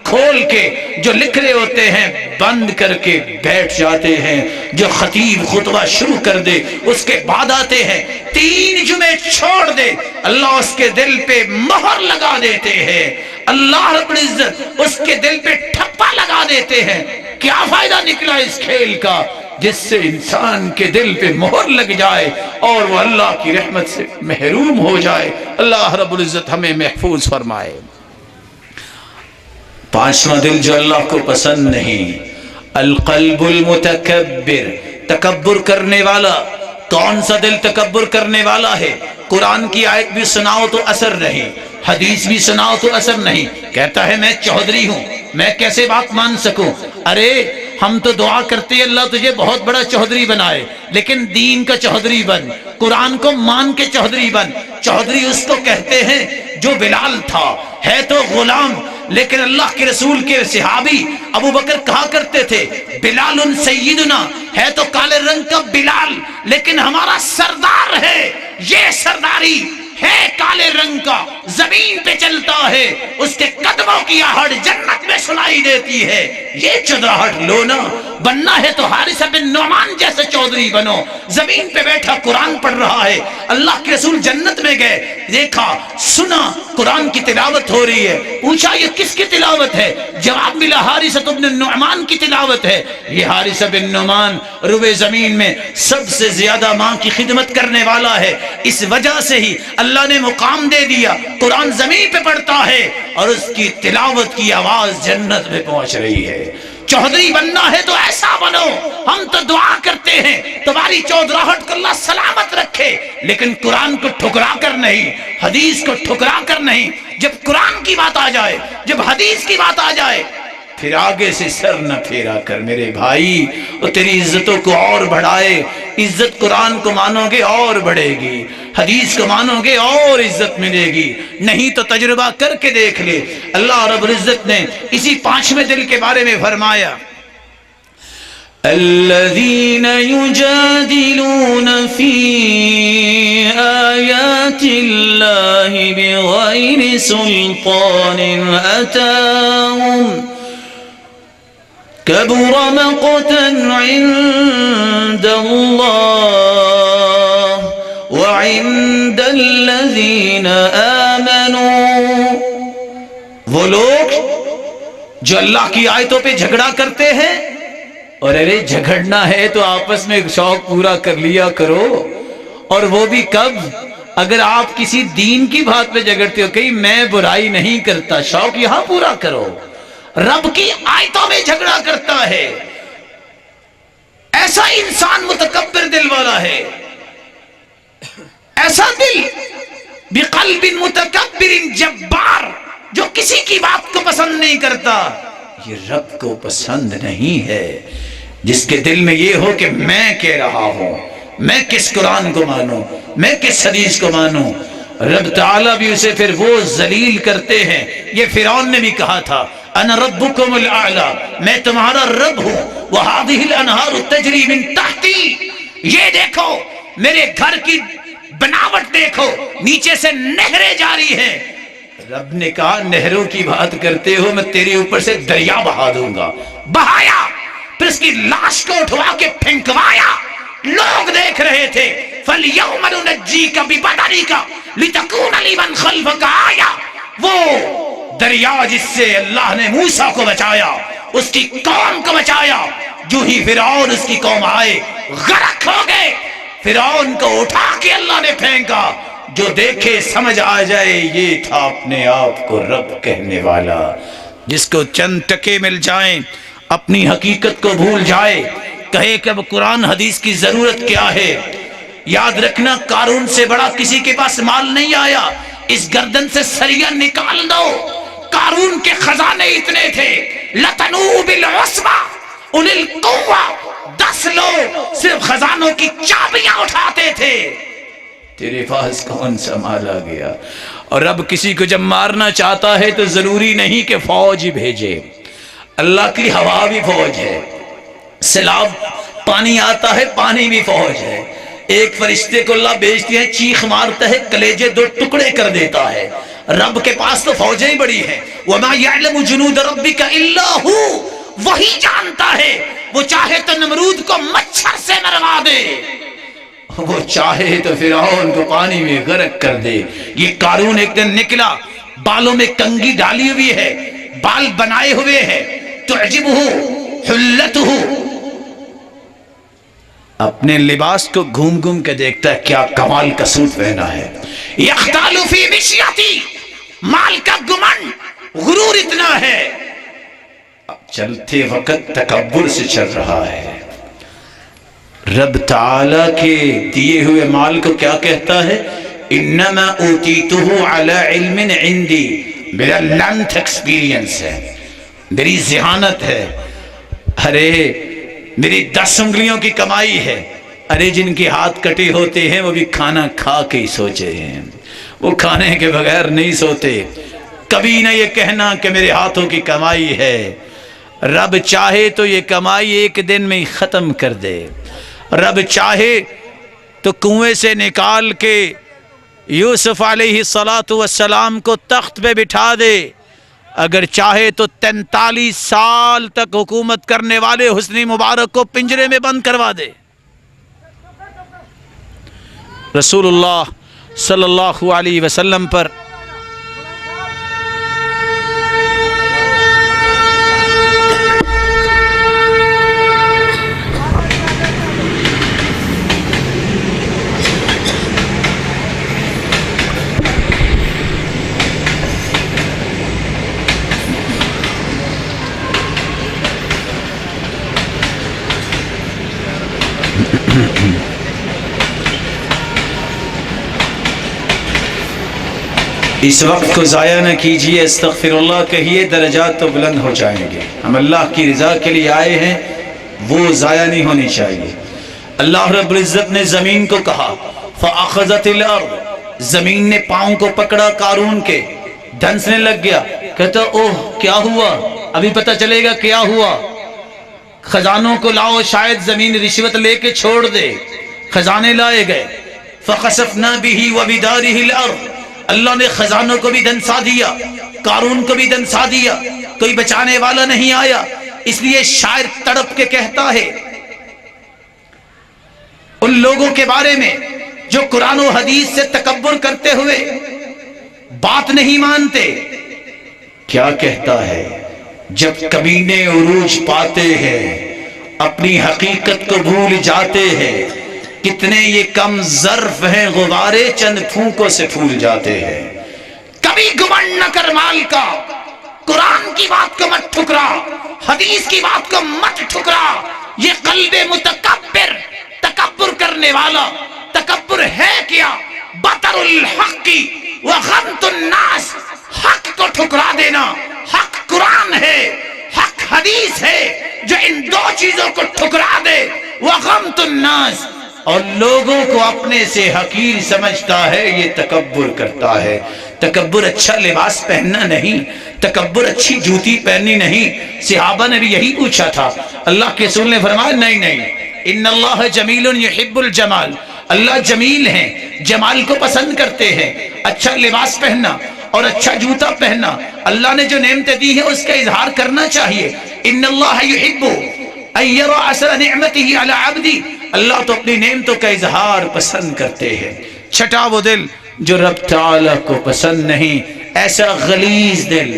کھول کے جو لکھ رہے ہوتے ہیں بند کر کے بیٹھ جاتے ہیں۔ جو خطیب خطبہ شروع کر دے اس کے بعد آتے ہیں، 3 جمعے چھوڑ دے، اللہ اس کے دل پہ مہر لگا دیتے ہیں، اللہ رب العزت اس کے دل پہ ٹھپا لگا دیتے ہیں۔ کیا فائدہ نکلا اس کھیل کا؟ جس سے انسان کے دل پہ مہر لگ جائے اور وہ اللہ کی رحمت سے محروم ہو جائے۔ اللہ رب العزت ہمیں محفوظ فرمائے۔ 5واں دل جو اللہ کو پسند نہیں، القلب المتکبر، تکبر کرنے والا۔ کون سا دل تکبر کرنے والا ہے؟ قرآن کی آیت بھی سناؤ تو اثر نہیں، حدیث بھی سناؤ تو اثر نہیں، کہتا ہے میں چودھری ہوں، میں کیسے بات مان سکوں؟ ارے ہم تو دعا کرتے ہیں اللہ تجھے بہت بڑا چودھری بنائے، لیکن دین کا چودھری بن، قرآن کو مان کے چودھری بن۔ چودھری اس کو کہتے ہیں جو بلال تھا ہے تو غلام، لیکن اللہ کے رسول کے صحابی ابو بکر کہا کرتے تھے بلال سیدنا، ہے تو کالے رنگ کا بلال لیکن ہمارا سردار ہے، یہ سرداری ہے کالے رنگ کا، زمین پہ چلتا ہے، اس کے قدموں کی آہٹ جنت میں سنائی دیتی ہے، یہ چودراہٹ لو نا۔ بننا ہے تو حارثہ بن نعمان جیسے چودھری بنو، زمین پہ بیٹھا قرآن پڑھ رہا ہے، اللہ کے رسول جنت میں گئے، دیکھا سنا قرآن کی تلاوت ہو رہی ہے، پوچھا یہ کس کی تلاوت ہے؟ جواب ملا حارثہ بن نعمان کی تلاوت ہے۔ یہ حارثہ بن نعمان روئے زمین میں سب سے زیادہ ماں کی خدمت کرنے والا ہے، اس وجہ سے ہی اللہ نے مقام دے دیا، قرآن زمین پہ پڑھتا ہے اور اس کی تلاوت کی آواز جنت میں پہنچ رہی ہے۔ چودھری بننا ہے تو ایسا بنو، ہم تو دعا کرتے ہیں تمہاری چودراہٹ کو اللہ سلامت رکھے، لیکن قرآن کو ٹھکرا کر نہیں، حدیث کو ٹھکرا کر نہیں۔ جب قرآن کی بات آ جائے، جب حدیث کی بات آ جائے، پھر آگے سے سر نہ پھیرا کر میرے بھائی، وہ تیری عزتوں کو اور بڑھائے۔ عزت قرآن کو مانو گے اور بڑھے گی، حدیث کو مانو گے اور عزت ملے گی، نہیں تو تجربہ کر کے دیکھ لے۔ اللہ رب العزت نے اسی پانچویں دل کے بارے میں فرمایا الذين يجادلون في آيات الله بغير سلطان أتاهم كبر مقتا عند الله وعند الذين آمنوا۔ وہ لوگ جو اللہ کی آیتوں پہ جھگڑا کرتے ہیں، اور ارے جھگڑنا ہے تو آپس میں شوق پورا کر لیا کرو، اور وہ بھی کب؟ اگر آپ کسی دین کی بات پہ جھگڑتے ہو، کہیں میں برائی نہیں کرتا، شوق یہاں پورا کرو۔ رب کی آیتوں میں جھگڑا کرتا ہے، ایسا انسان متکبر دل والا ہے، ایسا دل بقلب متکبر جبار جو کسی کی بات کو پسند نہیں کرتا، یہ رب کو پسند نہیں ہے۔ جس کے دل میں یہ ہو کہ میں کہہ رہا ہوں، میں کس قرآن کو مانوں، میں کس حدیث کو مانوں، رب تعالیٰ بھی اسے پھر وہ ذلیل کرتے ہیں۔ یہ فرعون نے بھی کہا تھا انا ربکم الاعلی، میں تمہارا رب ہوں، وہذہ الانہار تجری من تحتی، یہ دیکھو میرے گھر کی بناوٹ دیکھو، نیچے سے نہریں جاری ہیں۔ رب نے کہا نہروں کی بات کرتے ہو، میں تیرے اوپر سے دریا بہا دوں گا۔ بہایا، پھر اس کی لاش کو اٹھوا کے پھینکوایا، لوگ دیکھ رہے تھے۔ فَالْيَوْمَ نُنَجِّيكَ بِبَدَنِكَ لِتَكُونَ لِمَنْ خَلْفَكَ آیَةً، وہ دریا جس سے اللہ نے موسیٰ کو بچایا، اس کی قوم کو بچایا، جو ہی فرعون اس کی قوم آئے غرق ہو گئے۔ فرعون کو اٹھا کے اللہ نے پھینکا، جو دیکھے سمجھ آ جائے یہ تھا اپنے آپ کو رب کہنے والا۔ جس کو چند ٹکے مل جائیں اپنی حقیقت کو بھول جائے، کہے کہ اب قرآن حدیث کی ضرورت کیا ہے۔ یاد رکھنا قارون سے بڑا کسی کے پاس مال نہیں آیا، اس گردن سے سریا نکال دو۔ قارون کے خزانے اتنے تھے، لَتَنُوءُ بِالْعُصْبَةِ أُولِي الْقُوَّةِ، 10 لوگ صرف خزانوں کی چابیاں اٹھاتے تھے۔ تیرے پاس کون سا مال آ گیا؟ اور اب کسی کو جب مارنا چاہتا ہے تو ضروری نہیں کہ فوج ہی بھیجے، اللہ کی ہوا بھی فوج ہے، سیلاب پانی آتا ہے، پانی بھی فوج ہے۔ ایک فرشتے کو اللہ بھیجتے ہیں، چیخ مارتا ہے، کلیجے 2 ٹکڑے کر دیتا ہے۔ رب کے پاس تو فوجیں ہی بڑی ہیں۔ وَمَا يَعْلَمُ جُنُودَ رَبِّكَ إِلَّا هُوَ، وہی جانتا ہے۔ وہ چاہے تو نمرود کو مچھر سے مروا دے، وہ چاہے تو فرعون کو پانی میں غرق کر دے۔ یہ قارون ایک دن نکلا، بالوں میں کنگھی ڈالی ہوئی ہے، بال بنائے ہوئے ہیں، تعجبہ حلتہ، اپنے لباس کو گھوم گھوم کے دیکھتا ہے، کیا کمال کا سوٹ پہنا ہے۔ یختال فی مشیتی، مال کا گمنڈ، غرور اتنا ہے، چلتے وقت تکبر سے چل رہا ہے۔ رب تعالیٰ کے دیے ہوئے مال کو کیا کہتا ہے؟ انما اوتیتہ علی علم عندی، میرا لینتھ ایکسپیرینس ہے، میری ذہانت ہے۔ ارے میری 10 انگلیوں کی کمائی ہے۔ ارے جن کے ہاتھ کٹے ہوتے ہیں وہ بھی کھانا کھا کے ہی سوچے ہیں، وہ کھانے کے بغیر نہیں سوتے. کبھی نہ یہ کہنا کہ میرے ہاتھوں کی کمائی ہے. رب چاہے تو یہ کمائی ایک دن میں ہی ختم کر دے. رب چاہے تو کنویں سے نکال کے یوسف علیہ السلام کو تخت پہ بٹھا دے. اگر چاہے تو 43 سال تک حکومت کرنے والے حسنی مبارک کو پنجرے میں بند کروا دے. رسول اللہ صلی اللہ علیہ وسلم پر اس وقت کو ضائع نہ کیجیے. استغفر اللہ کہیے، درجات تو بلند ہو جائیں گے. ہم اللہ کی رضا کے لیے آئے ہیں، وہ ضائع نہیں ہونی چاہیے. اللہ رب العزت نے زمین کو کہا فَأَخَذَتِ الْأَرْضُ، زمین نے پاؤں کو پکڑا قارون کے، دھنسنے لگ گیا. کہتا اوہ کیا ہوا؟ ابھی پتہ چلے گا کیا ہوا. خزانوں کو لاؤ، شاید زمین رشوت لے کے چھوڑ دے. خزانے لائے گئے. فَخَسَفْنَا بِهِ وَبِدَارِهِ الْأَرْضِ، اللہ نے خزانوں کو بھی دنسا دیا، قارون کو بھی دنسا دیا. کوئی بچانے والا نہیں آیا. اس لیے شاعر تڑپ کے کہتا ہے ان لوگوں کے بارے میں جو قرآن و حدیث سے تکبر کرتے ہوئے بات نہیں مانتے. کیا کہتا ہے؟ جب کمینے عروج پاتے ہیں اپنی حقیقت کو بھول جاتے ہیں. کتنے یہ کم ظرف ہیں، غبارے چند پھونکوں سے پھول جاتے ہیں. کبھی گمنڈ نہ کر مال کا، قرآن کی بات کو مت ٹھکرا، حدیث کی بات کو مت ٹھکرا. یہ قلب متکبر، تکبر کرنے والا. تکبر ہے کیا؟ بطر الحق وغمط الناس، حق کو ٹھکرا دینا. حق قرآن ہے، حق حدیث ہے. جو ان دو چیزوں کو ٹھکرا دے وغمط الناس، اور لوگوں کو اپنے سے حقیر سمجھتا ہے، یہ تکبر کرتا ہے. تکبر اچھا لباس پہننا نہیں، تکبر اچھی جوتی پہننی نہیں. صحابہ نے بھی یہی پوچھا تھا. اللہ کے رسول نے فرمایا نہیں، ان اللہ جمیل یحب الجمال، اللہ جمیل ہیں، جمال کو پسند کرتے ہیں. اچھا لباس پہننا اور اچھا جوتا پہننا، اللہ نے جو نعمتیں دی ہیں اس کا اظہار کرنا چاہیے. ان اللہ یحب ان یرى اثر نعمته علی عبدی، اللہ تو اپنی نعمتوں کا اظہار پسند کرتے ہیں. چھٹا وہ دل جو رب تعالیٰ کو پسند نہیں، ایسا غلیظ دل،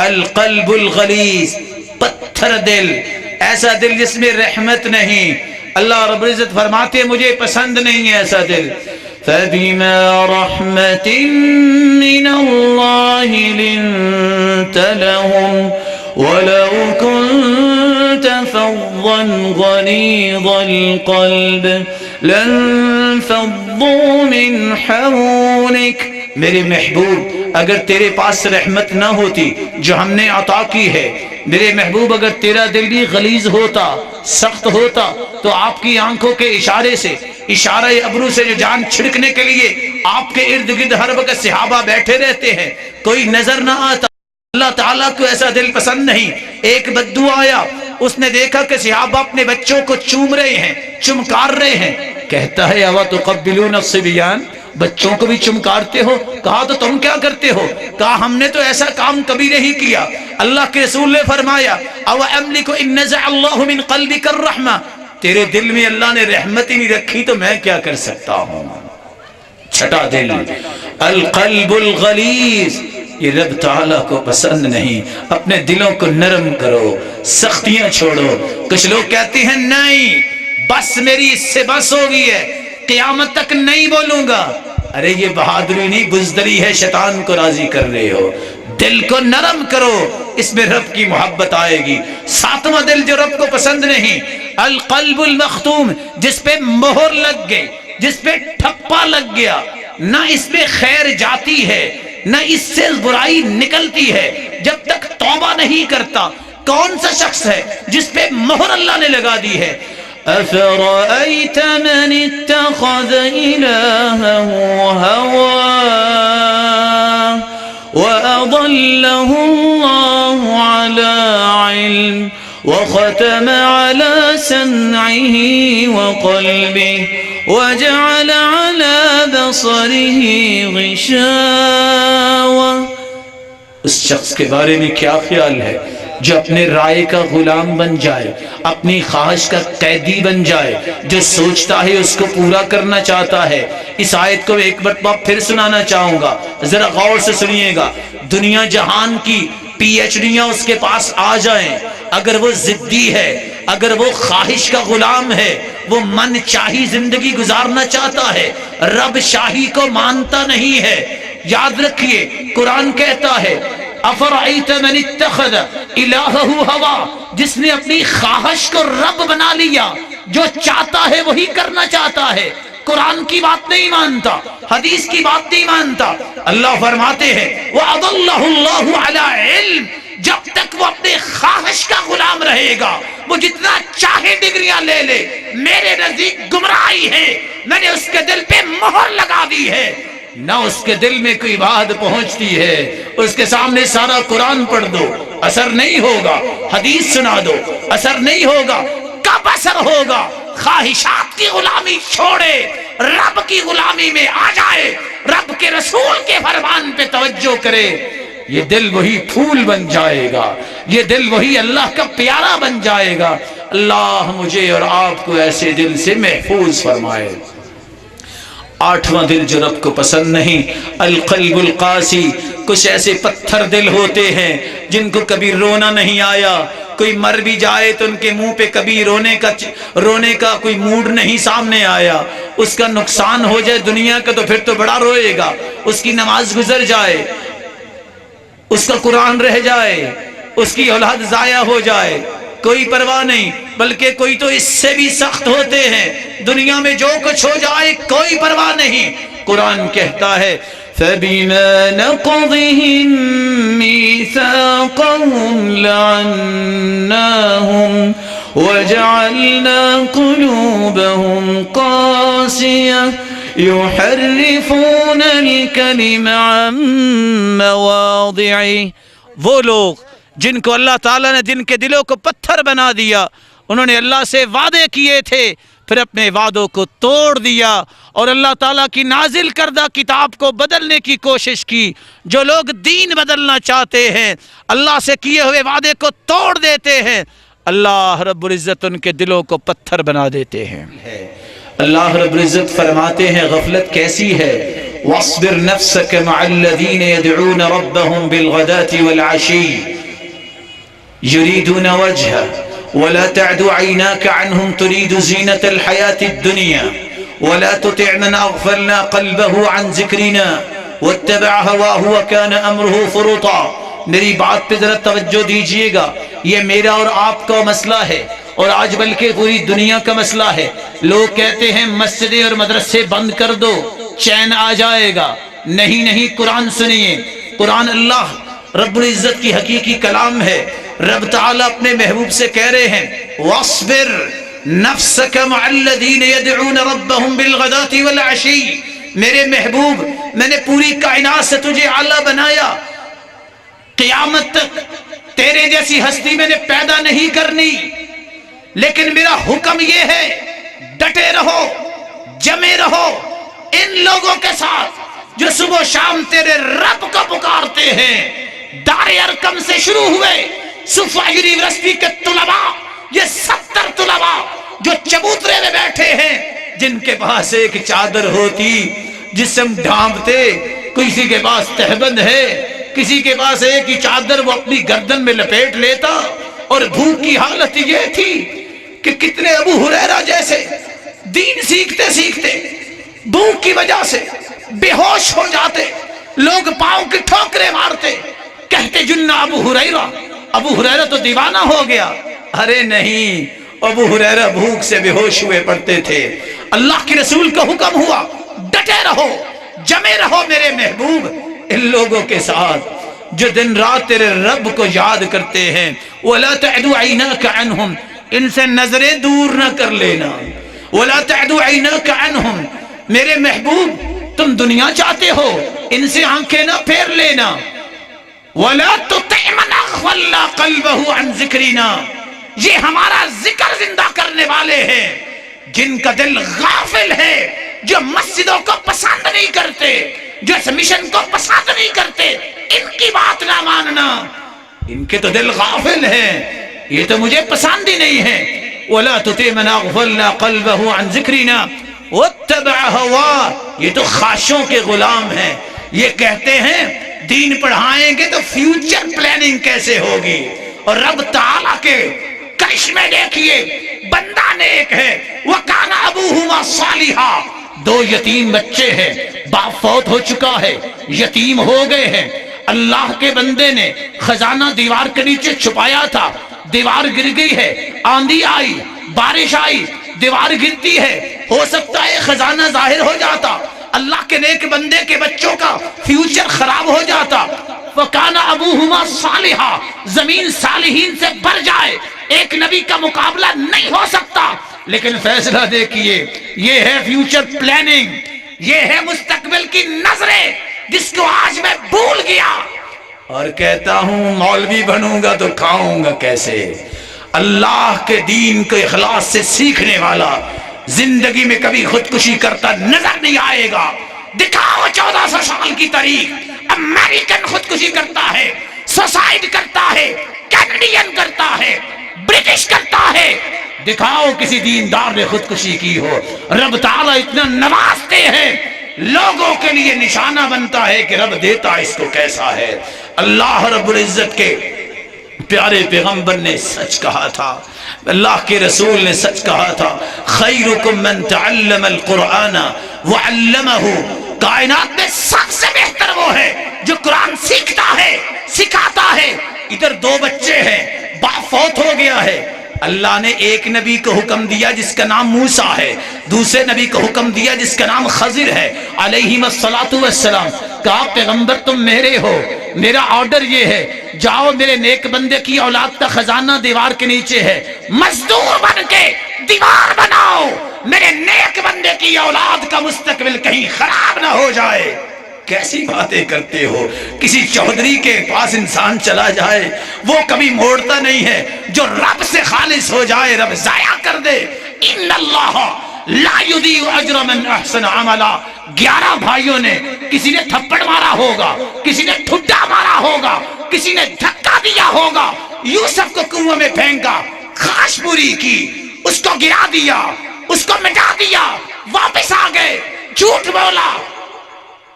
القلب الغلیظ، پتھر دل، ایسا دل جس میں رحمت نہیں. اللہ رب العزت فرماتے ہیں مجھے پسند نہیں ہے ایسا دل. فَبِمَا رَحْمَةٍ مِّنَ اللَّهِ لِنتَ لَهُمْ وَلَوْ كُنْتَ فَظًّا غَلِيظَ الْقَلْبِ لَانفَضُّوا مِنْ حَوْلِكَ. میرے محبوب اگر تیرے پاس رحمت نہ ہوتی جو ہم نے عطا کی ہے، میرے محبوب اگر تیرا دل بھی غلیظ ہوتا، سخت ہوتا، تو آپ کی آنکھوں کے اشارے سے، اشارہ ابرو سے جو جان چھڑکنے کے لیے آپ کے ارد گرد ہر وقت صحابہ بیٹھے رہتے ہیں، کوئی نظر نہ آتا. اللہ تعالیٰ کو ایسا دل پسند نہیں. ایک بدو آیا، اس نے دیکھا کہ صحابہ اپنے بچوں کو چوم رہے ہیں، چمکار رہے ہیں. کہتا ہے اَوَ تُقَبِّلُونَ الصِّبْيَانَ، بچوں کو بھی چمکارتے ہو؟ کہا تو تم کیا کرتے ہو؟ کہا ہم نے تو ایسا کام کبھی نہیں کیا. اللہ کے رسول نے فرمایا اَوَ أَمْلِكُ إِن نَزَعَ اللَّهُ مِن قَلْبِكَ الرَّحْمَةَ، تیرے دل میں اللہ نے رحمت ہی نہیں رکھی تو میں کیا کر سکتا ہوں. چھٹا دل القلب الغلیظ، یہ رب تعالیٰ کو پسند نہیں. اپنے دلوں کو نرم کرو، سختیاں چھوڑو. کچھ لوگ کہتے ہیں نہیں بس میری اس سے بس ہو گئی ہے، قیامت تک نہیں بولوں گا. ارے یہ بہادری نہیں، بزدلی ہے، شیطان کو راضی کر رہے ہو. دل کو نرم کرو، اس میں رب کی محبت آئے گی. ساتواں دل جو رب کو پسند نہیں، القلب المختوم، جس پہ مہر لگ گئی، جس پہ ٹھپا لگ گیا، نہ اس میں خیر جاتی ہے نہ اس سے برائی نکلتی ہے، جب تک توبہ نہیں کرتا. کون سا شخص ہے جس پہ مہر اللہ نے لگا دی ہے؟ أفرأيت من اتخذ إلهه هواه وأضله الله على علم وختم على سمعه وقلبه وجعل على بصره غشاوة. اس شخص کے بارے میں کیا خیال ہے جو اپنے رائے کا غلام بن جائے، اپنی خواہش کا قیدی بن جائے، جو سوچتا ہے اس کو پورا کرنا چاہتا ہے. اس آیت کو ایک مرتبہ پھر سنانا چاہوں گا، ذرا غور سے سنیے گا. دنیا جہان کی پی ایچ ڈیاں اس کے پاس آ جائیں، اگر وہ ضدی ہے، اگر وہ خواہش کا غلام ہے، وہ من چاہی زندگی گزارنا چاہتا ہے، رب شاہی کو مانتا نہیں ہے. یاد رکھیے قرآن کہتا ہے افرأیت من اتخذ الہہ ہوا، جس نے اپنی خواہش کو رب بنا لیا، جو چاہتا ہے وہی کرنا چاہتا ہے، قرآن کی بات نہیں مانتا، حدیث کی بات نہیں مانتا. اللہ فرماتے ہیں وَأَضَلَّهُ اللَّهُ عَلَىٰ عِلْمٍ، جب تک وہ اپنے خواہش کا غلام رہے گا، وہ جتنا چاہے ڈگریاں لے لے، میرے نزدیک گمراہی ہے. میں نے اس کے دل پہ مہر لگا دی ہے، نہ اس کے دل میں کوئی بات پہنچتی ہے. اس کے سامنے سارا قرآن پڑھ دو، اثر نہیں ہوگا. حدیث سنا دو، اثر نہیں ہوگا. کب اثر ہوگا؟ خواہشات کی غلامی چھوڑے، رب کی غلامی میں آ جائے، رب کے رسول کے فرمان پہ توجہ کرے. یہ دل وہی پھول بن جائے گا، یہ دل وہی اللہ کا پیارا بن جائے گا. اللہ مجھے اور آپ کو ایسے دل سے محفوظ فرمائے. آٹھواں دل جو رب کو پسند نہیں، القلب القاسی. کچھ ایسے پتھر دل ہوتے ہیں جن کو کبھی رونا نہیں آیا، کوئی مر بھی جائے تو ان کے منہ پہ کبھی رونے کا کوئی موڈ نہیں سامنے آیا. اس کا نقصان ہو جائے دنیا کا تو پھر تو بڑا روئے گا. اس کی نماز گزر جائے، اس کا قرآن رہ جائے، اس کی اولاد ضائع ہو جائے، کوئی پرواہ نہیں. بلکہ کوئی تو اس سے بھی سخت ہوتے ہیں، دنیا میں جو کچھ ہو جائے کوئی پرواہ نہیں. قرآن کہتا ہے فَبِمَا نَقْضِهِم مِّيثَاقَهُمْ لَعَنَّاهُمْ وَجَعَلْنَا قُلُوبَهُمْ قَاسِيَةً يُحَرِّفُونَ الْكَلِمَ عَن مَّوَاضِعِهِ. وہ لوگ جن کو اللہ تعالیٰ نے جن کے دلوں کو پتھر بنا دیا، انہوں نے اللہ سے وعدے کیے تھے، پھر اپنے وعدوں کو توڑ دیا اور اللہ تعالیٰ کی نازل کردہ کتاب کو بدلنے کی کوشش کی. جو لوگ دین بدلنا چاہتے ہیں، اللہ سے کیے ہوئے وعدے کو توڑ دیتے ہیں، اللہ رب العزت ان کے دلوں کو پتھر بنا دیتے ہیں. اللہ رب العزت فرماتے ہیں غفلت کیسی ہے. وَاصْبِرْ نَفْسَكَ مَعَ الَّذِينَ يَدْعُونَ رَبَّهُمْ بِالْغَدَاةِ وَالْعَشِيِّ يُرِيدُونَ وَجْهَهُ ولا تعد عيناك عنهم تريد زينة الحياة الدنيا ولا تطع من أغفلنا قلبه عن ذكرنا واتبع هواه وكان أمره فرطا. میری بات پہ ذرا توجہ دیجئے گا، یہ میرا اور آپ کا مسئلہ ہے، اور آج بلکہ پوری دنیا کا مسئلہ ہے. لوگ کہتے ہیں مسجدیں اور مدرسے بند کر دو چین آ جائے گا. نہیں نہیں، قرآن سنیے. قرآن اللہ رب العزت کی حقیقی کلام ہے. رب تعالیٰ اپنے محبوب سے کہہ رہے ہیں وَاصْبِرْ نَفْسَكَ مَعَ الَّذِينَ يَدْعُونَ رَبَّهُمْ بِالْغَدَاةِ وَالْعَشِيِّ. میرے محبوب، میں نے پوری کائنات سے تجھے اعلیٰ بنایا، قیامت تک تیرے جیسی ہستی میں نے پیدا نہیں کرنی، لیکن میرا حکم یہ ہے ڈٹے رہو، جمے رہو ان لوگوں کے ساتھ جو صبح و شام تیرے رب کو پکارتے ہیں. دار ارکم سے شروع ہوئے صفا یونیورسٹی کے طلباء، یہ 70 طلباء جو چبوترے میں بیٹھے ہیں، جن کے پاس ایک چادر ہوتی جسم ڈھانپتے، کسی کے پاس تہبند ہے، کسی کے پاس ایک ہی چادر وہ اپنی گردن میں لپیٹ لیتا. اور بھوک کی حالت یہ تھی کہ کتنے ابو ہریرہ جیسے دین سیکھتے سیکھتے بھوک کی وجہ سے بے ہوش ہو جاتے، لوگ پاؤں کی ٹھوکریں مارتے، کہتے جنہ ابو ہریرہ تو دیوانہ ہو گیا. ارے نہیں، ابو ہریرہ بھوک سے بے ہوش ہوئے پڑتے تھے. اللہ کے رسول کا حکم ہوا ڈٹے رہو، جمے رہو میرے محبوب ان لوگوں کے ساتھ جو دن رات تیرے رب کو یاد کرتے ہیں. وَلَا تَعْدُ عَيْنَاكَ عَنْهُمْ، ان سے نظریں دور نہ کر لینا. وَلَا تَعْدُ عَيْنَاكَ عَنْهُمْ، میرے محبوب تم دنیا چاہتے ہو، ان سے آنکھیں نہ پھیر لینا. وَلَا تُطِعْ مَنْ أَغْفَلْنَا قَلْبَهُ عَنْ ذِكْرِنَا، یہ ہمارا ذکر زندہ کرنے والے ہیں جن کا دل غافل ہے، جو مسجدوں کو پسند نہیں کرتے، جو اس مشن کو پسند نہیں کرتے، ان کی بات نہ ماننا. ان کے تو دل غافل ہیں، یہ تو مجھے پسند ہی نہیں ہے. وَلَا تُطِعْ مَنْ أَغْفَلْنَا قَلْبَهُ عَنْ ذِكْرِنَا وَاتَّبَعَ هَوَاهُ، یہ تو خواہشوں کے غلام ہیں. یہ کہتے ہیں دین پڑھائیں گے تو فیوچر پلاننگ کیسے ہوگی، اور رب تعالیٰ کے کرشمے دیکھیے، بندہ نیک ہے. وَكَانَ أَبُوهُمَا صَالِحًا، دو یتیم بچے ہیں، باپ فوت ہو چکا ہے، یتیم ہو گئے ہیں. اللہ کے بندے نے خزانہ دیوار کے نیچے چھپایا تھا، دیوار گر گئی ہے، آندھی آئی، بارش آئی، دیوار گرتی ہے، ہو سکتا ہے خزانہ ظاہر ہو جاتا، اللہ کے نیک بندے کے بچوں کا فیوچر خراب ہو جاتا. وَكَانَ أَبُوهُمَا صَالِحًا، زمین صالحین سے بھر جائے، ایک نبی کا مقابلہ نہیں ہو سکتا. لیکن فیصلہ دیکھیے، یہ ہے فیوچر پلاننگ، یہ ہے مستقبل کی نظریں، جس کو آج میں بھول گیا اور کہتا ہوں مولوی بنوں گا تو کھاؤں گا کیسے. اللہ کے دین کو اخلاص سے سیکھنے والا زندگی میں کبھی خودکشی کرتا نظر نہیں آئے گا. دکھاؤ 1400 سال کی تاریخ، امریکن خودکشی کرتا ہے، سوسائڈ کرتا ہے، کینیڈین کرتا ہے، برٹش کرتا ہے. دکھاؤ کسی دیندار نے خودکشی کی ہو. رب تعالیٰ اتنا نوازتے ہیں، لوگوں کے لیے نشانہ بنتا ہے کہ رب دیتا اس کو کیسا ہے. اللہ رب العزت کے پیارے پیغمبر نے سچ کہا تھا، اللہ کے رسول نے سچ کہا تھا، خیرکم من تعلم القرآن وعلمہ، کائنات میں سب سے بہتر وہ ہے جو قرآن سیکھتا ہے، سکھاتا ہے. ادھر دو بچے ہیں، باپ فوت ہو گیا ہے، اللہ نے ایک نبی کو حکم دیا جس کا نام موسیٰ ہے، دوسرے نبی کو حکم دیا جس کا نام خضر ہے علیہم الصلاۃ والسلام. کہا پیغمبر تم میرے ہو، میرا آرڈر یہ ہے، جاؤ میرے نیک بندے کی اولاد کا خزانہ دیوار کے نیچے ہے، مزدور بن کے دیوار بناؤ، میرے نیک بندے کی اولاد کا مستقبل کہیں خراب نہ ہو جائے. کیسی باتیں کرتے ہو. کسی چودھری کے پاس انسان چلا جائے وہ کبھی موڑتا نہیں ہے، جو رب سے خالص ہو جائے رب ضائع کر دے. ان اللہ لا یضیع اجر من احسن عملا. 11 بھائیوں نے، کسی نے تھپڑ مارا ہوگا، کسی نے ٹھڈا مارا ہوگا، کسی نے دھکا دیا ہوگا، یوسف کو کنویں میں پھینکا، خواہش پوری کی، اس کو گرا دیا، اس کو مٹا دیا، واپس آ گئے، جھوٹ بولا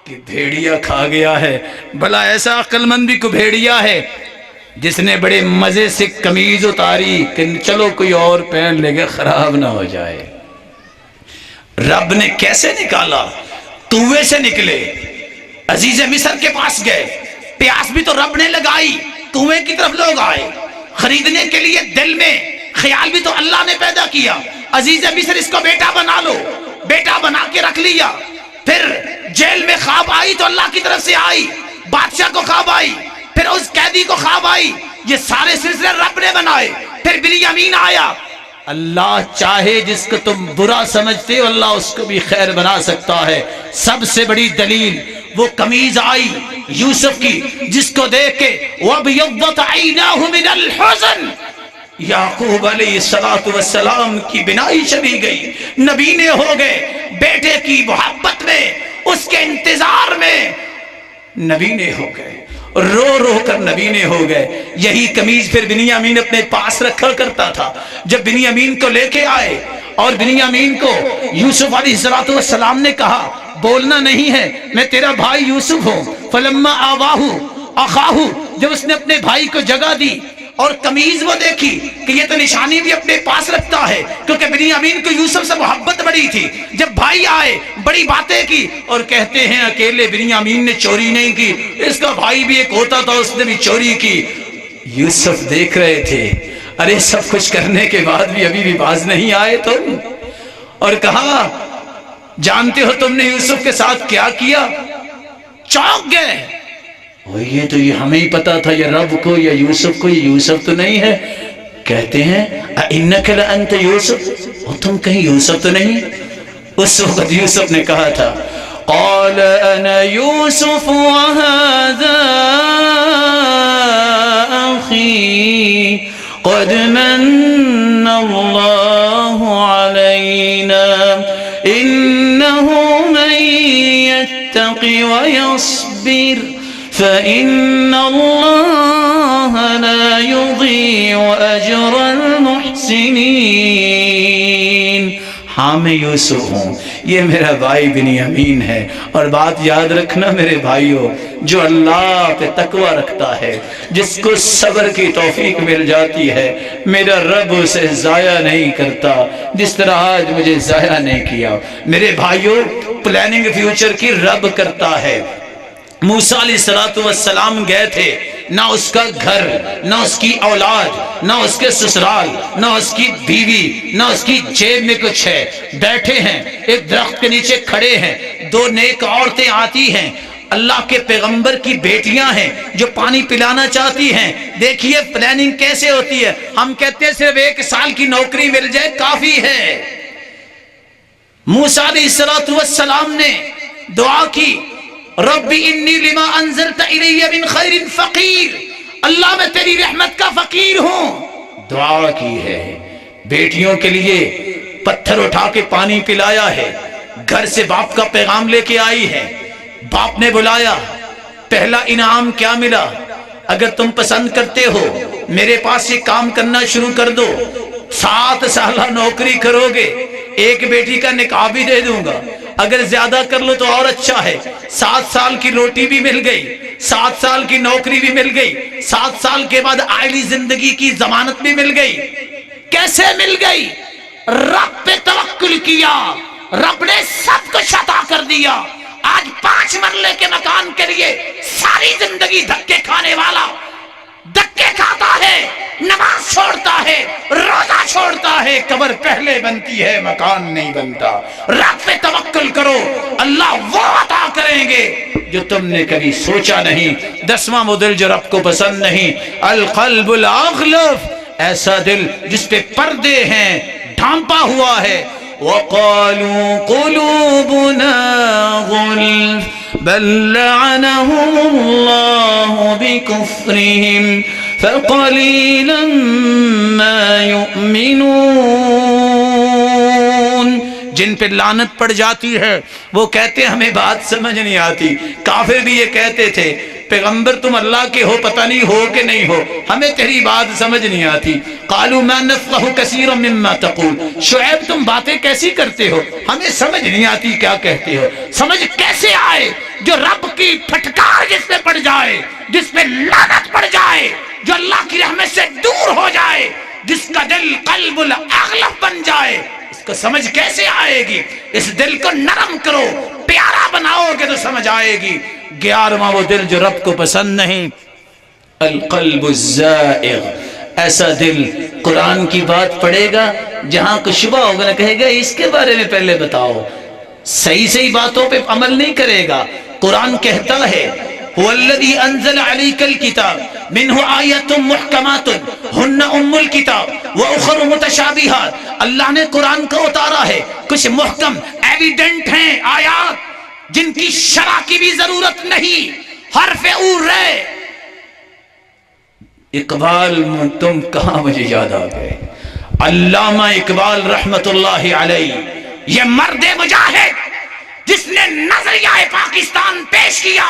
کہ بھیڑیا کھا گیا ہے. بھلا ایسا عقل مند بھی کو بھیڑیا ہے جس نے بڑے مزے سے قمیض اتاری کہ چلو کوئی اور پہن لے گا خراب نہ ہو جائے. رب نے کیسے نکالا؟ کنویں سے نکلے، عزیز مصر کے پاس گئے، پیاس بھی تو رب نے لگائی، کنویں کی طرف لوگ آئے، خریدنے کے لیے دل میں خیال بھی تو اللہ نے پیدا کیا، عزیز مصر اس کو بیٹا بنا لو، بیٹا بنا کے رکھ لیا. پھر جیل میں خواب آئی تو اللہ کی طرف سے آئی، بادشاہ کو خواب آئی، پھر اس قیدی کو خواب آئی، یہ سارے سلسلے رب نے بنائے. پھر بنیامین آیا. اللہ چاہے جس کو تم برا سمجھتے ہو اللہ اس کو بھی خیر بنا سکتا ہے. سب سے بڑی دلیل وہ قمیض آئی یوسف کی جس کو دیکھ کے وَابْيَضَّتْ عَيْنَاهُ مِنَ الْحُزْنِ، یعقوب علیہ السلام کی بینائی چلی گئی، نبینے ہو گئے، بیٹے کی محبت میں، اس کے انتظار میں نبینے ہو گئے، رو رو کر نبینے ہو گئے. یہی قمیض پھر بنیامین اپنے پاس رکھا کرتا تھا. جب بنیامین کو لے کے آئے اور بنیامین کو یوسف علیہ السلام نے کہا بولنا نہیں ہے، میں تیرا بھائی یوسف ہوں. فلما آواہ اخاہ، جب اس نے اپنے بھائی کو جگہ دی اور قمیض وہ دیکھی کہ یہ تو نشانی بھی اپنے پاس رکھتا ہے، کیونکہ بنیامین کو یوسف سے محبت بڑی تھی. جب بھائی آئے بڑی باتیں کی اور کہتے ہیں اکیلے بنیامین نے چوری نہیں کی، اس کا بھائی بھی ایک ہوتا تھا اس نے بھی چوری کی. یوسف دیکھ رہے تھے، ارے سب کچھ کرنے کے بعد بھی ابھی بھی باز نہیں آئے تم. اور کہا جانتے ہو تم نے یوسف کے ساتھ کیا کیا؟ چونک گئے. یہ تو یہ ہمیں ہی پتا تھا، یہ رب کو یا یوسف کو، یہ یوسف تو نہیں ہے. کہتے ہیں اِنَّكَ لَأَنْتَ يُوسف، اور تم کہیں یوسف تو نہیں؟ اس وقت یوسف نے کہا تھا قَالَ أَنَا يُوسُفُ وَهَذَا أَخِي قَدْ مَنَّ اللَّهُ عَلَيْنَا إِنَّهُ مَن يَتَّقِ وَيَصْبِرْ فَإِنَّ اللَّهَ لَا يُضِيعُ أَجْرَ الْمُحْسِنِينَ۔ ہاں میں یوسف ہوں، یہ میرا بھائی بنیامین ہے، اور بات یاد رکھنا میرے بھائیوں، جو اللہ پہ تقوی رکھتا ہے، جس کو صبر کی توفیق مل جاتی ہے، میرا رب اسے ضائع نہیں کرتا جس طرح آج مجھے ضائع نہیں کیا۔ میرے بھائیوں، پلاننگ فیوچر کی رب کرتا ہے۔ موسیٰ علیہ السلام گئے تھے، نہ اس کا گھر، نہ اس کی اولاد، نہ اس کے سسرال، نہ اس کی بیوی، نہ اس کی جیب میں کچھ ہے۔ بیٹھے ہیں، ایک درخت کے نیچے کھڑے ہیں، دو نیک عورتیں آتی ہیں، اللہ کے پیغمبر کی بیٹیاں ہیں جو پانی پلانا چاہتی ہیں۔ دیکھیے پلاننگ کیسے ہوتی ہے۔ ہم کہتے ہیں صرف 1 سال کی نوکری مل جائے کافی ہے۔ موسیٰ علیہ السلام نے دعا کی رب انی لما انزلت الی من خیر فقیر، اللہ میں تیری رحمت کا فقیر ہوں۔ دعا کی ہے، بیٹیوں کے لیے پتھر اٹھا کے پانی پلایا ہے، گھر سے باپ کا پیغام لے کے آئی ہے، باپ نے بلایا، پہلا انعام کیا ملا؟ اگر تم پسند کرتے ہو میرے پاس یہ کام کرنا شروع کر دو، 7 سالہ نوکری کرو گے، ایک بیٹی کا نکاح بھی دے دوں گا، اگر زیادہ کر لو تو اور اچھا ہے، 7 سال کی روٹی بھی مل گئی، 7 سال کی نوکری بھی مل گئی، 7 سال کے بعد عائلی زندگی کی ضمانت بھی مل گئی۔ کیسے مل گئی؟ رب پہ توکل کیا، رب نے سب کچھ عطا کر دیا۔ آج 5 مرلے کے مکان کے لیے ساری زندگی دھکے کھانے والا دھکے کھاتا ہے، نماز چھوڑتا ہے، روزہ چھوڑتا ہے، قبر پہلے بنتی ہے، مکان نہیں بنتا۔ رب پہ توکل کرو، اللہ وہ عطا کریں گے جو تم نے کبھی سوچا نہیں۔ 10واں مدل جو رب کو پسند نہیں، القلب الاغلف، ایسا دل جس پہ پردے ہیں، ڈھانپا ہوا ہے۔ وَقَالُوا قُلُوبُنَا غُلْفٌ بَل لَّعَنَهُمُ اللَّهُ بِكُفْرِهِمْ فَقَلِيلًا مَّا يُؤْمِنُونَ۔ جن پہ لعنت پڑ جاتی ہے وہ کہتے ہیں ہمیں بات سمجھ نہیں آتی۔ کافر بھی یہ کہتے تھے پیغمبر تم اللہ کے ہو، پتہ نہیں ہو کہ نہیں ہو، ہمیں تیری بات سمجھ نہیں آتی۔ قالوا ما نفقه كثيرا مما تقول، شعیب تم باتیں کیسی کرتے ہو، ہمیں سمجھ نہیں آتی کیا کہتے ہو۔ سمجھ کیسے آئے؟ جو رب کی پھٹکار جس پہ پڑ جائے، جس پہ لعنت پڑ جائے، جو اللہ کی رحمت سے دور ہو جائے، جس کا دل قلب الاغلف بن جائے، اس کو سمجھ کیسے آئے گی؟ اس دل کو نرم کرو، پیارا بناؤ گے تو سمجھ آئے گی۔ 11واں وہ دل جو رب کو پسند نہیں، القلب الزائغ، ایسا دل قرآن کی بات پڑھے گا، جہاں کو شبہ ہوگا نہ کہے گا اس کے بارے میں پہلے بتاؤ، صحیح باتوں پہ عمل نہیں کرے گا۔ قرآن کہتا ہے هو الذي انزل عليك الكتاب منه آیات محکمات هن ام الكتاب واخر متشابہات، اللہ نے قرآن کو اتارا ہے، کچھ محکم ایویڈنٹ ہیں آیات جن کی شرح کی بھی ضرورت نہیں، حرف او رے۔ اقبال تم کہاں مجھے یاد آ گئے، علامہ اقبال رحمت اللہ علیہ، یہ مرد مجاہد جس نے نظریہ پاکستان پیش کیا،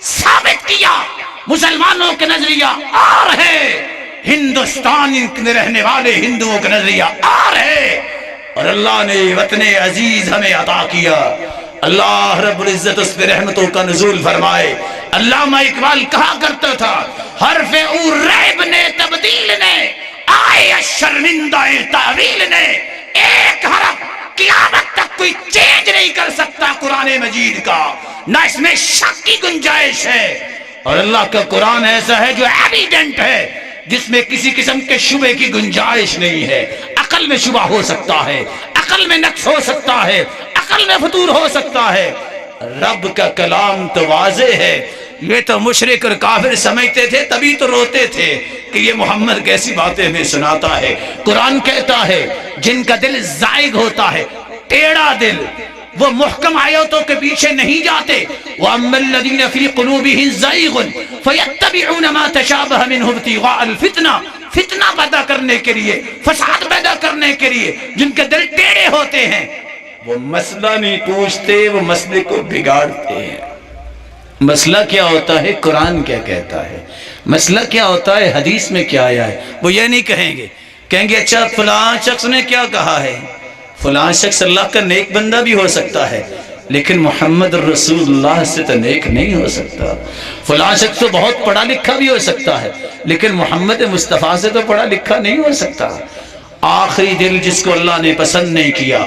ثابت کیا مسلمانوں کے نظریہ اور ہے، ہندوستان میں رہنے والے ہندوؤں کا نظریہ اور ہے، اور اللہ نے وطن عزیز ہمیں عطا کیا۔ اللہ رب العزت اس پہ رحمتوں کا نزول فرمائے۔ علامہ اقبال کہا کرتا تھا حرف او ریب نے تبدیل نے، آئے شرمندہ تعویل نے، ایک حرف قیامت تک کوئی چینج نہیں کر سکتا قرآن مجید کا، نہ اس میں شک کی گنجائش ہے۔ اور اللہ کا قرآن ایسا ہے جو ایویڈنٹ ہے، جس میں کسی قسم کے شبہ کی گنجائش نہیں ہے۔ عقل میں شبہ ہو سکتا ہے، عقل میں نقص ہو سکتا ہے، عقل میں فطور ہو سکتا ہے، رب کا کلام تو واضح ہے۔ یہ تو مشرک اور کافر سمجھتے تھے، تبھی تو روتے تھے کہ یہ محمد کیسی باتیں ہمیں سناتا ہے۔ قرآن کہتا ہے جن کا دل زائغ ہوتا ہے، ٹیڑھا دل، وہ محکم آیاتوں کے پیچھے نہیں جاتے۔ وَأَمَّا الَّذِينَ فِي قُلُوبِهِمْ زَيْغٌ فَيَتَّبِعُونَ مَا تَشَابَهَ مِنْهُ ابْتِغَاءَ الْفِتْنَةِ، فتنہ پیدا کرنے کے لیے، فساد پیدا کرنے کے لیے جن کے دل ٹیڑھے ہوتے ہیں، وہ مسئلہ نہیں پوچھتے، وہ مسئلے کو بگاڑتے ہیں۔ مسئلہ کیا ہوتا ہے؟ قرآن کیا کہتا ہے؟ مسئلہ کیا ہوتا ہے؟ حدیث میں کیا آیا ہے؟ وہ یہ نہیں کہیں گے، کہیں گے اچھا فلاں شخص نے کیا کہا ہے؟ فلاں شخص اللہ کا نیک بندہ بھی ہو سکتا ہے لیکن محمد رسول اللہ سے تو نیک نہیں ہو سکتا۔ فلاں شخص تو بہت پڑھا لکھا بھی ہو سکتا ہے لیکن محمد مصطفیٰ سے تو پڑھا لکھا نہیں ہو سکتا۔ آخری دل جس کو اللہ نے پسند نہیں کیا،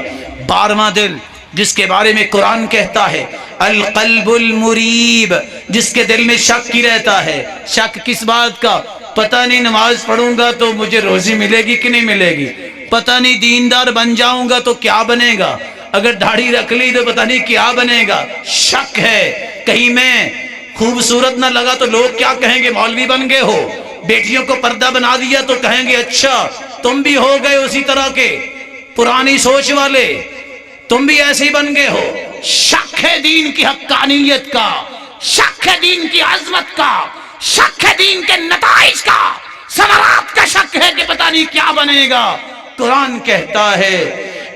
12واں دل جس کے بارے میں قرآن کہتا ہے القلب المریب، جس کے دل میں شک ہی رہتا ہے۔ شک کس بات کا؟ پتہ نہیں نماز پڑھوں گا تو مجھے روزی ملے گی کہ نہیں ملے گی، پتہ نہیں دیندار بن جاؤں گا تو کیا بنے گا، اگر داڑھی رکھ لی تو پتہ نہیں کیا بنے گا۔ شک ہے، کہیں میں خوبصورت نہ لگا تو لوگ کیا کہیں گے، مولوی بن گئے ہو۔ بیٹیوں کو پردہ بنا دیا تو کہیں گے اچھا تم بھی ہو گئے اسی طرح کے پرانی سوچ والے، تم بھی ایسے ہی بن گئے ہو۔ شک ہے دین کی حقانیت کا، شک ہے دین کی عظمت کا، شک ہے دین کے نتائج کا، ثمرات کا شک ہے کہ پتہ نہیں کیا بنے گا۔ قرآن کہتا ہے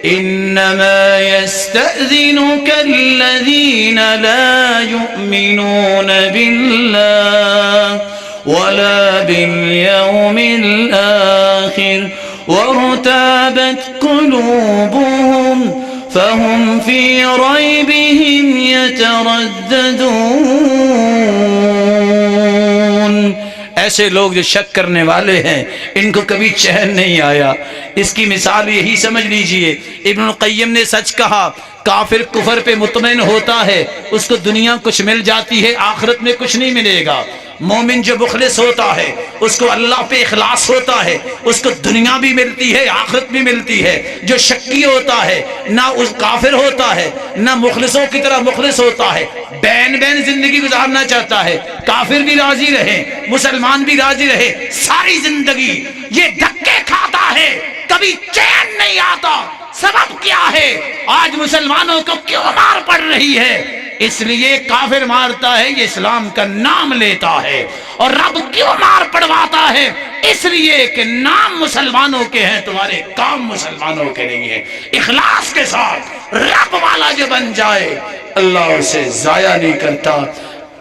انما يستأذنك الذين لا يؤمنون بالله ولا باليوم الآخر وارتابت قلوبهم فهم في ريبهم يترددون۔ ایسے لوگ جو شک کرنے والے ہیں ان کو کبھی چین نہیں آیا۔ اس کی مثال یہی سمجھ لیجئے، ابن القیم نے سچ کہا، کافر کفر پہ مطمئن ہوتا ہے، اس کو دنیا کچھ مل جاتی ہے، آخرت میں کچھ نہیں ملے گا۔ مومن جو مخلص ہوتا ہے اس کو اللہ پہ اخلاص ہوتا ہے، اس کو دنیا بھی ملتی ہے، آخرت بھی ملتی ہے۔ جو شکی ہوتا ہے نہ اس کافر ہوتا ہے نہ مخلصوں کی طرح مخلص ہوتا ہے، بین بین زندگی گزارنا چاہتا ہے، کافر بھی راضی رہے مسلمان بھی راضی رہے، ساری زندگی یہ دھکے کھاتا ہے، کبھی چین نہیں آتا۔ سبب کیا ہے؟ آج مسلمانوں کو کیوں مار پڑ رہی ہے؟ اس لیے کافر مارتا ہے یہ اسلام کا نام لیتا ہے، اور رب کیوں مار پڑواتا ہے؟ اس لیے کہ نام مسلمانوں کے ہیں، تمہارے کام مسلمانوں کے نہیں ہیں۔ اخلاص کے ساتھ رب والا جو بن جائے اللہ اسے ضائع نہیں کرتا۔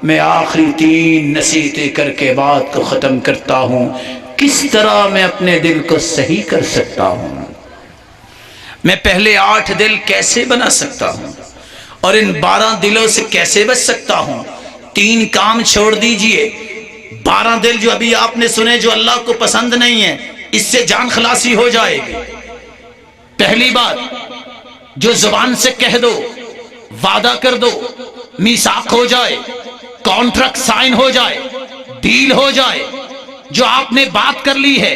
میں آخری 3 نصیحتیں کر کے بات کو ختم کرتا ہوں۔ کس طرح میں اپنے دل کو صحیح کر سکتا ہوں؟ میں پہلے 8 دل کیسے بنا سکتا ہوں اور ان 12 دلوں سے کیسے بچ سکتا ہوں؟ 3 کام چھوڑ دیجئے۔ 12 دل جو ابھی آپ نے سنے جو اللہ کو پسند نہیں ہے، اس سے جان خلاصی ہو جائے گی۔ پہلی بات، جو زبان سے کہہ دو، وعدہ کر دو، میثاق ہو جائے، کانٹریکٹ سائن ہو جائے، ڈیل ہو جائے، جو آپ نے بات کر لی ہے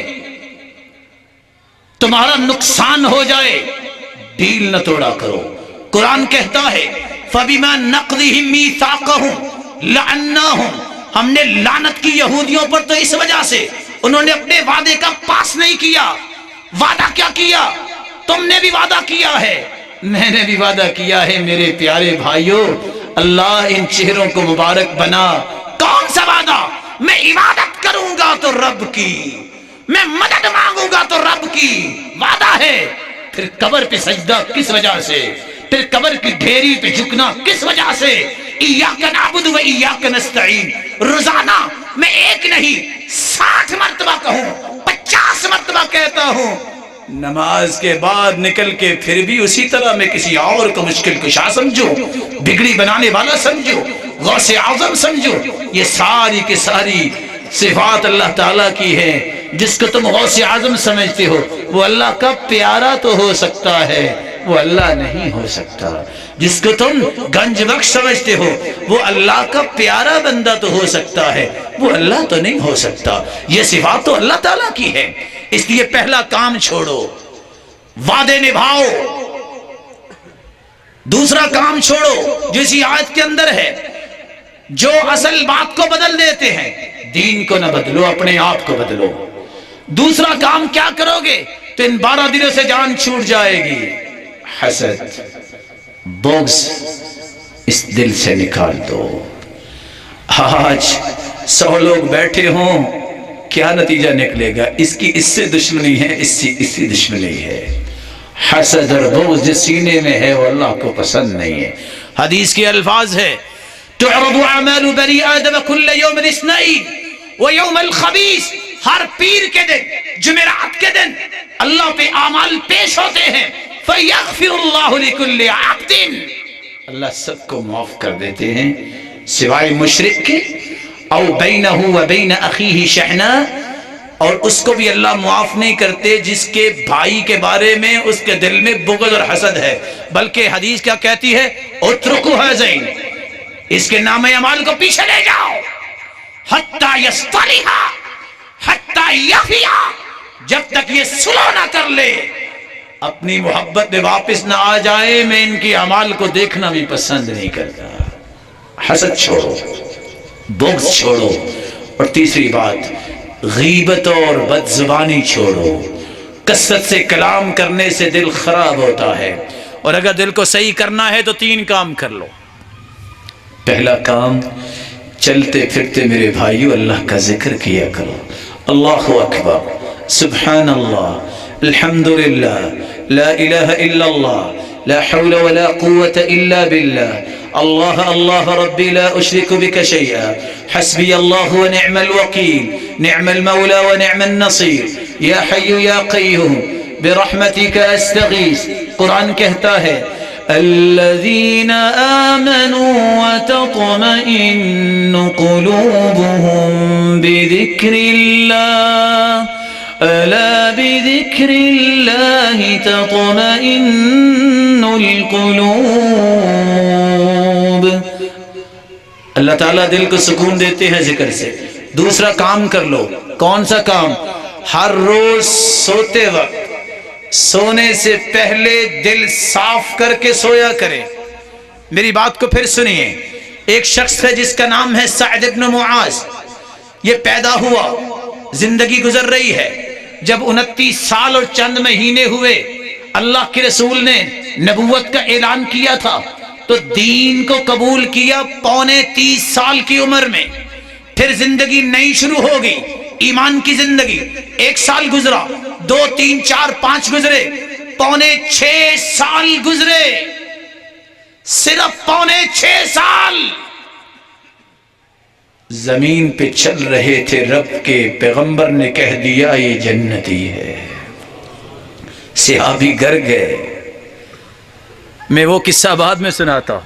تمہارا نقصان ہو جائے، ڈیل نہ توڑا کرو۔ قرآن کہتا ہے فَبِمَا نَقْضِهِمْ مِيثَاقَهُمْ لَعَنَّاهُمْ، ہم نے لعنت کی یہودیوں پر تو اس وجہ سے انہوں نے اپنے وعدے کا پاس نہیں کیا۔ وعدہ کیا کیا؟ تم نے بھی وعدہ کیا ہے، میں نے بھی وعدہ کیا ہے۔ میرے پیارے بھائیوں، اللہ ان چہروں کو مبارک بنا۔ کون سا وعدہ؟ میں عبادت کروں گا تو رب کی، میں مدد مانگوں گا تو رب کی، وعدہ ہے۔ پھر قبر پہ سجدہ کس وجہ سے؟ پھر قبر کی ڈھیری پہ جھکنا کس وجہ سے؟ ایاک نعبد و ایاک نستعین۔ روزانہ میں 1 نہیں 60 مرتبہ کہوں، 50 مرتبہ کہتا ہوں۔ نماز کے بعد نکل کے پھر بھی اسی طرح میں کسی اور کو مشکل کشا سمجھو، بگڑی بنانے والا سمجھو، غوث اعظم سمجھو۔ یہ ساری کی ساری صفات اللہ تعالیٰ کی ہیں۔ جس کو تم غوث اعظم سمجھتے ہو وہ اللہ کا پیارا تو ہو سکتا ہے، وہ اللہ نہیں ہو سکتا۔ جس کو تم گنج بخش سمجھتے ہو وہ اللہ کا پیارا بندہ تو ہو سکتا ہے، وہ اللہ تو نہیں ہو سکتا۔ یہ صفات تو اللہ تعالیٰ کی ہے۔ اس لیے پہلا کام چھوڑو، وعدے نبھاؤ۔ دوسرا کام چھوڑو جو اسی آیت کے اندر ہے، جو اصل بات کو بدل دیتے ہیں. دین کو نہ بدلو، اپنے آپ کو بدلو. دوسرا کام کیا کرو گے تو ان 12 دنوں سے جان چھوٹ جائے گی. حسد، بغض اس دل سے نکال دو. آج 100 لوگ بیٹھے ہوں، کیا نتیجہ نکلے گا؟ اس کی اس سے دشمنی ہے، اس سے دشمنی ہے. حسد اور بغض جس سینے میں ہے وہ اللہ کو پسند نہیں ہے. حدیث کے الفاظ ہے تعرض اعمال بنی آدم كل يوم الاثنين ويوم الخميس. ہر پیر کے دن، جمعرات کے دن اللہ پہ اعمال پیش ہوتے ہیں. فیغفر اللہ لكل عبد، اللہ سب کو معاف کر دیتے ہیں سوائے مشرک کے. او بینہ وبین اخیہ شحناء، اور اس کو بھی اللہ معاف نہیں کرتے جس کے بھائی کے بارے میں اس کے دل میں بغض اور حسد ہے. بلکہ حدیث کیا کہتی ہے؟ اترکوا ہذین، اس کے نام اعمال کو پیچھے لے جاؤ. حتی یصطلح حتی یفیا، جب تک یہ سلو نہ کر لے، اپنی محبت میں واپس نہ آ جائے. میں ان کی اعمال کو دیکھنا بھی پسند نہیں کرتا. حسد چھوڑو، بغض چھوڑو. اور تیسری بات، غیبت اور بد زبانی چھوڑو. کثرت سے کلام کرنے سے دل خراب ہوتا ہے. اور اگر دل کو صحیح کرنا ہے تو 3 کام کر لو. پہلا کام، چلتے پھرتے میرے بھائیو اللہ کا ذکر کیا کرو. اللہ اکبر، سبحان اللہ، الحمدللہ، لا الہ الا اللہ، لا حول ولا قوة الا باللہ، اللہ اللہ ربی لا اشرک بک شیئا، حسبی اللہ ونعم الوکیل، نعم المولا ونعم النصیر، یا حی یا قیوم برحمتک استغیث. قرآن کہتا ہے الذین آمنوا وتطمئن قلوبهم بذکر اللہ، الا بذکر اللہ تطمئن القلوب. اللہ تعالیٰ دل کو سکون دیتے ہیں ذکر سے. دوسرا کام کر لو. کون سا کام؟ ہر روز سوتے وقت، سونے سے پہلے دل صاف کر کے سویا کرے. میری بات کو پھر سنیے. ایک شخص ہے جس کا نام ہے سعد بن معاذ. یہ پیدا ہوا، زندگی گزر رہی ہے. جب 29 سال اور چند مہینے ہوئے، اللہ کے رسول نے نبوت کا اعلان کیا تھا تو دین کو قبول کیا 29 سال کی عمر میں. پھر زندگی نئی شروع ہو گئی، ایمان کی زندگی. 1 سال گزرا، 2 3 4 5 گزرے، 6.25 سال گزرے. صرف 6.25 سال زمین پہ چل رہے تھے. رب کے پیغمبر نے کہہ دیا یہ جنتی ہے. صحابی گر گئے. میں وہ قصہ بعد میں سناتا.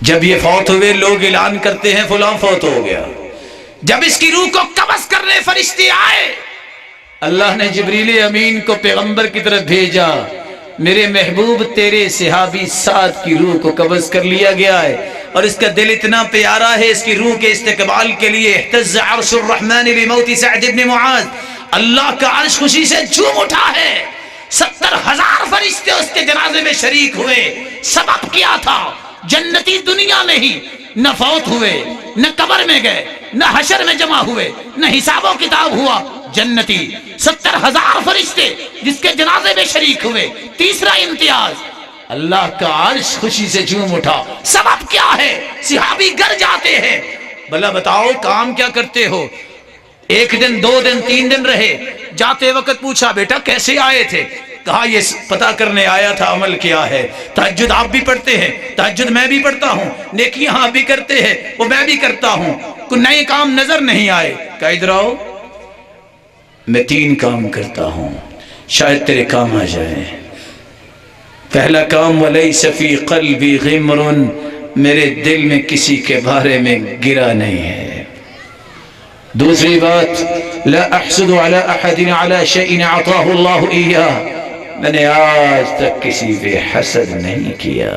جب یہ فوت ہوئے لوگ اعلان کرتے ہیں فلاں فوت ہو گیا. جب اس کی روح کو قبض کرنے فرشتے آئے، اللہ نے جبریل امین کو پیغمبر کی طرف بھیجا، میرے محبوب تیرے صحابی سعد کی روح کو قبض کر لیا گیا ہے اور اس کا دل اتنا پیارا ہے، اس کی روح کے استقبال کے لیے اہتز عرش الرحمن لموت سعد بن معاذ. اللہ کا عرش خوشی سے جھوم اٹھا ہے. 70,000 فرشتے اس کے جنازے میں شریک ہوئے. سبب کیا تھا؟ جنتی دنیا میں ہی نہ فوت ہوئے، نہ قبر میں گئے، نہ حشر میں جمع ہوئے، نہ حساب و کتاب ہوا. جنتی 70,000 فرشتے جس کے جنازے میں شریک ہوئے. تیسرا امتیاز، اللہ کا عرش خوشی سے جھوم اٹھا. سبب کیا ہے؟ صحابی گر جاتے ہیں. بھلا بتاؤ کام کیا کرتے ہو؟ 1 دن 2 دن 3 دن رہے. جاتے وقت پوچھا بیٹا کیسے آئے تھے؟ کہا یہ پتا کرنے آیا تھا عمل کیا ہے. تہجد آپ بھی پڑھتے ہیں؟ تہجد میں بھی پڑھتا ہوں. نیکیاں آپ بھی کرتے ہیں؟ وہ میں بھی کرتا ہوں. کوئی نئے کام نظر نہیں آئے. کہا ادھر آؤ، میں 3 کام کرتا ہوں، شاید تیرے کام آ جائیں. پہلا کام، وَلَيْسَ فِي قَلْبِي غِمْرٌ، میرے دل میں کسی کے بارے میں گرا نہیں ہے. دوسری بات، لا احسد على احد على شيء اعطاه الله اياه، میں نے آج تک کسی پہ حسد نہیں کیا.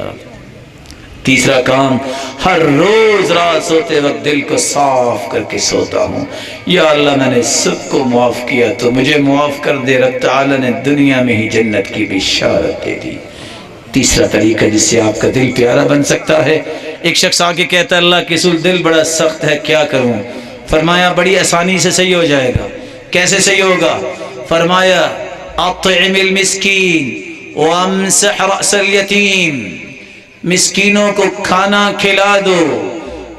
تیسرا کام، ہر روز رات سوتے وقت دل کو صاف کر کے سوتا ہوں، یا اللہ میں نے سب کو معاف کیا تو مجھے معاف کر دے. رب تعالی نے دنیا میں ہی جنت کی بشارت دے دی. تیسرا طریقہ جس سے آپ کا دل پیارا بن سکتا ہے، ایک شخص آ کے کہتا ہے اللہ کے رسول دل بڑا سخت ہے کیا کروں؟ فرمایا بڑی آسانی سے صحیح ہو جائے گا۔ کیسے صحیح ہوگا؟ فرمایا اطعم المسکین وامسح رأس الیتیم، مسکینوں کو کھانا کھلا دو،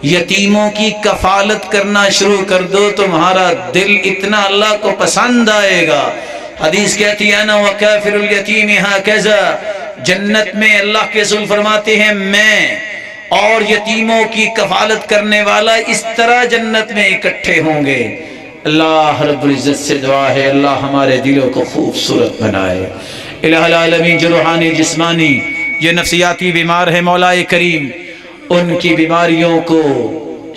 یتیموں کی کفالت کرنا شروع کر دو، تمہارا دل اتنا اللہ کو پسند آئے گا۔ حدیث کہتی ہے انا وکافر الیتیم ہکذا، جنت میں اللہ کے رسول فرماتے ہیں میں اور یتیموں کی کفالت کرنے والا اس طرح جنت میں اکٹھے ہوں گے۔ اللہ رب العزت سے دعا ہے اللہ ہمارے دلوں کو خوبصورت بنائے۔ الہ العالمین جو روحانی جسمانی جو نفسیاتی بیمار ہے مولا کریم ان کی بیماریوں کو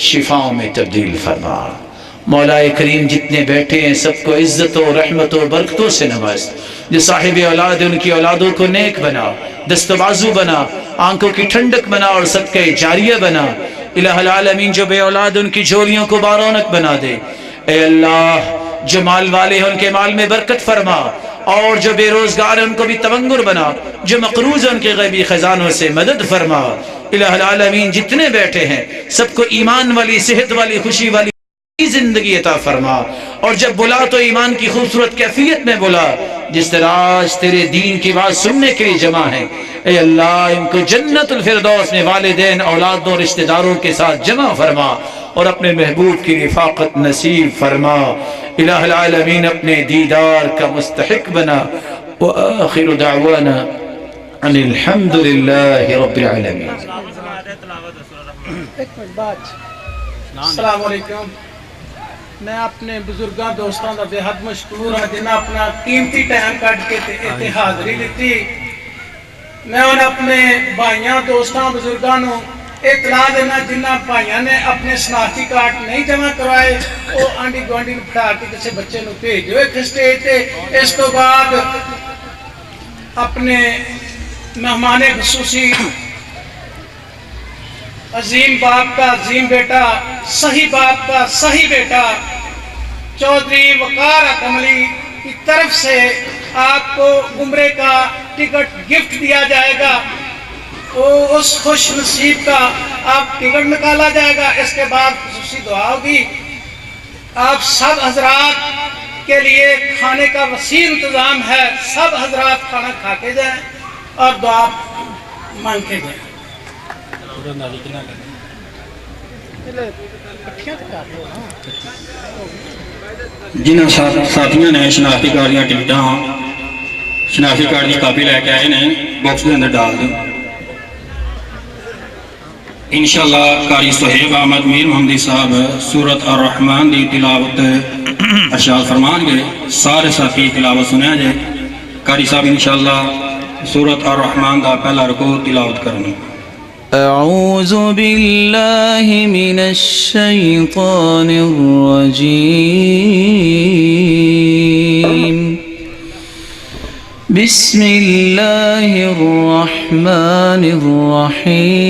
شفاؤں میں تبدیل فرما۔ مولا کریم جتنے بیٹھے ہیں سب کو عزت و رحمت و برکتوں سے نواز، جو صاحب اولاد ان کی اولادوں کو نیک بنا، دست و بازو بنا، آنکھوں کی ٹھنڈک بنا اور صدقہ جاریہ بنا۔ الہ العالمین جو بے اولاد ان کی جھولیوں کو بارونق بنا دے۔ اے اللہ جو مال والے ہیں ان کے مال میں برکت فرما، اور جو بے روزگار ہیں ان کو بھی تونگر بنا، جو مقروض ہیں ان کے غیبی خزانوں سے مدد فرما۔ الہ العالمین جتنے بیٹھے ہیں سب کو ایمان والی، صحت والی، خوشی والی زندگی عطا فرما، اور جب بلا تو ایمان کی خوبصورت کیفیت میں بلا، جس طرح آج تیرے دین کی بات سننے کے لیے جمع ہیں۔ اے اللہ ان کو جنت الفردوس میں والدین، اولادوں، رشتہ داروں کے ساتھ جمع فرما اور اپنے محبوب کی رفاقت نصیب فرما۔ الہ العالمین اپنے دیدار کا مستحق بنا۔ وآخر دعوانا ان الحمد للہ رب العالمین۔ السلام علیکم۔ میں اپنے بزرگاں دوستاں دا بے حد مشکور ہاں جنہاں اپنا قیمتی ٹائم کٹ کے اتنے حاضری دیتی۔ میں اپنے بھائیاں دوستاں بزرگاں نو اطلاع دینا جنہاں بھائیاں نے اپنے شناختی کارڈ نہیں جمع کروائے وہ آنڈی گوانڈی بٹھا کے کسی بچے نو بھیجو ایک اسٹیج تے۔ اس تو بعد اپنے مہمان خصوصی عظیم باپ کا عظیم بیٹا، صحیح باپ کا صحیح بیٹا چودھری وقار کملی کی طرف سے آپ کو عمرے کا ٹکٹ گفٹ دیا جائے گا۔ اس خوش نصیب کا آپ ٹکٹ نکالا جائے گا۔ اس کے بعد خصوصی دعا ہوگی۔ آپ سب حضرات کے لیے کھانے کا وسیع انتظام ہے، سب حضرات کھانا کھا کے جائیں اور دعا مانگ کے جائیں۔ جنہاں ساتھیاں نے شناختی کارڈ دیا ٹکٹاں شناختی کارڈ کی کاپی لے کے آئے نے باکس کے اندر ڈال دیں۔ انشاءاللہ قاری صہیب احمد میر محمدی صاحب سورۃ الرحمن دی تلاوت ارشاد فرمان گے، سارے ساتھی تلاوت سنیا جائے۔ قاری صاحب انشاءاللہ سورۃ الرحمن دا پہلا رکوع تلاوت کرنی۔ اعوذ باللہ من الشیطان الرجیم، بسم اللہ الرحمن الرحیم۔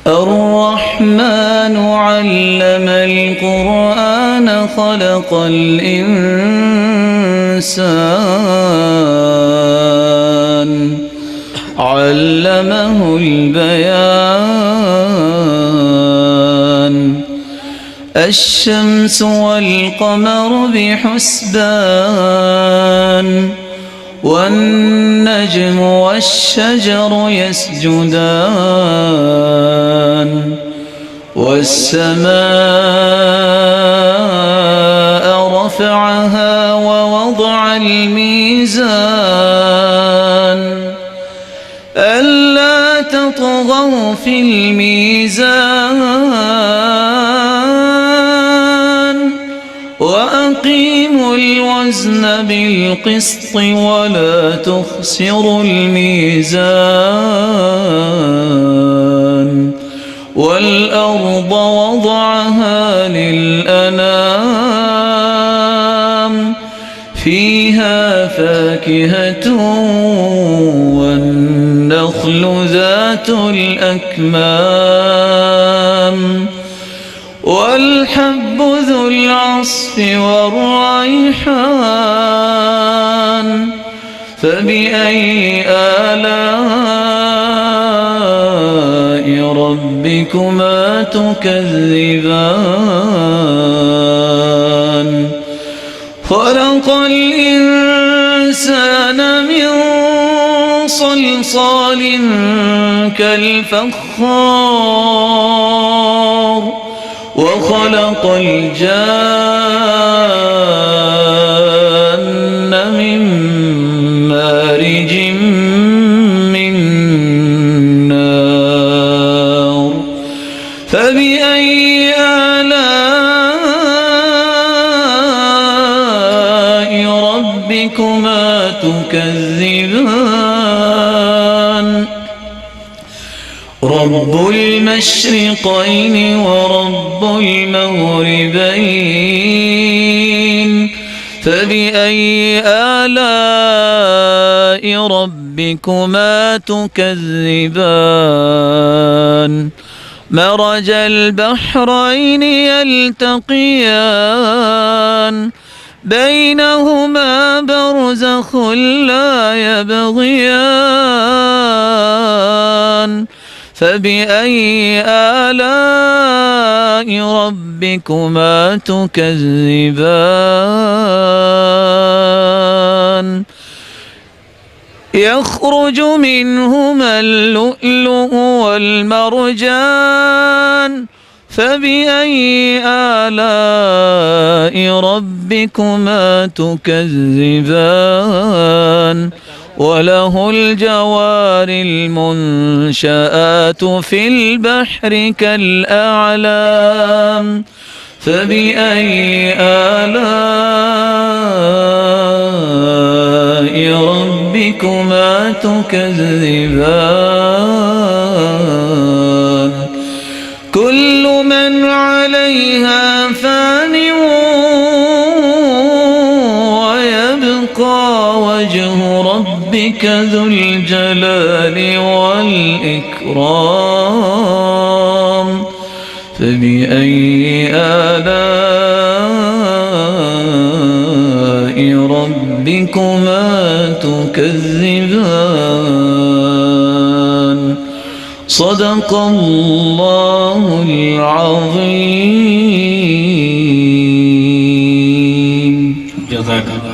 الرحمن علم القرآن خلق الإنسان علمه البيان، الشمس والقمر بحسبان، والنجم والشجر يسجدان، والسماء رفعها ووضع الميزان ألا تطغوا في الميزان وأقيموا الوزن بالقسط ولا تخسروا الميزان، والأرض وضعها للأنام فيها فاكهة والنخل ذات الأكمام والحب ذو العصف والريحان فبأي آلاء ربكما تكذبان خلق الإنسان من صلصال كالفخار وخلق الجان من مارج من نار فبأي آلاء ربكما تكذبان رب المشرقين ورب المغربين فبأي آلاء ربكما تكذبان مرج البحرين يلتقيان بينهما برزخ لا يبغيان فبأي آلاء ربكما تكذبان يخرج منهما اللؤلؤ والمرجان فبأي آلاء ربكما تكذبان وله الجوار المنشآت في البحر كالأعلام فبأي آلاء ربكما تكذبان كل من عليها فان ويبقى وجه ربك ذو الجلال والإكرام فبأي آلاء ربكما تكذبان صدق الله العظيم جزاك الله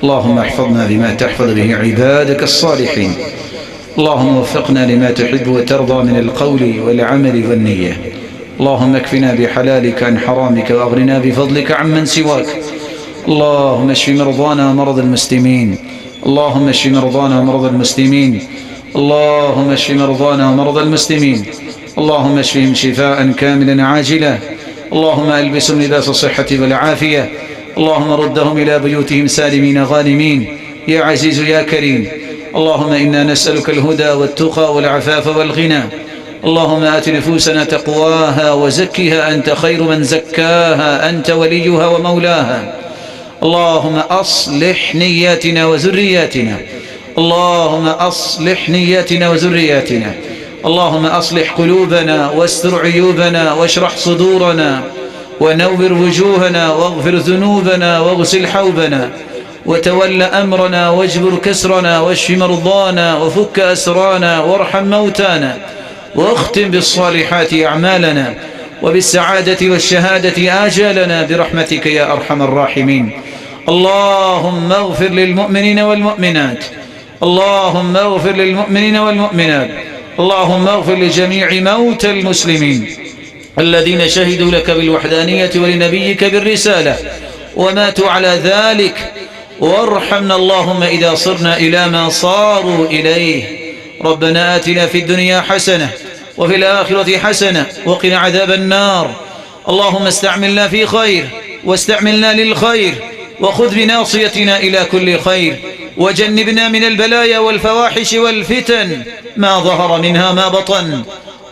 اللهم احفظنا بما تحفظ به عبادك الصالحين. اللهم وفقنا لما تحب وترضى من القول والعمل والنية. اللهم اكفنا بحلالك عن حرامك واغننا بفضلك عمن سواك. اللهم اشف مرضانا ومرضى المسلمين. اللهم اشف مرضانا ومرضى المسلمين. اللهم اشف مرضانا ومرضى المسلمين. اللهم اشفهم شفاء كاملا عاجلا. اللهم البسهم لباس الصحة والعافية. اللهم ردهم إلى بيوتهم سالمين غانمين يا عزيز يا كريم. اللهم إنا نسألك الهدى والتقى والعفاف والغنى. اللهم آت نفوسنا تقواها وزكها أنت خير من زكاها أنت وليها ومولاها. اللهم أصلح نياتنا وذرياتنا. اللهم أصلح نياتنا وذرياتنا. اللهم أصلح قلوبنا واستر عيوبنا واشرح صدورنا ونور وجوهنا واغفر ذنوبنا واغسل حوبنا وتول أمرنا واجبر كسرنا واشف مرضانا وفك أسرانا وارحم موتانا واختم بالصالحات أعمالنا وبالسعادة والشهادة آجالنا برحمتك يا أرحم الراحمين. اللهم اغفر للمؤمنين والمؤمنات. اللهم اغفر للمؤمنين والمؤمنات. اللهم اغفر لجميع موتى المسلمين الذين شهدوا لك بالوحدانية ولنبيك بالرسالة وماتوا على ذلك. وارحمنا اللهم إذا صرنا إلى ما صاروا إليه. ربنا آتنا في الدنيا حسنة وفي الآخرة حسنة وقنا عذاب النار. اللهم استعملنا في خير واستعملنا للخير وخذ بناصيتنا إلى كل خير وجنبنا من البلايا والفواحش والفتن ما ظهر منها ما بطن.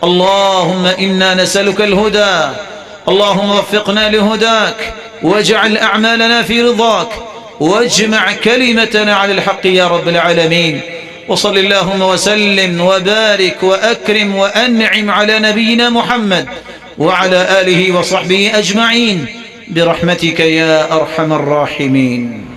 اللهم إنا نسألك الهدى. اللهم وفقنا لهداك واجعل أعمالنا في رضاك واجمع كلمتنا على الحق يا رب العالمين. وصل اللهم وسلم وبارك وأكرم وأنعم على نبينا محمد وعلى آله وصحبه أجمعين برحمتك يا أرحم الراحمين.